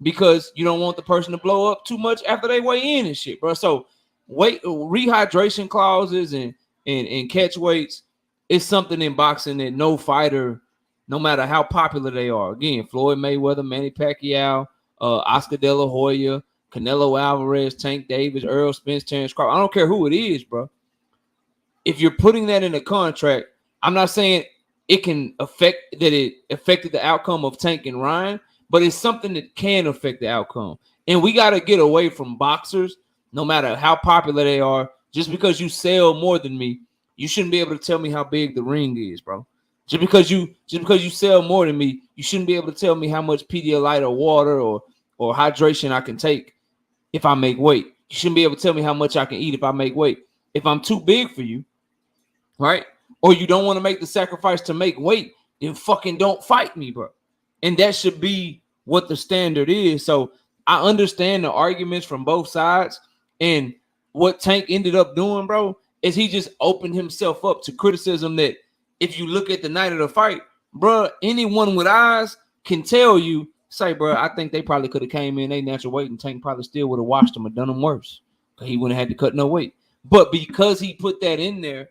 because you don't want the person to blow up too much after they weigh in and shit, bro. So rehydration clauses and catch weights is something in boxing that no fighter, no matter how popular they are. Again, Floyd Mayweather, Manny Pacquiao, Oscar De La Hoya, Canelo Alvarez, Tank Davis, Earl Spence, Terrence Crawford. I don't care who it is, bro. If you're putting that in a contract, I'm not saying it affected the outcome of Tank and Ryan, but it's something that can affect the outcome. And we got to get away from boxers no matter how popular they are, just because you sell more than me, you shouldn't be able to tell me how big the ring is, bro. Just because you sell more than me, you shouldn't be able to tell me how much Pedialyte or water or hydration I can take if I make weight. You shouldn't be able to tell me how much I can eat if I make weight. If I'm too big for you, right? Or you don't want to make the sacrifice to make weight, then fucking don't fight me, bro. And that should be what the standard is. So I understand the arguments from both sides. And what Tank ended up doing, bro, is he just opened himself up to criticism that if you look at the night of the fight, bro, anyone with eyes can tell you, say, bro, I think they probably could have came in they natural weight and Tank probably still would have watched them or done them worse. He wouldn't have had to cut no weight. But because he put that in there,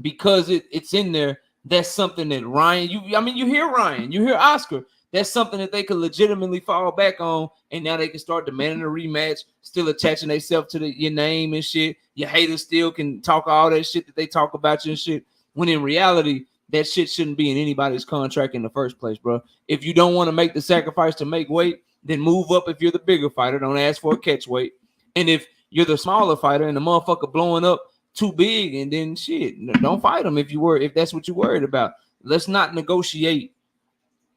because it's in there, that's something that Ryan, you hear Ryan, you hear Oscar, that's something that they could legitimately fall back on, and now they can start demanding a rematch, still attaching themselves to your name and shit. Your haters still can talk all that shit that they talk about you and shit, when in reality, that shit shouldn't be in anybody's contract in the first place, bro. If you don't want to make the sacrifice to make weight, then move up if you're the bigger fighter. Don't ask for a catch weight. And if you're the smaller fighter and the motherfucker blowing up too big, and then shit, don't fight them if that's what you're worried about. Let's not negotiate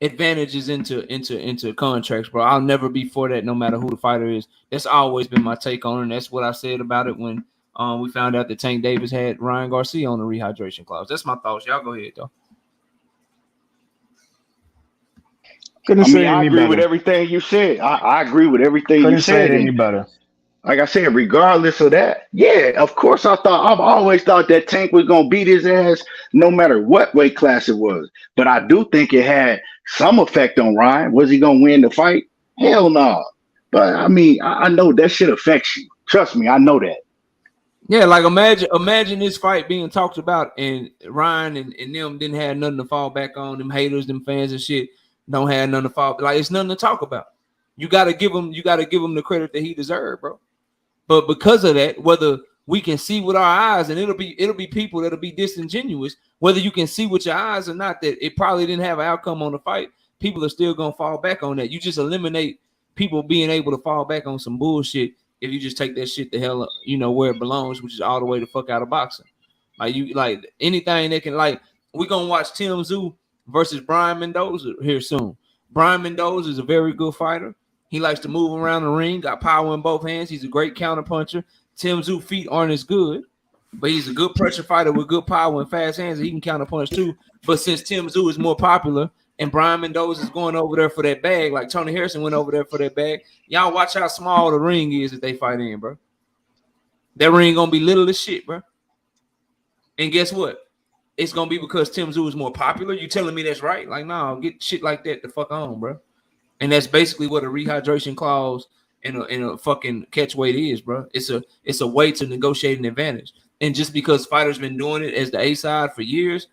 advantages into contracts, bro. I'll never be for that, no matter who the fighter is. That's always been my take on it, and that's what I said about it when we found out that Tank Davis had Ryan Garcia on the rehydration clause. That's my thoughts. Y'all go ahead, though. I agree with everything you said. I agree with everything you said. Couldn't say it any better. Like I said, regardless of that, yeah, of course I've always thought that Tank was gonna beat his ass no matter what weight class it was. But I do think it had some effect on Ryan. Was he gonna win the fight? Hell no. But I mean, I know that shit affects you. Trust me, I know that. Yeah, like imagine this fight being talked about, and Ryan and them didn't have nothing to fall back on. Them haters, them fans and shit don't have nothing to fall. Like, it's nothing to talk about. You gotta give him the credit that he deserved, bro. But because of that, whether we can see with our eyes, and it'll be people that'll be disingenuous, whether you can see with your eyes or not, that it probably didn't have an outcome on the fight, people are still gonna fall back on that. You just eliminate people being able to fall back on some bullshit if you just take that shit the hell up, where it belongs, which is all the way the fuck out of boxing. Like anything that can, like, we're gonna watch Tim Tszyu versus Brian Mendoza here soon. Brian Mendoza is a very good fighter. He likes to move around the ring, got power in both hands. He's a great counter puncher. Tim Tszyu feet aren't as good, but he's a good pressure fighter with good power and fast hands. And he can counter punch too. But since Tim Tszyu is more popular and Brian Mendoza is going over there for that bag, like Tony Harrison went over there for that bag, y'all watch how small the ring is that they fight in, bro. That ring gonna be little as shit, bro. And guess what? It's gonna be because Tim Tszyu is more popular. You telling me that's right? Like, no, get shit like that the fuck on, bro. And that's basically what a rehydration clause in a fucking catch weight is, bro. It's a way to negotiate an advantage. And just because fighters been doing it as the A side for years,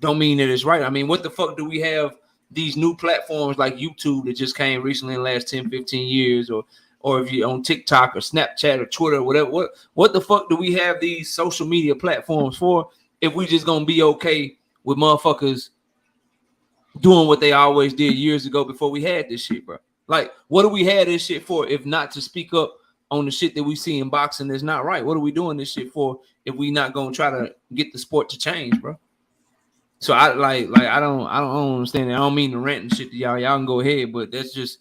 don't mean that it's right. I mean, what the fuck do we have these new platforms like YouTube that just came recently in the last 10, 15 years, or if you're on TikTok or Snapchat or Twitter or whatever, what the fuck do we have these social media platforms for if we just gonna be okay with motherfuckers doing what they always did years ago before we had this shit, bro? Like, what do we have this shit for if not to speak up on the shit that we see in boxing that's not right? What are we doing this shit for if we not gonna try to get the sport to change, bro? So I don't understand it. I don't mean to rant and shit to y'all. Y'all can go ahead, but that's just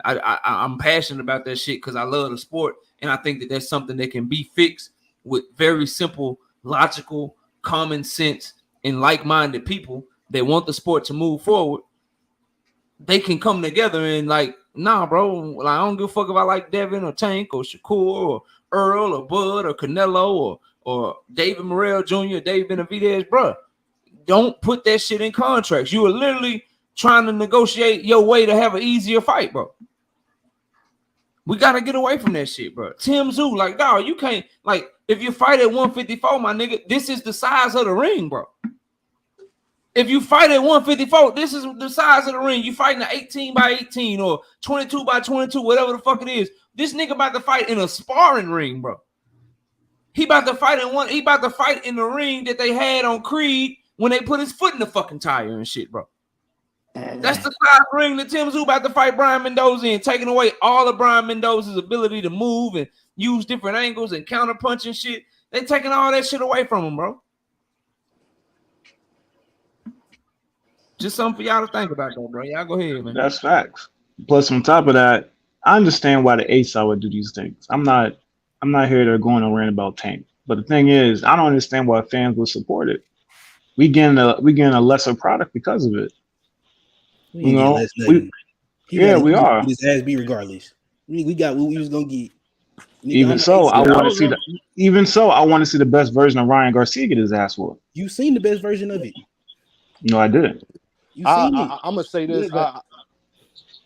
I'm passionate about that shit because I love the sport, and I think that that's something that can be fixed with very simple, logical, common sense, and like-minded people that want the sport to move forward. They can come together and like, nah, bro, like, I don't give a fuck if I like Devin or Tank or Shakur or Earl or Bud or Canelo or David Morrell Jr., David Benavidez, bro. Don't put that shit in contracts. You are literally trying to negotiate your way to have an easier fight, bro. We got to get away from that shit, bro. Tim Tszyu, like, dog, you can't, like, if you fight at 154, my nigga, this is the size of the ring, bro. If you fight at 154, this is the size of the ring. You fighting an 18 by 18 or 22 by 22, whatever the fuck it is. This nigga about to fight in a sparring ring, bro. He about to fight in the ring that they had on Creed when they put his foot in the fucking tire and shit, bro. That's the size ring that Tim Tszyu about to fight Brian Mendoza in, taking away all of Brian Mendoza's ability to move and use different angles and counter punch and shit. They taking all that shit away from him, bro. Just something for y'all to think about, though, bro. Y'all go ahead, man. That's facts. Plus, on top of that, I understand why the A-side would do these things. I'm not here to go on a rant about Tank. But the thing is, I don't understand why fans would support it. We getting a lesser product because of it. We are. His ass be regardless. We got what we was gonna get. Even so, I want to see the best version of Ryan Garcia get his ass whooped. You seen the best version of it? No, I didn't. I'm gonna say this.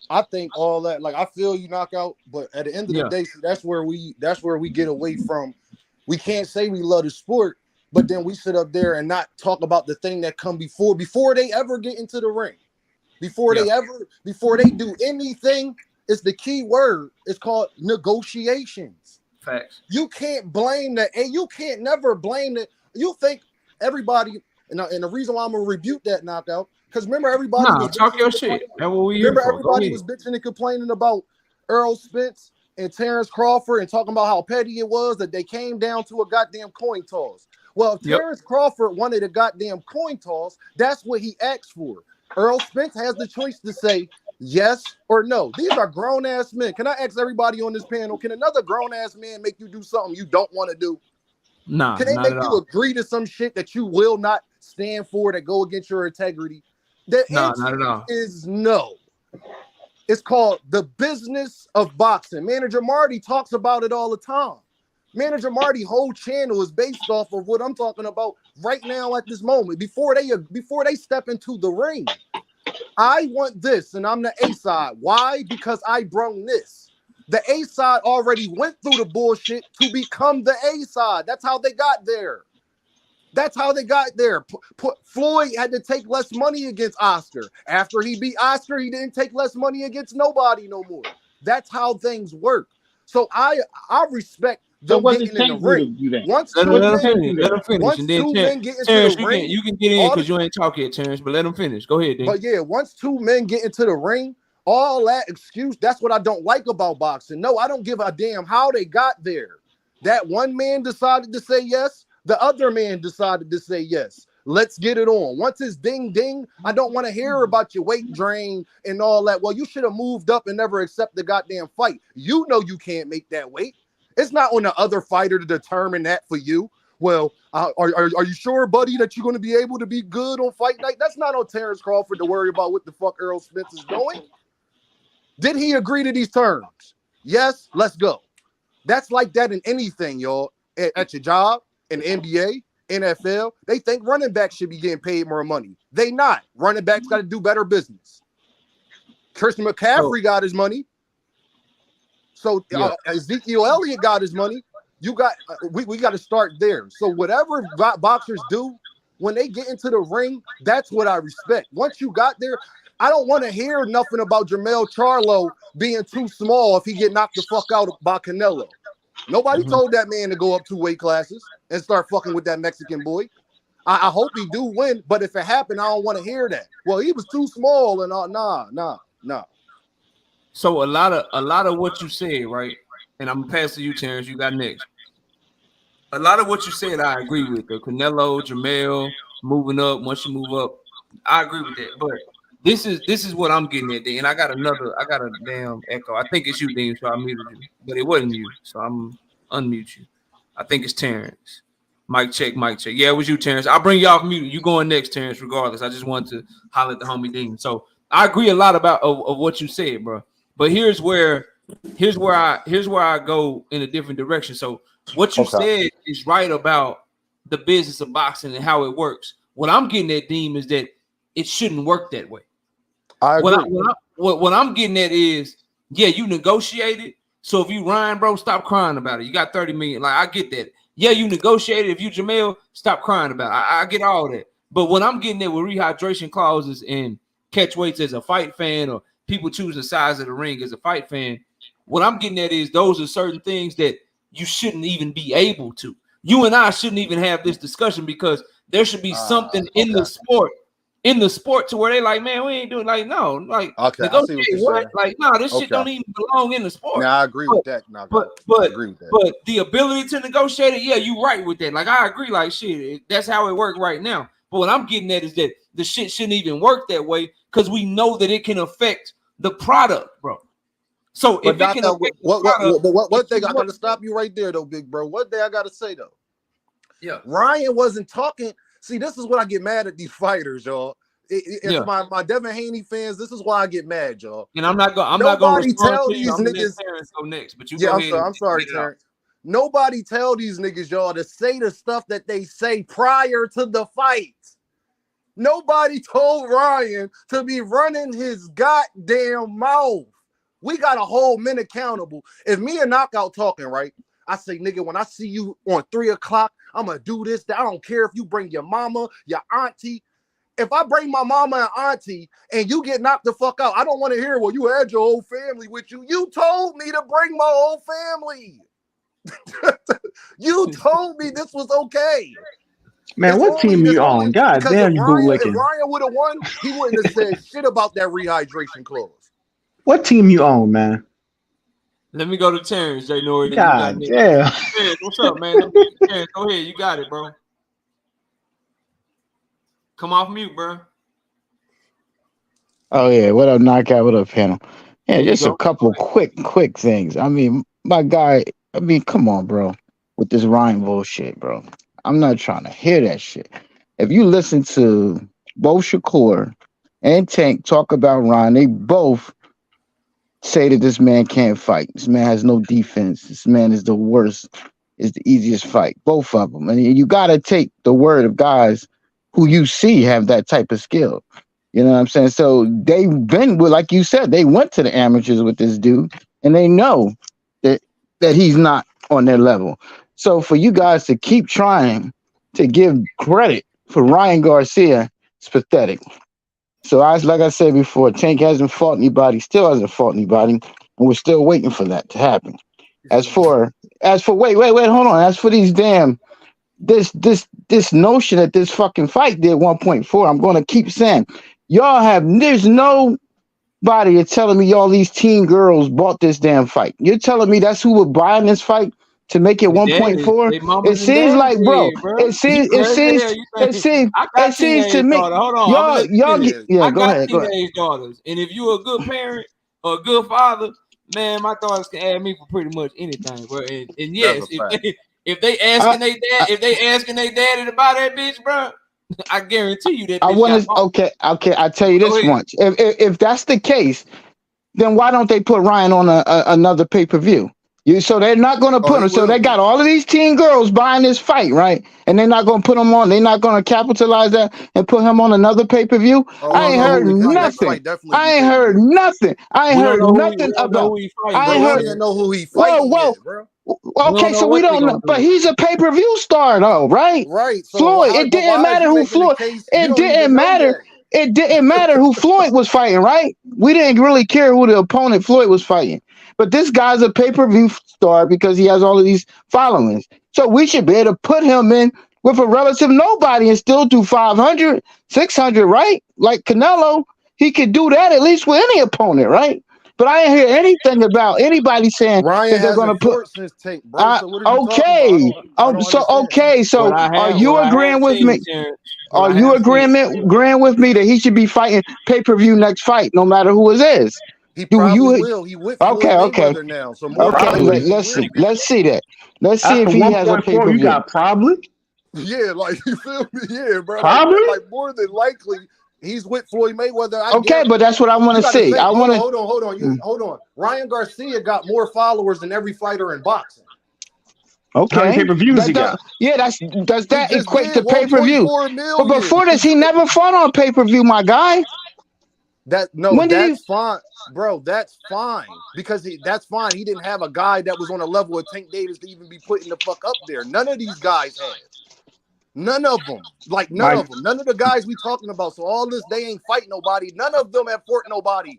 I think all that, like, I feel you, Knockout, but at the end of the day, that's where we get away from. We can't say we love the sport, but then we sit up there and not talk about the thing that come before they ever get into the ring. Before they do anything, it's the key word. It's called negotiations. Facts. You can't blame that, and you can't never blame it. You think everybody, and the reason why I'm gonna rebuke that, Knockout, because remember everybody was talk your shit. That's what we remember everybody was bitching and complaining about Earl Spence and Terrence Crawford and talking about how petty it was that they came down to a goddamn coin toss. Well, if Terrence Crawford wanted a goddamn coin toss, that's what he asked for. Earl Spence has the choice to say yes or no. These are grown-ass men. Can I ask everybody on this panel, can another grown-ass man make you do something you don't want to do? Nah, can they make you agree to some shit that you will not stand for that go against your integrity? The answer not at all. is no. It's called the business of boxing. Manager Marty talks about it all the time. Manager Marty's whole channel is based off of what I'm talking about right now at this moment. Before they step into the ring, I want this, and I'm the A side. Why? Because I brung this. The A side already went through the bullshit to become the A side. That's how they got there. Floyd had to take less money against Oscar. After he beat Oscar, he didn't take less money against nobody no more. That's how things work. So I respect them getting in the ring. Once two men get into the ring, you can get in because you ain't talk yet, Terrence. But let them finish. Go ahead, Dan. But yeah, once two men get into the ring, all that excuse. That's what I don't like about boxing. No, I don't give a damn how they got there. That one man decided to say yes. The other man decided to say yes. Let's get it on. Once it's ding ding, I don't want to hear about your weight drain and all that. Well, you should have moved up and never accept the goddamn fight. You know you can't make that weight. It's not on the other fighter to determine that for you. Well, are you sure, buddy, that you're going to be able to be good on fight night? That's not on Terrence Crawford to worry about what the fuck Earl Spence is doing. Did he agree to these terms? Yes, let's go. That's like that in anything, y'all. At your job, in the NBA, NFL, they think running backs should be getting paid more money. They not. Running backs got to do better business. Christian McCaffrey got his money. So Ezekiel Elliott got his money. You got we got to start there. So whatever boxers do when they get into the ring, that's what I respect. Once you got there, I don't want to hear nothing about Jermell Charlo being too small if he get knocked the fuck out by Canelo. Nobody told that man to go up 2 weight classes and start fucking with that Mexican boy. I hope he do win, but if it happened, I don't want to hear that. Well, he was too small and nah. So a lot of what you said, right? And I'm gonna pass to you, Terrence. You got next. A lot of what you said, I agree with. The Canelo, Jermell moving up. Once you move up, I agree with that. But this is what I'm getting at, and I got a damn echo. I think it's you, Dean, so I muted you, but it wasn't you, so I'm unmute you. I think it's Terrence. Mic check. Yeah, it was you, Terrence. I'll bring you off mute. You going next, Terrence, regardless. I just wanted to holler at the homie Dean. So I agree a lot about of what you said, bro. But here's where I go in a different direction. So what you said is right about the business of boxing and how it works. What I'm getting at, Dean, is that it shouldn't work that way. I agree. What I'm getting at is, yeah, you negotiated. So if you Ryan, bro, stop crying about it. You got 30 million. Like, I get that. Yeah, you negotiated. If you Jermell, stop crying about it. I get all that. But what I'm getting at with rehydration clauses and catch weights as a fight fan, or people choose the size of the ring as a fight fan, what I'm getting at is those are certain things that you shouldn't even be able to. You and I shouldn't even have this discussion because there should be something in the sport in the sport to where they like, man, we ain't doing like no, like Okay, I see what negotiate you're what? saying. Like, no, this shit Okay. don't even belong in the sport. Now I agree with that. Now, I agree with that. But the ability to negotiate it, yeah, you right with that. Like I agree, like shit, that's how it works right now. But what I'm getting at is that the shit shouldn't even work that way because we know that it can affect the product, bro. So But if it can affect what thing I gotta stop you right there though, big bro. What thing I gotta say though? Yeah, Ryan wasn't talking. See, this is what I get mad at these fighters, y'all. It's my Devin Haney fans. This is why I get mad, y'all. And I'm not going. Nobody to tell to you. these I'm gonna let niggas. Terrence go next, but you Yeah, go ahead. I'm sorry, Terrence. Nobody tell these niggas, y'all, to say the stuff that they say prior to the fight. Nobody told Ryan to be running his goddamn mouth. We got to hold men accountable. If me and Knockout talking, right? I say, nigga, when I see you on 3 o'clock, I'm going to do this. I don't care if you bring your mama, your auntie. If I bring my mama and auntie and you get knocked the fuck out, I don't want to hear, well, you had your whole family with you. You told me to bring my whole family. You told me this was okay. Man, what team you on? God damn, you bootlicking. If Ryan would have won, he wouldn't have said shit about that rehydration clause. What team you on, man? Let me go to Terrence, J. Nori. God damn. Terrence, what's up, man? Terrence, go ahead. You got it, bro. Come off mute, bro. Oh, yeah. What up, Knockout? What up, panel? Yeah, just a couple quick things. I mean, my guy, come on, bro. With this Ryan bullshit, bro. I'm not trying to hear that shit. If you listen to both Shakur and Tank talk about Ryan, they both say that this man can't fight. This man has no defense. This man is the worst. Is the easiest fight. Both of them. And you got to take the word of guys who you see have that type of skill. You know what I'm saying? So they've been, like you said, they went to the amateurs with this dude, and they know that he's not on their level. So for you guys to keep trying to give credit for Ryan Garcia, it's pathetic. So like I said before, Tank hasn't fought anybody, still hasn't fought anybody, and we're still waiting for that to happen. As for wait, hold on. As for these damn this notion that this fucking fight did 1.4, I'm gonna keep saying, there's nobody is telling me all these teen girls bought this damn fight. You're telling me that's who would buy in this fight to make it 1.4? It seems like, bro. It seems to me. Hold on, y'all go ahead. Teenage daughters, and if you're a good parent or a good father, man, my daughters can add me for pretty much anything, bro. And yes, if they asking their dad, if they asking their daddy to buy that bitch, bro, I guarantee you that. Okay. I tell you this once. If that's the case, then why don't they put Ryan on another pay-per-view? So they're not going to put him. So they got all of these teen girls buying this fight, right? And they're not going to put him on. They're not going to capitalize that and put him on another pay-per-view. I ain't heard nothing. I ain't heard nothing about. I ain't know who he fighting yet, bro. Okay, so we don't know, but he's a pay-per-view star, though, right? Right. So Floyd. It didn't matter who Floyd. It didn't matter. It didn't matter who Floyd was fighting, right? We didn't really care who the opponent Floyd was fighting. But this guy's a pay-per-view star because he has all of these followings. So we should be able to put him in with a relative nobody and still do 500, 600, right? Like Canelo, he could do that at least with any opponent, right? But I didn't hear anything about anybody saying Ryan that they're going to put. Since Tank, bro. So what are you okay. So are you agreeing with me? Are you agreeing with me that he should be fighting pay-per-view next fight, no matter who it is? He probably will. He with Floyd Mayweather now. So let's see that. Let's see if he has a pay-per-view. You got probably. Yeah, like you feel me? Yeah, bro. Probably. Like more than likely, he's with Floyd Mayweather. Okay, but that's what I want to see. I want to hold on. Hold on. Ryan Garcia got more followers than every fighter in boxing. Okay. How many pay-per-views he got? Yeah, does that equate to pay-per-view? But before this, he never fought on pay-per-view, my guy. That's fine, bro. That's fine because that's fine. He didn't have a guy that was on a level of Tank Davis to even be putting the fuck up there. None of these guys had. None of them. Like none of them. None of the guys we talking about. So all this, they ain't fight nobody. None of them have fought nobody.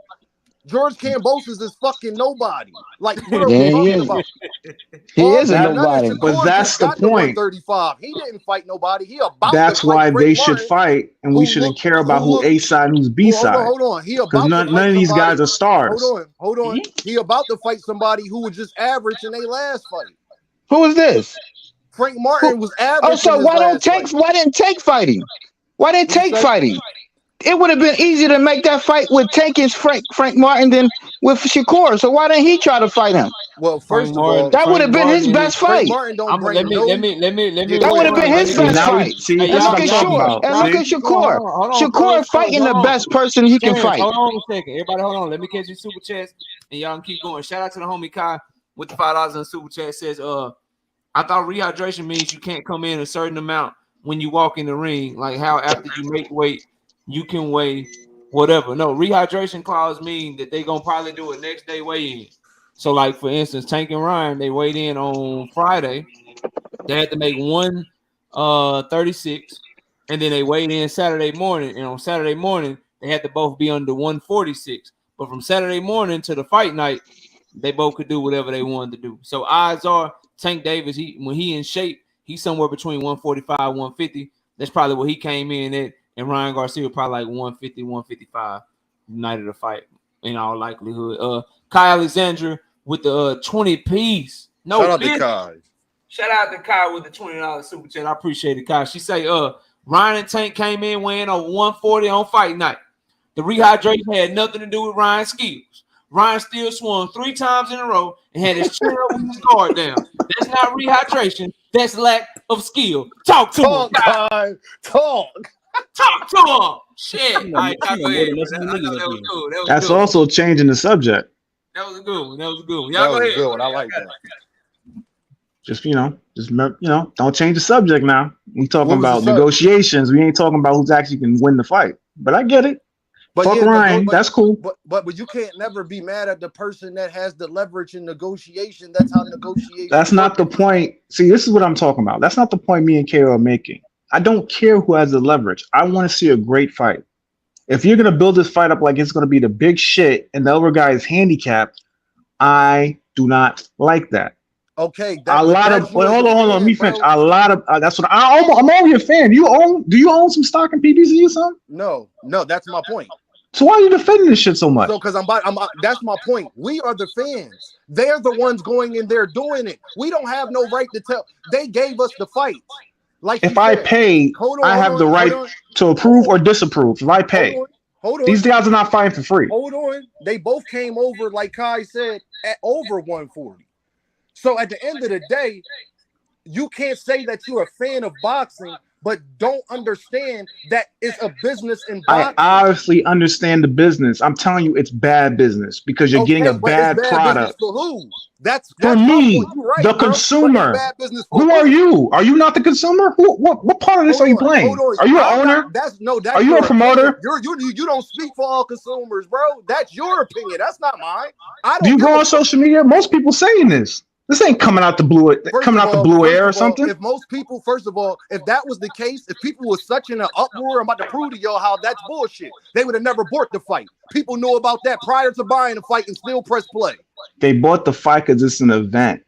George Kambosos is fucking nobody. Like, what are we Yeah, he talking is. about? He is a That, None of nobody. but Shakur that's just the got the point. 135. He didn't fight nobody. He about to That's fight why Frank they should Martin, fight, and we shouldn't care about who A side and who's B side, hold on. He because about to none fight of these somebody. guys are stars. Hold on. He about to fight somebody who was just average in their last fight. Who is this? Frank Martin was Oh, average in so his last fight. why didn't Tank fighting? Why didn't What'd you Tank say? fighting? It would have been easier to make that fight with Tank and Frank Martin than with Shakur. So why didn't he try to fight him? Well, Frank first of Martin, all, That would Frank have been his Martin. best Frank fight. Martin don't bring Let no. me That would have been his See, best now fight. see, And that's look what I'm at talking Short. about. And look See, at Shakur. Hold on, Shakur Cuz, fighting hold the on. best person he can Terrence, fight. hold on a second. Everybody, hold on. Let me catch your super chats, and y'all can keep going. Shout out to the homie Kai with the $5 in the super chat. Says, I thought rehydration means you can't come in a certain amount when you walk in the ring. Like how after you make weight, you can weigh whatever. No, rehydration clause mean that they gonna probably do a next day weigh-in. So, like for instance, Tank and Ryan, they weighed in on Friday. They had to make 136, and then they weighed in Saturday morning. And on Saturday morning, they had to both be under 146. But from Saturday morning to the fight night, they both could do whatever they wanted to do. So odds are Tank Davis, when he in shape, he's somewhere between 145, 150. That's probably what he came in at. And Ryan Garcia probably like 150, 155 night of the fight, in all likelihood. Kai Alexandra with the 20 piece. No, Shout out to Kai. Shout out to Kai with the $20 super chat. I appreciate it, Kai. She say, Ryan and Tank came in weighing on 140 on fight night. The rehydration had nothing to do with Ryan's skills. Ryan still swung 3 times in a row and had his chin up with his guard down. That's not rehydration. That's lack of skill. Talk to him. Kai. Talk to him. Shit. You know, All right, you know go more ahead. than most of the I know niggas that up was here. good. That was that's good. also changing the subject. That was a good one. Y'all That go was ahead. a good one. I like that. Just don't change the subject now. We talking What was the about subject? negotiations. We ain't talking about who's actually can win the fight. But I get it. But Fuck yeah, Ryan. That's cool. But you can't never be mad at the person that has the leverage in negotiation. That's how negotiation. That's not the point. See, this is what I'm talking about. That's not the point me and KO are making. I don't care who has the leverage. I want to see a great fight. If you're gonna build this fight up like it's gonna be the big shit and the other guy is handicapped, I do not like that. Okay, Hold on. Let me finish. A lot of that's what I'm already a fan. Do you own some stock in PBC or something? No, that's my point. So why are you defending this shit so much? So because that's my point. We are the fans. They're the ones going in there doing it. We don't have no right to tell. They gave us the fight. Like if I pay, I have the right to approve or disapprove. If I pay, hold on. These guys are not fighting for free. Hold on. They both came over, like Kai said, at over 140. So at the end of the day, you can't say that you're a fan of boxing, but don't understand that it's a business in boxing. I obviously understand the business. I'm telling you, it's bad business because you're getting a bad product. For who? That's for me, right, the consumer. Who are you? Are you not the consumer? What part of this are you playing? Are you an owner? That's are you a promoter? You don't speak for all consumers, bro. That's your opinion. That's not mine. Do you go on social media? Most people saying this. This ain't coming out the blue air or something. If most people, first of all, if that was the case, if people were such in an uproar, I'm about to prove to y'all how that's bullshit. They would have never bought the fight. People knew about that prior to buying the fight and still press play. They bought the fight because it's an event.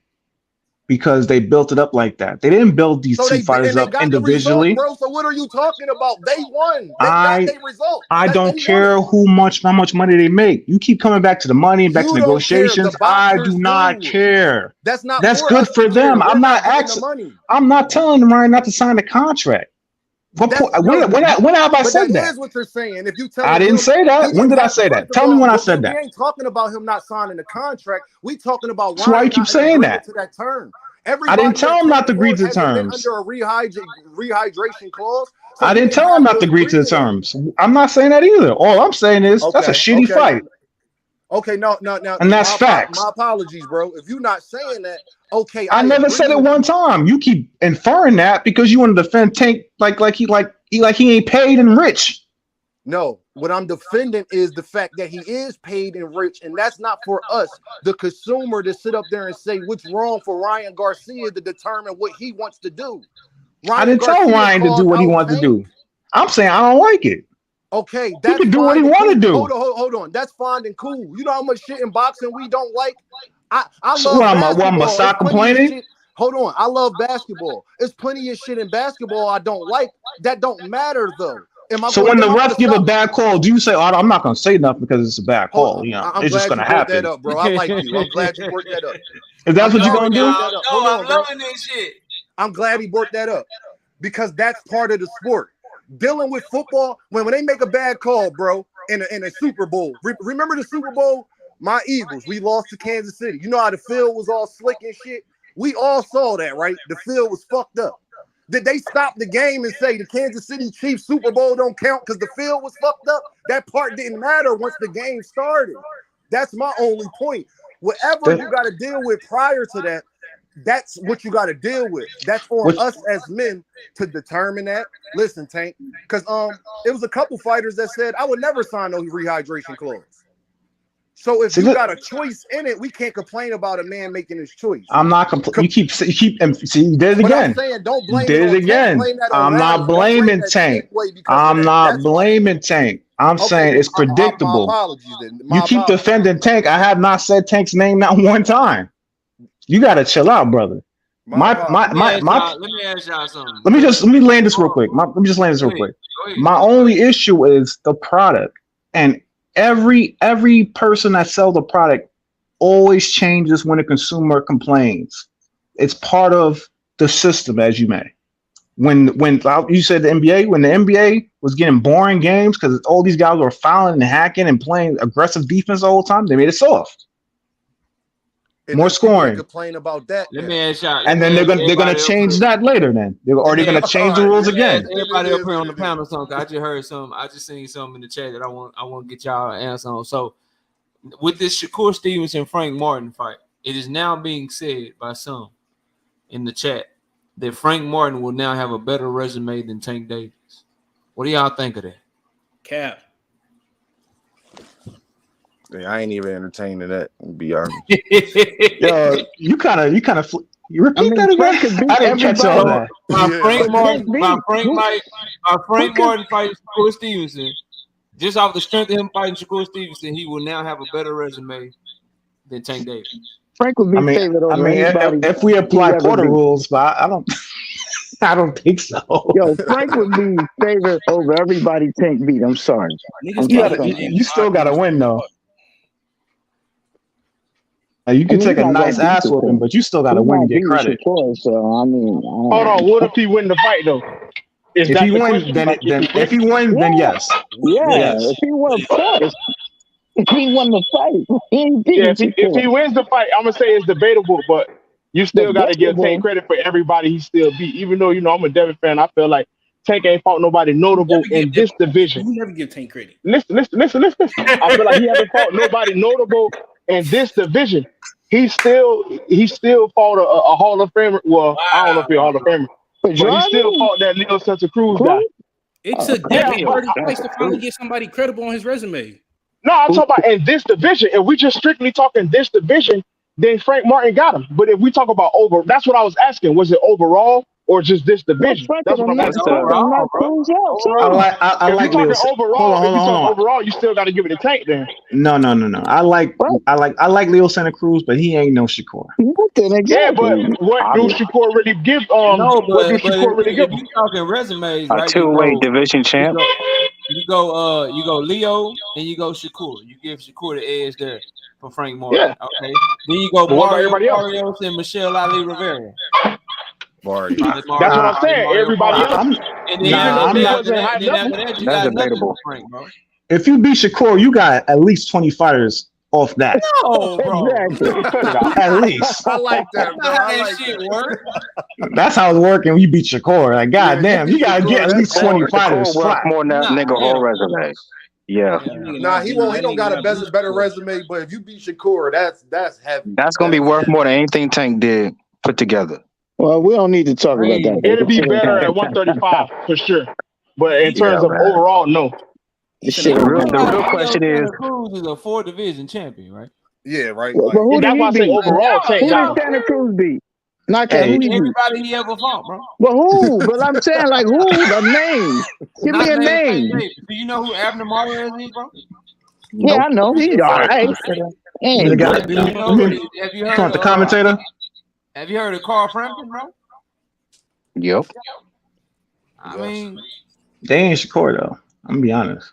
Because they built it up like that. They didn't build these two fighters up individually. Result, bro. So what are you talking about? They won. They got their result. I don't care how much money they make. You keep coming back to the money and back to negotiations. I do not care. That's good for them. I'm not telling them right not to sign the contract. When have I said that? Here's what you're saying. If you tell I didn't say that. When did I say that? Tell me when I said that. We ain't talking about him not signing the contract. We talking about why you keep saying that. To that term. I didn't tell him not to agree to the terms. Under a rehydration clause. So I didn't tell him not to agree to the terms. I'm not saying that either. All I'm saying is that's a shitty fight. Okay, no. And that's facts. My apologies, bro. If you're not saying that, okay. I never said it one time. You keep inferring that because you want to defend Tank like he ain't paid and rich. No, what I'm defending is the fact that he is paid and rich, and that's not for us, the consumer, to sit up there and say what's wrong for Ryan Garcia to determine what he wants to do. I didn't tell Ryan to do what he wanted to do. I'm saying I don't like it. Okay, He that's can do what fine he and want to cool. do. Hold on. That's fine and cool. You know how much shit in boxing we don't like? I So love what, I'm basketball. gonna There's stop plenty of complaining? shit. Hold on. I love basketball. There's plenty of shit in basketball I don't like. That don't matter though. So when the refs give a bad call, do you say, "Oh, I'm not gonna say nothing because it's a bad call"? You know, I'm it's just glad gonna you brought that happen. up, bro. I like you. I'm glad you brought that up. If that's what you're gonna do, Hold on, I'm bro. loving this shit. I'm glad he brought that up because that's part of the sport. Dealing with football, when they make a bad call, bro, in a Super Bowl. Remember the Super Bowl? My Eagles, we lost to Kansas City. You know how the field was all slick and shit? We all saw that, right? The field was fucked up. Did they stop the game and say the Kansas City Chiefs Super Bowl don't count because the field was fucked up? That part didn't matter once the game started. That's my only point. Whatever you got to deal with prior to that, that's what you got to deal with. That's on us as men to determine that. Listen, Tank, because it was a couple fighters that said I would never sign no rehydration clause. So if you got a choice in it, we can't complain about a man making his choice. I'm not complaining. You keep and see, you did it But again. I'm saying don't blame You did it it on again. Tank. Blame that on I'm Riley. not blaming Tank. I'm not blaming Tank. I'm saying it's predictable. My apologies then. You keep defending Tank. I have not said Tank's name not one time. You gotta chill out, brother. Let me ask y'all something. Let me land this real quick. Let me just land this real quick. My only issue is the product, and every person that sells the product always changes when a consumer complains. It's part of the system, as you may. When you said the NBA, when the NBA was getting boring games because all these guys were fouling and hacking and playing aggressive defense all the time, they made it soft. More scoring. Complain about that. Let me ask y'all. And then they're gonna change that later. Then they're already gonna change the rules again. Everybody up here on the panel, something. I just heard something. I just seen something in the chat that I want to get y'all an answer on. So, with this Shakur Stevenson Frank Martin fight, it is now being said by some in the chat that Frank Martin will now have a better resume than Tank Davis. What do y'all think of that? Cap. Yeah, I ain't even entertaining that. To be honest. Yo, you repeat that again. I didn't catch all that. Frank Martin fighting Shakur Stevenson, just off the strength of him fighting Shakur Stevenson, he will now have a better resume than Tank Davis. Frank would be favored over anybody. If we apply Porter rules, but I don't think so. Yo, Frank would be favored over everybody Tank beat. I'm sorry. You still got to win though. You can take a nice ass whooping, but you still got to win and get credit. So hold on. What if he win the fight though? If he wins, then yes. Yeah. If he won, of course. If he won the fight, if he wins the fight, I'm gonna say it's debatable, but you still got to give Tank credit for everybody he still beat. Even though I'm a Devin fan, I feel like Tank ain't fought nobody notable in this division. You never give Tank credit. Listen. I feel like he hasn't fought nobody notable in this division. He still fought a Hall of Famer. Well, I don't know if he's a Hall of Famer, but he still fought that Leo Santa Cruz guy. It took Devin 30 fights to finally get somebody credible on his resume. No, I'm talking about in this division. If we just strictly talking this division, then Frank Martin got him. But if we talk about that's what I was asking. Was it overall or just this division? That's what I'm asking. I like Leo. Overall, if you talk overall, you still got to give it a Tank then. No. I like Leo Santa Cruz, but he ain't no Shakur. Yeah, but what do Shakur really give? What do Shakur really give? If you talking resumes, a right? two-way division champ. You go Leo and you go Shakur. You give Shakur the edge there for Frank Martin. Yeah. Okay. Then you go Barrios and Michelle Ali Rivera. Barry. That's what I'm saying. Everybody else. That's debatable. Frank, bro. If you beat Shakur, you got at least 20 fighters off that. No, bro. At least. I like that, bro. That shit work. That's how it's working when you beat Shakur. Like, goddamn, you gotta get at least 20 fighters. More than that nigga whole resume. Yeah. Nah, he don't got a better resume, but if you beat Shakur, that's heavy. That's gonna be worth more than anything Tank did put together. Well, we don't need to talk about that. It'll be better at 135 for sure. But in terms of overall, no. The real question is, Cruz is a 4-division champion, right? Yeah, right. That's why I say overall, Tank who did Santa Cruz beat? Knockout. Who he beat? Everybody he ever fought, bro. But who? But I'm saying like who? The name. Give me a name. Do you know who Abner Mares is, bro? Yeah, I know. He's all right. The guy, Have you heard the commentator? Have you heard of Carl Frampton, bro? Yep. I mean, they ain't Shakur though. I'm gonna be honest.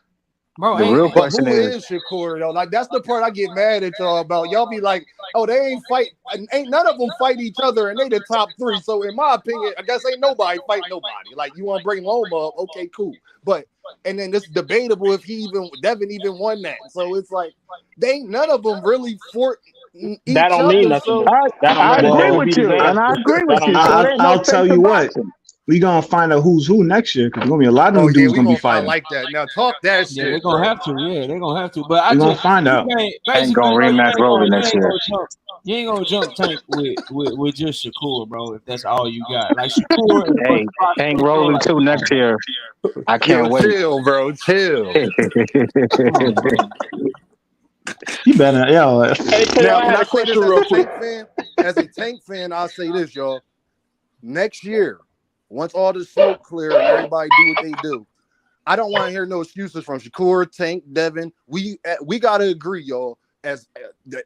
Bro, the real question is Shakur though? Like that's the part I get mad at y'all about. Y'all be like, oh, they ain't fight, ain't none of them fight each other, and they the top three. So in my opinion, I guess ain't nobody fight nobody. Like you want to bring Loma up, okay, cool. But and then it's debatable if Devin even won that. So it's like they ain't none of them really fought each That don't mean other. nothing. So I agree with you, and I agree with you. I'll tell you what. We gonna find out who's who next year because gonna be a lot of them dudes gonna be fighting. Like that. Now talk that shit. Yeah, they're gonna have to. Yeah, they're gonna have to. But I gonna just find out. Ain't gonna rematch Rolling next year. You ain't gonna jump Tank with just Shakur, bro. If that's all you got, like Shakur. Hey, Tank Rolling too next year. I can't wait. Chill, bro. Chill. You better, yo. Hey, Now, I had a question real quick. As a Tank fan, I'll say this, y'all. Next year, once all the smoke clear and everybody do what they do, I don't want to hear no excuses from Shakur, Tank, Devin. We got to agree, y'all, as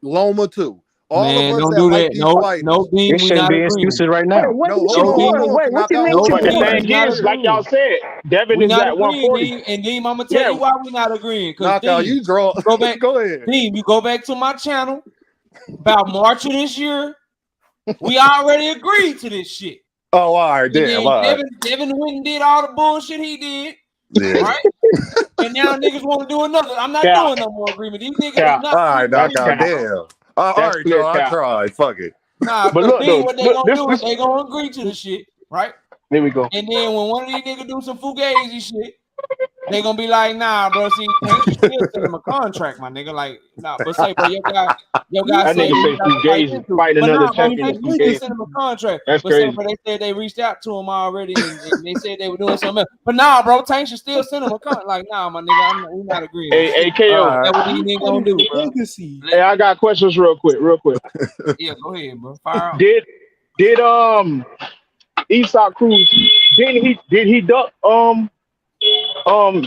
Loma too. All Man, of us don't that do like that. these No, fighters. No, Dean, It shouldn't be excuses right now. Wait, what you mean? But the thing is, like y'all said, Devin is at 140. And Dean, I'm gonna tell you why we're not agreeing. Knockout, you draw. Go back. Go ahead. Dean, you go back to my channel about March of this year. We already agreed to this shit. Oh, all right, damn. All right. Devin went and did all the bullshit he did. Yeah. Right? And now niggas want to do another. I'm not doing no more agreement. These niggas are not. All right, Knockout, damn. All right, y'all, I tried. Fuck it. Nah, but look, then what they gonna do is they gonna agree to the shit, right? There we go. And then when one of these niggas do some fugazi shit, they gonna be like, nah, bro. See, you still send him a contract, my nigga. Like, nah, but say, bro, your guy that said nigga say fight another champion. But they send him a contract. That's but crazy. Say, bro, they said they reached out to him already, and they said they were doing something else. But nah, bro, Tank should still send him a contract. Like, nah, my nigga, we're not agreeing. Hey, KO. That's what these niggas gonna do, bro. Hey, I got questions real quick. Yeah, go ahead, bro. Fire out. Did Isak Cruz did he duck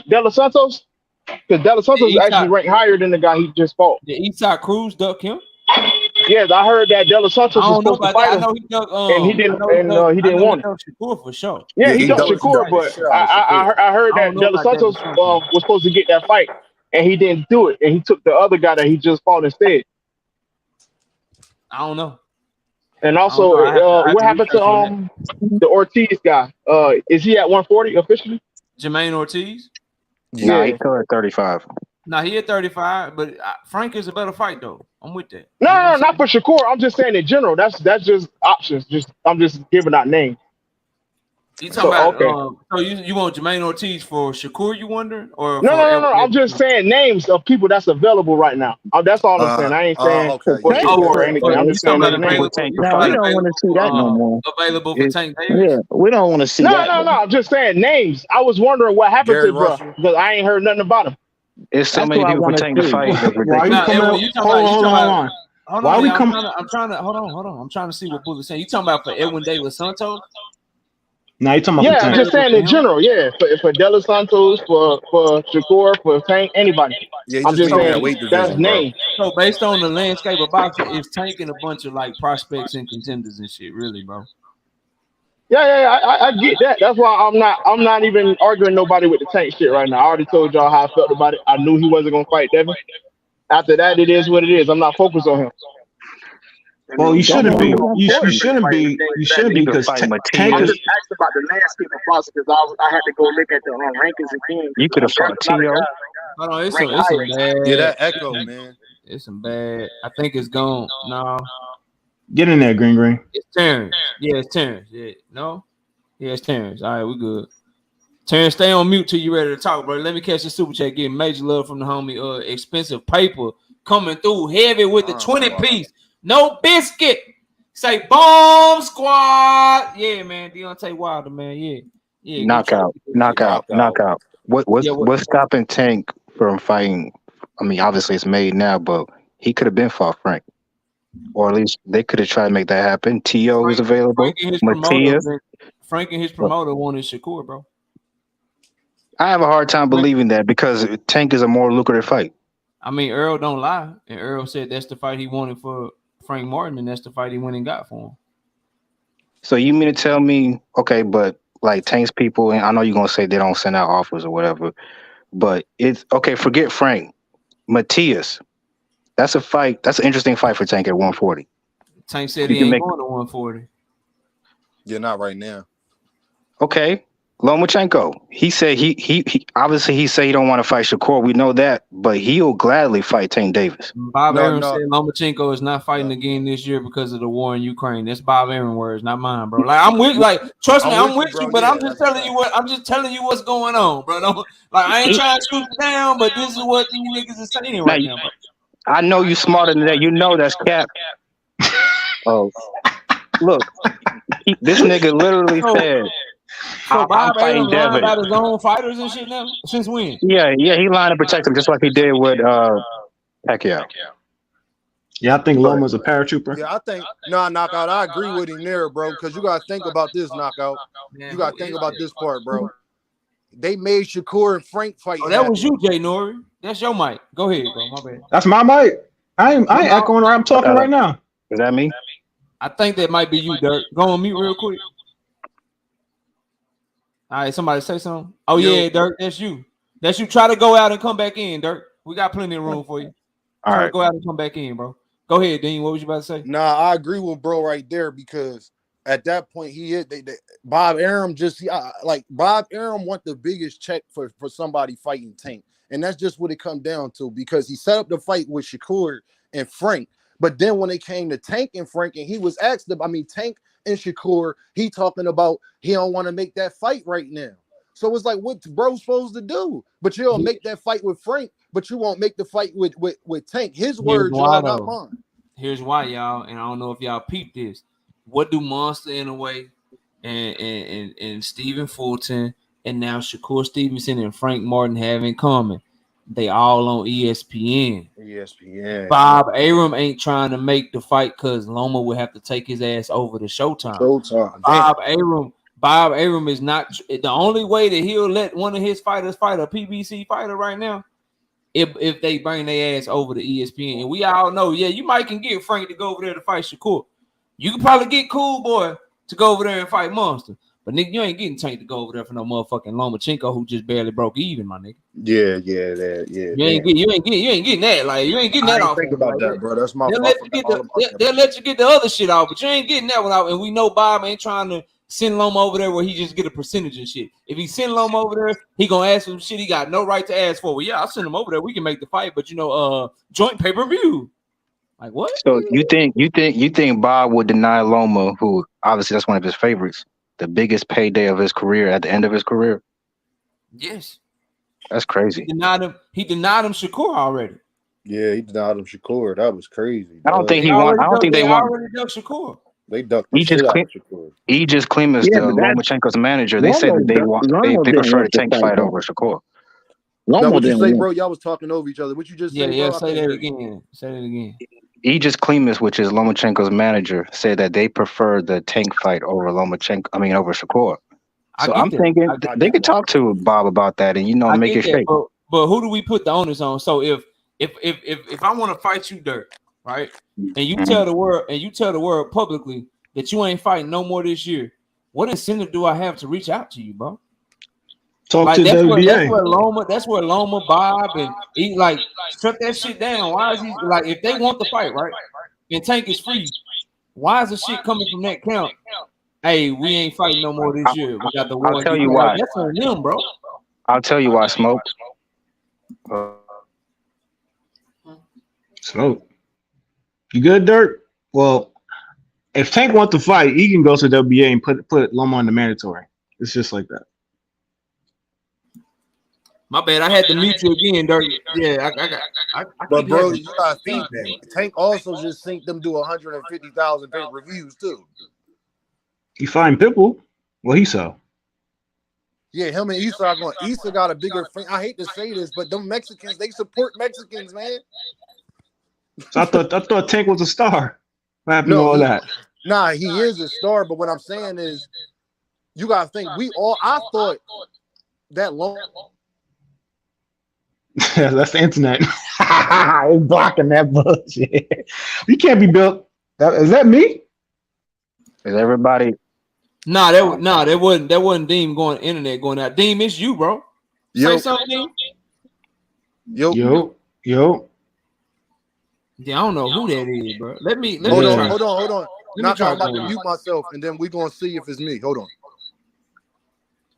De Los Santos? Because De Los Santos actually ranked higher than the guy he just fought. Did Isak Cruz duck him? Yes, I heard that De Los Santos was supposed to fight him. I know he ducked, and he didn't want it. Shakur for sure. Yeah, he ducked Shakur, but I heard that De Los Santos was supposed to get that fight, and he didn't do it, and he took the other guy that he just fought instead. I don't know. And also, what happened to the Ortiz guy? Is he at 140 officially? Jermaine Ortiz? Nah, he's still at 35. Nah, he at 35, but Frank is a better fight though. I'm with that. No, not for Shakur. I'm just saying in general. That's just options. I'm just giving out names. You talking about? Okay. So you want Jermaine Ortiz for Shakur? You wondering? Or no. I'm just saying names of people that's available right now. That's all I'm saying. I ain't saying for Shakur or anything. I'm just saying we don't want to see that no more. Available for Tank Davis? Yeah, we don't want to see that. No. I'm just saying names. I was wondering what happened to bro because I ain't heard nothing about him. It's so many people for Tank to fight. Why you coming? Hold on. Why we come? I'm trying to hold on. I'm trying to see what Bullet's saying. You talking about for Edwin De Los Santos? No, you talking about I'm just saying in general. Yeah, for De Los Santos, for Shakur, for Tank, anybody. Yeah, I'm just saying weight division, that's name. So based on the landscape of boxing, it's Tank and a bunch of like prospects and contenders and shit. Really, bro. Yeah, I get that. That's why I'm not even arguing nobody with the Tank shit right now. I already told y'all how I felt about it. I knew he wasn't gonna fight Devin. After that, it is what it is. I'm not focused on him. Well, you shouldn't be. You shouldn't be. You shouldn't be because Tank I'm is. just asking about the landscape of boxing because I had to go look at the rankings again. You could have fought T.O. Hold on, it's some bad. Yeah, that echo, man. It's some bad. I think it's gone. No. Get in there, Green. It's Terrence. Yeah, it's Terrence. Yeah, no? Yeah, it's Terrence. All right, we good. Terrence, stay on mute till you ready to talk, bro. Let me catch the super chat. Getting major love from the homie. Expensive paper coming through heavy with the 20-piece. No biscuit. Say bomb squad. Yeah, man. Deontay Wilder, man. Yeah. Knockout. What's stopping Tank from fighting? I mean, obviously it's made now, but he could have been fought Frank. or at least they could have tried to make that happen. T.O. was Frank, available. Frank and his promoter, Matias. Frank and his promoter wanted Shakur, bro. I have a hard time Frank, believing that because Tank is a more lucrative fight. I mean, Earl don't lie, and Earl said that's the fight he wanted for Frank Martin, and that's the fight he went and got for him. So you mean to tell me, okay, but like Tank's people, and I know you're gonna say they don't send out offers or whatever, but it's okay. Forget Frank, Matias. That's a fight. That's an interesting fight for Tank at 140. Tank said You he can ain't make going to 140. Yeah, not right now. okay. Lomachenko. He said he obviously he said he don't want to fight Shakur. We know that, but he'll gladly fight Tank Davis. Bob No, Aaron no, said Lomachenko is not fighting no. again this year because of the war in Ukraine. That's Bob Aaron words, not mine, bro. Like I'm with, like trust me, I'm I'm with you, with you, bro. but Yeah, I'm just that's a telling you fact. what I'm just telling you what's going on, bro. Don't, like I ain't trying to shoot you down, but this is what these niggas is saying Now right now, bro. I know you smarter than that. You know that's cap. Oh, look, this nigga literally So, said, so I'm Bob fighting Aaron lying Devin. about his own fighters and shit now. Since when? Yeah, he lined to protect him just like he did with Pacquiao. Yeah, I think But Loma's a paratrooper. Yeah, I think knockout. I agree with him there, bro. Because you gotta think about this knockout. Man, You who gotta think is about that? this part, bro. They made Shakur and Frank fight Oh, that was happen. you, Jay Nori. That's your mic. Go ahead, bro. My bad. That's my mic. I ain't No, echoing. I'm talking right now. is that me? I think that might be you, Dirk. Go on mute real quick. All right, somebody say something. Oh Yo, yeah, Dirk, that's you. That's you. Try to go out and come back in, Dirk. We got plenty of room for you. All Try to right. go out and come back in, bro. Go ahead, Dean. What was you about to say? nah, I agree with bro right there because at that point he hit Bob Arum like Bob Arum want the biggest check for somebody fighting Tank, and that's just what it come down to because he set up the fight with Shakur and Frank, but then when it came to Tank and Frank, and he was asked, Tank and Shakur, he talking about he don't want to make that fight right now. So it's like, what bro supposed to do? But you'll make that fight with Frank, but you won't make the fight with Tank. His Here's words, why y'all, not though. mine. Here's why, y'all, and I don't know if y'all peeped this. What do Monster in a way and Stephen Fulton and now Shakur Stevenson and Frank Martin have in common? They all on ESPN. ESPN. Bob Arum ain't trying to make the fight because Loma would have to take his ass over to Showtime. Showtime. Damn. Bob Arum is not the only way that he'll let one of his fighters fight a PBC fighter right now. If they bring their ass over to ESPN, and we all know, yeah, you might can get Frank to go over there to fight Shakur. You can probably get Cool Boy to go over there and fight Monster, but nigga, you ain't getting Tank to go over there for no motherfucking Lomachenko who just barely broke even, my nigga. Yeah. You ain't getting that. Like you ain't getting I that ain't off. think about Like that, bro. That's my they'll fault. let you get they'll let you get the other shit off, but you ain't getting that one out. And we know Bob ain't trying to send Loma over there where he just get a percentage and shit. If he send Loma over there, he gonna ask for some shit he got no right to ask for. Well, yeah, I'll send him over there. We can make the fight, but joint pay-per-view. Like what? So you think Bob would deny Loma, who obviously that's one of his favorites, the biggest payday of his career at the end of his career? Yes. That's crazy. He denied him Shakur already. Yeah, he denied him Shakur. That was crazy. I don't think he want. I don't think they want. Already ducked Shakur. They ducked the shit out of Shakur. Aegis Clemens, Yeah, the but that Lomachenko's manager, they say that Lomo they didn't prefer to want the Tank fight fight though. over Shakur. Now, Lomo what you didn't say, want. bro? Y'all was talking over each other. What you just say, Yeah, bro? say that again. Say that again. Aegis Clemens, which is Lomachenko's manager, said that they prefer the Tank fight over over Shakur. So I'm thinking they could talk to Bob about that and make it straight. But who do we put the onus on? So if I want to fight you, Dirk, right? And you tell the world publicly that you ain't fighting no more this year, what incentive do I have to reach out to you, bro? Talk to WBA. That's where Loma, Bob, and he like shut that shit down. Why is he like if they want the fight, right? And Tank is free. Why is the shit coming from that camp? Hey, we ain't fighting no more this year. We got the war. I'll tell you why. That's on him, bro. I'll tell you why, Smoke. Smoke. You good, Dirk? Well, if Tank wants to fight, he can go to WBA and put Loma on the mandatory. It's just like that. My bad. I had to meet you again, Dirk. Yeah, I But bro, you gotta think that Tank also just synced them to 150,000 pay-per-views too. He find Pitbull. Well, he saw. Yeah, him and Issa are going. Issa got a bigger. I hate to say this, but them Mexicans, they support Mexicans, man. So I thought Tank was a star. What happened to No, all that? he is a star, but what I'm saying is, you gotta think. I thought that long. That's the internet. It's blocking that bullshit. You can't be built. Is that me? Is everybody? Nah, that wasn't Deem going internet going out. Deem, it's you, bro. Say something, Deem. Yo. Yeah, I don't know who that is, bro. Let me Hold try. on. Let me try. I'm about to mute myself, and then we're gonna see if it's me. Hold on.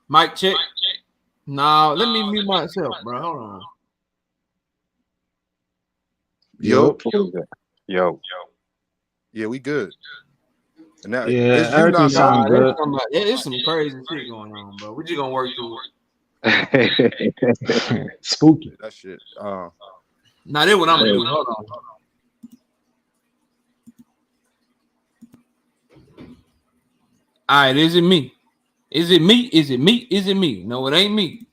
Mic check. Nah, let me mute myself, bro. Hold on. Yo. Yeah, we good. And now it's you, everything not me. sounds good. There's some crazy shit going on, bro. We just gonna work through it. Spooky. That shit. Nah, that's what I'm gonna do. Hold on. All right, is it me? Is it me? Is it me? Is it me? No, it ain't me.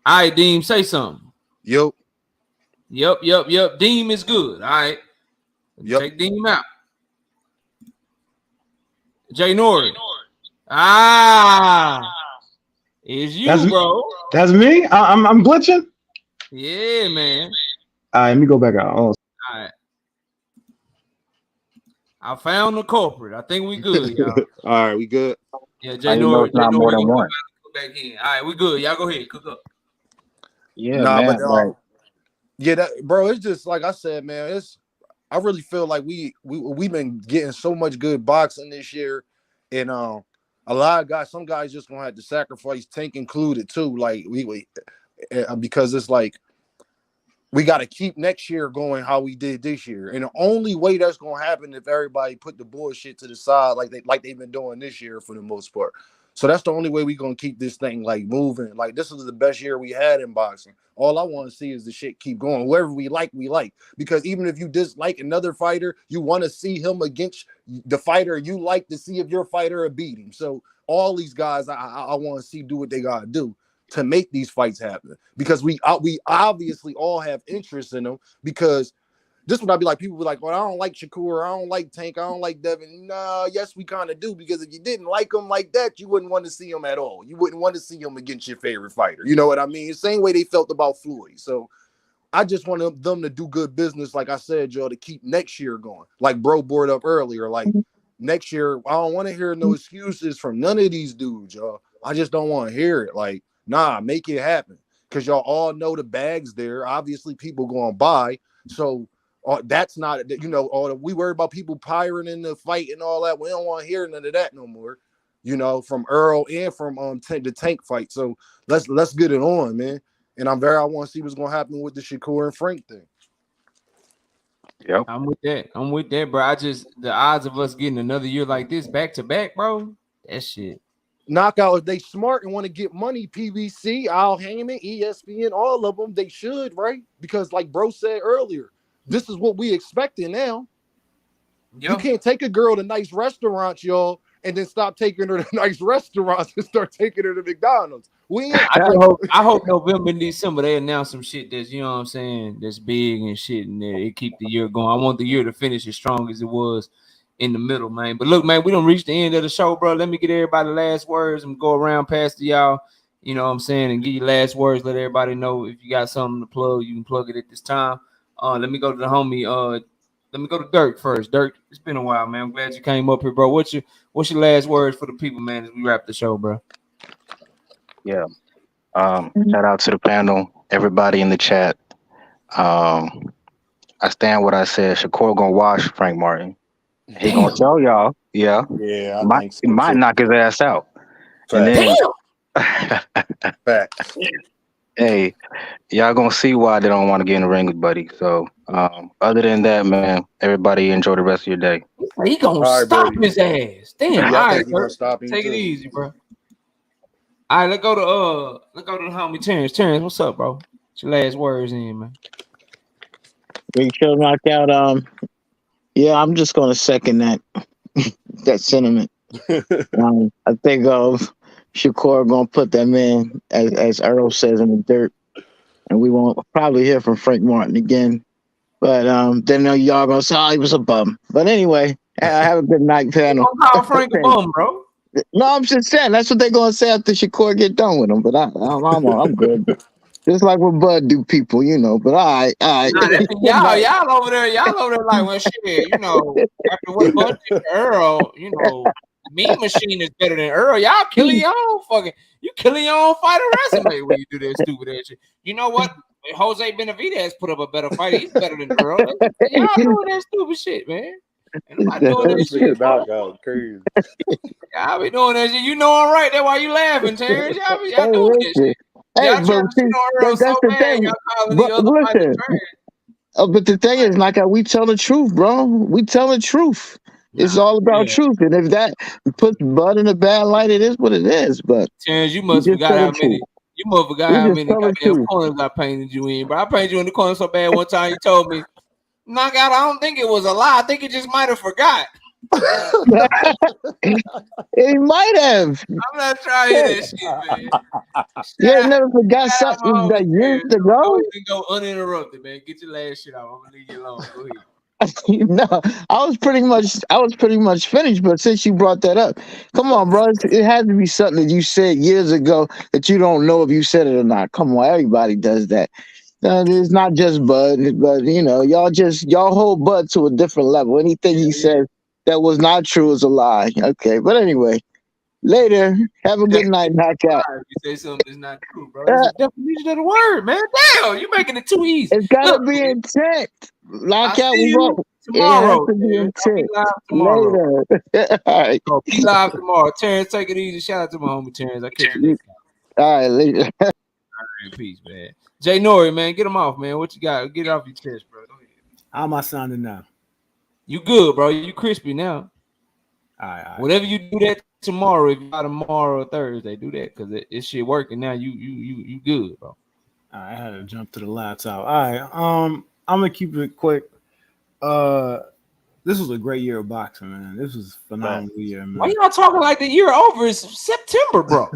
All right, Deem, say something. Yep. Deem is good. All right. Take Deem out. Jay Nori. It's you, bro. That's me? I'm glitching? Yeah, man. All right, let me go back out. Oh. All right. I found the culprit. I think we good, y'all. All right, we good. Yeah, Jay Nori. It's not more than one. Go back in. All right, we good. Y'all go ahead. Cook up. Yeah, man. But that, bro, it's just like I said, man. I really feel like we've been getting so much good boxing this year, and a lot of guys, some guys just gonna have to sacrifice, Tank included too. Like because it's like we got to keep next year going how we did this year, and the only way that's gonna happen if everybody put the bullshit to the side like they've been doing this year for the most part. So that's the only way we're gonna keep this thing like moving. Like this is the best year we had in boxing. All I want to see is the shit keep going. Whoever we like. Because even if you dislike another fighter, you want to see him against the fighter you like to see if your fighter will beat him. So all these guys, I want to see do what they gotta do to make these fights happen. Because we obviously all have interest in them. Because this would not be like people be like, well, I don't like Shakur, I don't like Tank, I don't like Devin. No, yes, we kind of do, because if you didn't like him like that, you wouldn't want to see him at all. You wouldn't want to see him against your favorite fighter. You know what I mean? Same way they felt about Floyd. So I just want them to do good business, like I said, y'all, to keep next year going. Like bro brought up earlier, like next year, I don't want to hear no excuses from none of these dudes, y'all. I just don't want to hear it. Like, nah, make it happen. Because y'all all know the bag's there. Obviously, people going to buy. So that's not, we worry about people pirating the fight and all that. We don't want to hear none of that no more, from Earl and from the Tank fight. So let's get it on, man. And I want to see what's going to happen with the Shakur and Frank thing. Yep. I'm with that, bro. The odds of us getting another year like this back to back, bro, that shit. Knockout, if they smart and want to get money, PBC, Al Heyman, ESPN, all of them, they should, right? Because like bro said earlier, this is what we expecting now. Yep. You can't take a girl to nice restaurants, y'all, and then stop taking her to nice restaurants and start taking her to McDonald's. I hope November and December they announce some shit that's, you know what I'm saying, that's big and shit, and it keep the year going. I want the year to finish as strong as it was in the middle, man. But look, man, we don't reach the end of the show, bro. Let me get everybody last words and go around past to y'all, you know what I'm saying, and give you last words. Let everybody know if you got something to plug, you can plug it at this time. Let me go to the homie. Let me go to Dirk first. Dirk, it's been a while, man. I'm glad you came up here, bro. What's your last words for the people, man, as we wrap the show, bro? Yeah. Shout out to the panel, everybody in the chat. I stand what I said. Shakur gonna wash Frank Martin. He gonna tell y'all, yeah. Yeah, He might knock his ass out. Fact. And then Fact. Hey, y'all gonna see why they don't want to get in the ring with Buddy. So other than that, man, everybody enjoy the rest of your day. He gonna stop his ass. Damn. Yeah, all right, gonna stop him take too. it easy, bro. All right, let's go to the homie Terrence. Terrence, what's up, bro? What's your last words in, man? Big Show knockout. Yeah, I'm just gonna second that sentiment. I think Shakur gonna put that man, as Earl says, in the dirt, and we won't probably hear from Frank Martin again But then y'all gonna say, oh, he was a bum. But anyway, have a good night, panel. Don't call Frank a bum, bro. No, I'm just saying that's what they're gonna say after Shakur get done with him. But I'm good. Just like what Bud do, people, But all right. Nah, Good night. y'all over there like, well, shit, after what Bud did to Earl, Mean Machine is better than Earl. Y'all killing your own fighter resume when you do that stupid ass shit. You know what? Jose Benavidez put up a better fight. He's better than Earl. Y'all doing that stupid shit, man. Ain't nobody doing that shit. Knockout crazy. Y'all be doing that shit. You know I'm right. That's why you laughing, Terrence. Y'all doing that shit. Hey, Y'all trying but to shit on Earl that's so the bad. thing. Y'all calling But the other fighters listen, trash. but the thing is, like, we tell the truth, bro. We tell the truth. It's all about truth. And if that puts Bud in a bad light, it is what it is. But Terrence, you we must just forgot tell how the many. truth. You must forgot We how just many tell the goddamn truth. corners I painted you in, bro. I painted you in the corner so bad one time you told me, knockout, I don't think it was a lie. I think you just might have forgot. He might have. I'm not trying to hear that shit, man. You ain't never forgot Shout out my something homie that years Terrence, bro. Go ago. ahead and go uninterrupted, man. Get your last shit out. I'm gonna leave you alone. Go ahead. No, I was pretty much finished. But since you brought that up, come on, bro. It had to be something that you said years ago that you don't know if you said it or not. Come on, everybody does that. It's not just Bud, but y'all hold Bud to a different level. Anything he says that was not true is a lie. Okay, but anyway, later. Have a good night, knockout. If you say something that's not true, bro, it's a definition of the word, man. Damn, you making it too easy. It's gotta Look, be man, intent. I Knockout. see We you go. It has tomorrow, to be Terrence. I'll be intent. live tomorrow. Later. All right. So be live tomorrow. Terrence, take it easy. Shout out to my homie Terrence. I catch you next time. All right, later. All right, peace, man. Jay Nori, man, get him off, man. What you got? Get it off your chest, bro. Go ahead. How am I sounding now? You good, bro. You crispy now. All right. Whatever you do that tomorrow, if you got tomorrow or Thursday, do that because it shit working now. You good, bro. All right, I had to jump to the laptop. All right, I'm gonna keep it quick. This was a great year of boxing, man. This was a phenomenal year, man. Why y'all talking like the year over? It's September, bro.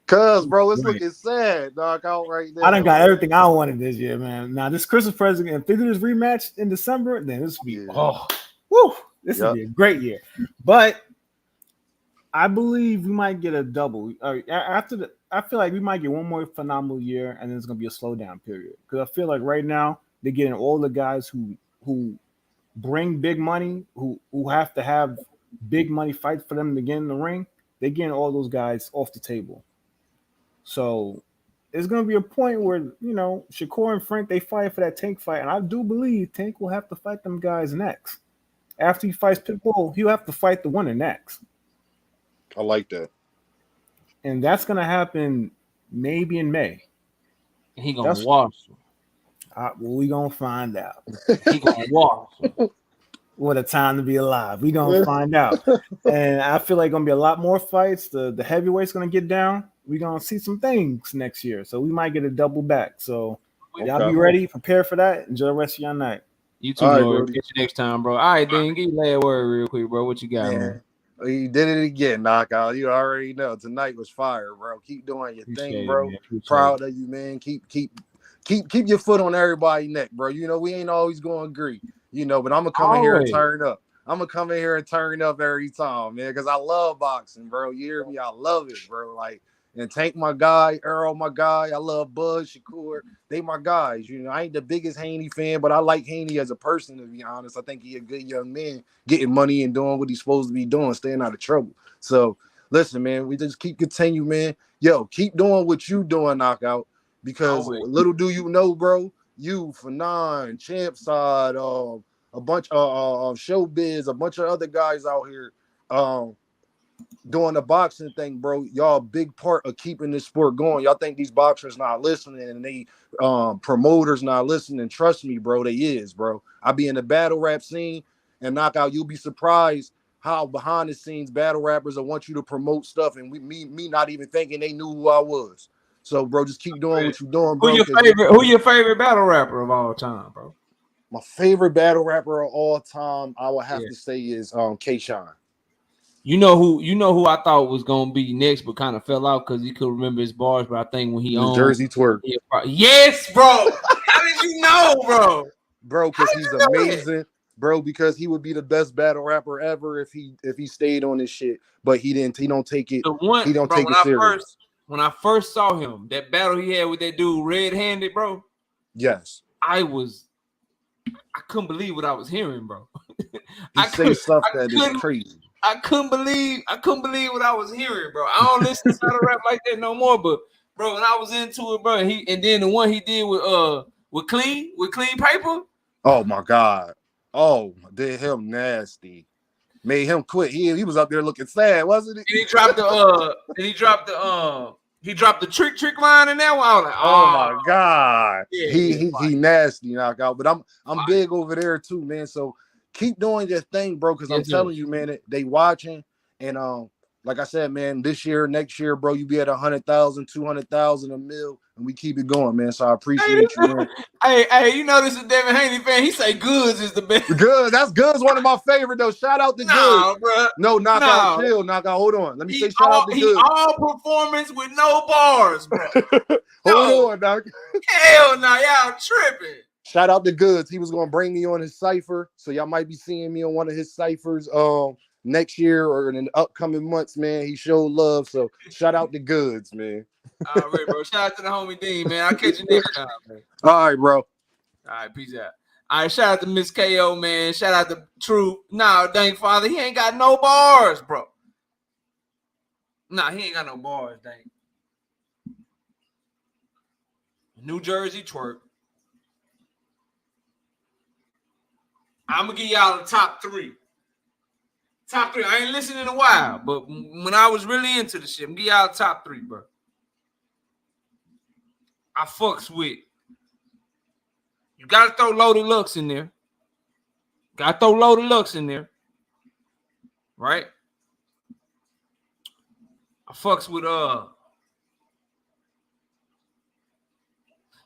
Cause, bro, it's Right. looking sad, knockout right now. I done got everything I wanted this year, man. Now this Christmas present, if they do this rematch in December, then this will be this will be a great year. But I believe we might get a double. I feel like we might get one more phenomenal year, and then it's gonna be a slowdown period. Because I feel like right now they're getting all the guys who bring big money, who have to have big money fights for them to get in the ring. They're getting all those guys off the table. So it's gonna be a point where Shakur and Frank they fight for that Tank fight, and I do believe Tank will have to fight them guys next. After he fights Pitbull, he'll have to fight the winner next. I like that. And that's gonna happen maybe in May. He gonna wash him. Well, we gonna find out. He gonna wash him. What a time to be alive. We gonna find out. And I feel like gonna be a lot more fights. The heavyweight's gonna get down. We're gonna see some things next year. So we might get a double back. So y'all be ready, prepare for that. Enjoy the rest of your night. You too, Lord. Catch you next time, bro. All right, then get your last word real quick, bro. What you got, man? You did it again, knockout. You already know tonight was fire, bro. Keep doing your thing, bro. Proud of you, man. Keep your foot on everybody's neck, bro. We ain't always gonna agree, but I'm gonna come in here and turn up. I'm gonna come in here and turn up every time, man, because I love boxing, bro. You hear me? I love it, bro. And Tank, my guy, Earl, my guy. I love Bud, Shakur. They my guys. I ain't the biggest Haney fan, but I like Haney as a person, to be honest. I think he a good young man, getting money and doing what he's supposed to be doing, staying out of trouble. So, listen, man, we just continue, man. Yo, keep doing what you doing, knockout, because little do you know, bro, you, Fanon, Champ Side, a bunch of Showbiz, a bunch of other guys out here, doing the boxing thing, bro. Y'all a big part of keeping this sport going. Y'all think these boxers not listening and they promoters not listening. Trust me, bro, they is, bro. I be in the battle rap scene and knockout. You'll be surprised how behind the scenes battle rappers will want you to promote stuff and me not even thinking they knew who I was. So, bro, just keep doing what you're doing, bro. Who your favorite battle rapper of all time, bro? My favorite battle rapper of all time, I would have to say, is K-Shine. You know who I thought was gonna be next, but kind of fell out because he couldn't remember his bars. But I think when he New Jersey Twerk. Yes, bro. How did you know, bro? bro, because he's amazing, bro, because he would be the best battle rapper ever if he stayed on this shit. But he didn't. He don't take it. He don't take it serious. When I first saw him, that battle he had with that dude red-handed, bro. Yes. I couldn't believe what I was hearing, bro. He say stuff that is crazy. I couldn't believe what I was hearing, bro. I don't listen to battle rap like that no more, but bro, when I was into it, bro, and then the one he did with clean paper. Oh my God. Oh, did him nasty. Made him quit. He was up there looking sad, wasn't it? And he dropped the trick line in that one. I was like, oh my God. Yeah, he nasty knockout. But I'm big over there too, man. So keep doing your thing, bro. Because I'm telling you, man, they watching. And like I said, man, this year, next year, bro, you be at 100,000, 200,000, a mil, and we keep it going, man. So I appreciate you, man. Hey, you know this is Devin Haney fan. He say Goods is the best. Goods one of my favorite though. Shout out to Goods. Bro. No, knockout, chill, knockout. Hold on. Let me say shout out to Goods. All performance with no bars, bro. Hold on, doc. Hell no, y'all tripping. Shout out to Goods. He was gonna bring me on his cipher, so y'all might be seeing me on one of his ciphers next year or in the upcoming months, man. He showed love, so shout out to Goods, man. All right, bro. Shout out to the homie Dean, man. I'll catch you next time, man. All right, bro. All right, peace out. All right, shout out to Miss KO, man. Shout out to True. Nah, dang father, he ain't got no bars, bro. Nah, he ain't got no bars, dang. New Jersey twerk. I'm gonna give y'all the top three. Top three. I ain't listening in a while, but when I was really into the shit, I'm gonna give y'all the top three, bro. I fucks with. You gotta throw Loaded Lux in there. Gotta throw Loaded Lux in there. Right? I fucks with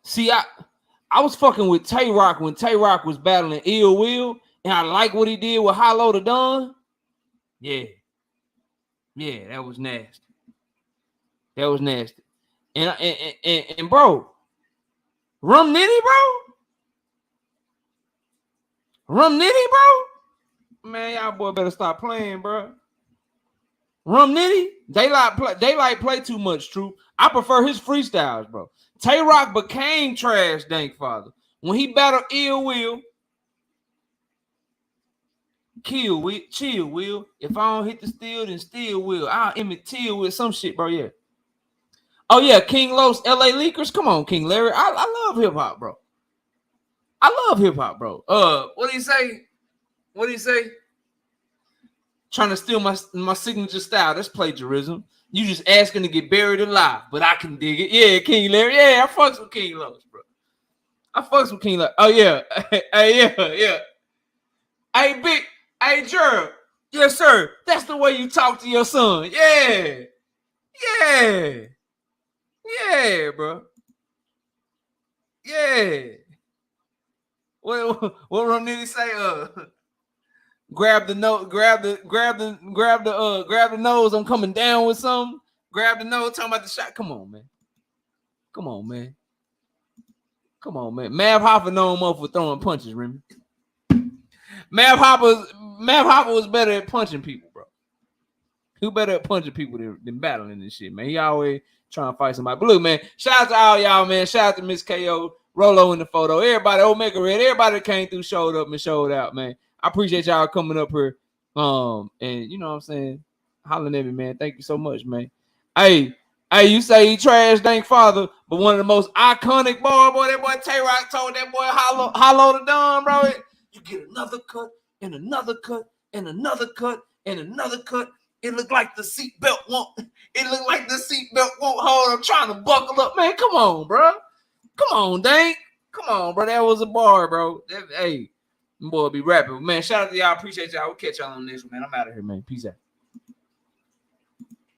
See, I was fucking with Tay Rock when Tay Rock was battling Ill Will, and I like what he did with Hollow the Don. Yeah, that was nasty. That was nasty. And bro, Rum Nitty, bro. Man, y'all boy better stop playing, bro. Rum Nitty, Daylight play too much, True. I prefer his freestyles, bro. Tay Rock became trash, dank father. When he battled Ill Will, chill, Will. If I don't hit the steel, then still will. I'll Emmett Till with some shit, bro. Yeah. Oh, yeah. King Los, LA Leakers. Come on, King Larry. I love hip hop, bro. What do you say? Trying to steal my signature style. That's plagiarism. You just asking to get buried alive, but I can dig it. Yeah, King Larry. Yeah, I fucks with King Los, bro. Oh, yeah. Yeah. Hey, Gerald. Yes, sir. That's the way you talk to your son. Yeah, bro. Yeah. What Rum Nitty say? Grab the nose. I'm coming down with something. Grab the nose. Talking about the shot. Come on, man. Mav Hopper known more for throwing punches, Remy. Mav Hopper was better at punching people, bro. He better at punching people than battling this shit, man. He always trying to fight somebody. But look, man, shout out to all y'all, man. Shout out to Miss KO, Rolo in the photo. Everybody, Omega Red, everybody that came through, showed up and showed out, man. I appreciate y'all coming up here. And you know what I'm saying? Hollering at me, man. Thank you so much, man. Hey, you say he trash, dank father, but one of the most iconic boy, that boy Tay Rock told that boy hollow the Don, bro. You get another cut and another cut and another cut and another cut. It looked like the seatbelt won't hold. I'm trying to buckle up, man. Come on, bro. Come on, dank. Come on, bro. That was a bar, bro. Hey, boy, be rapping, man. Shout out to y'all. Appreciate y'all. We'll catch y'all on this one, man. I'm out of here, man. Peace out.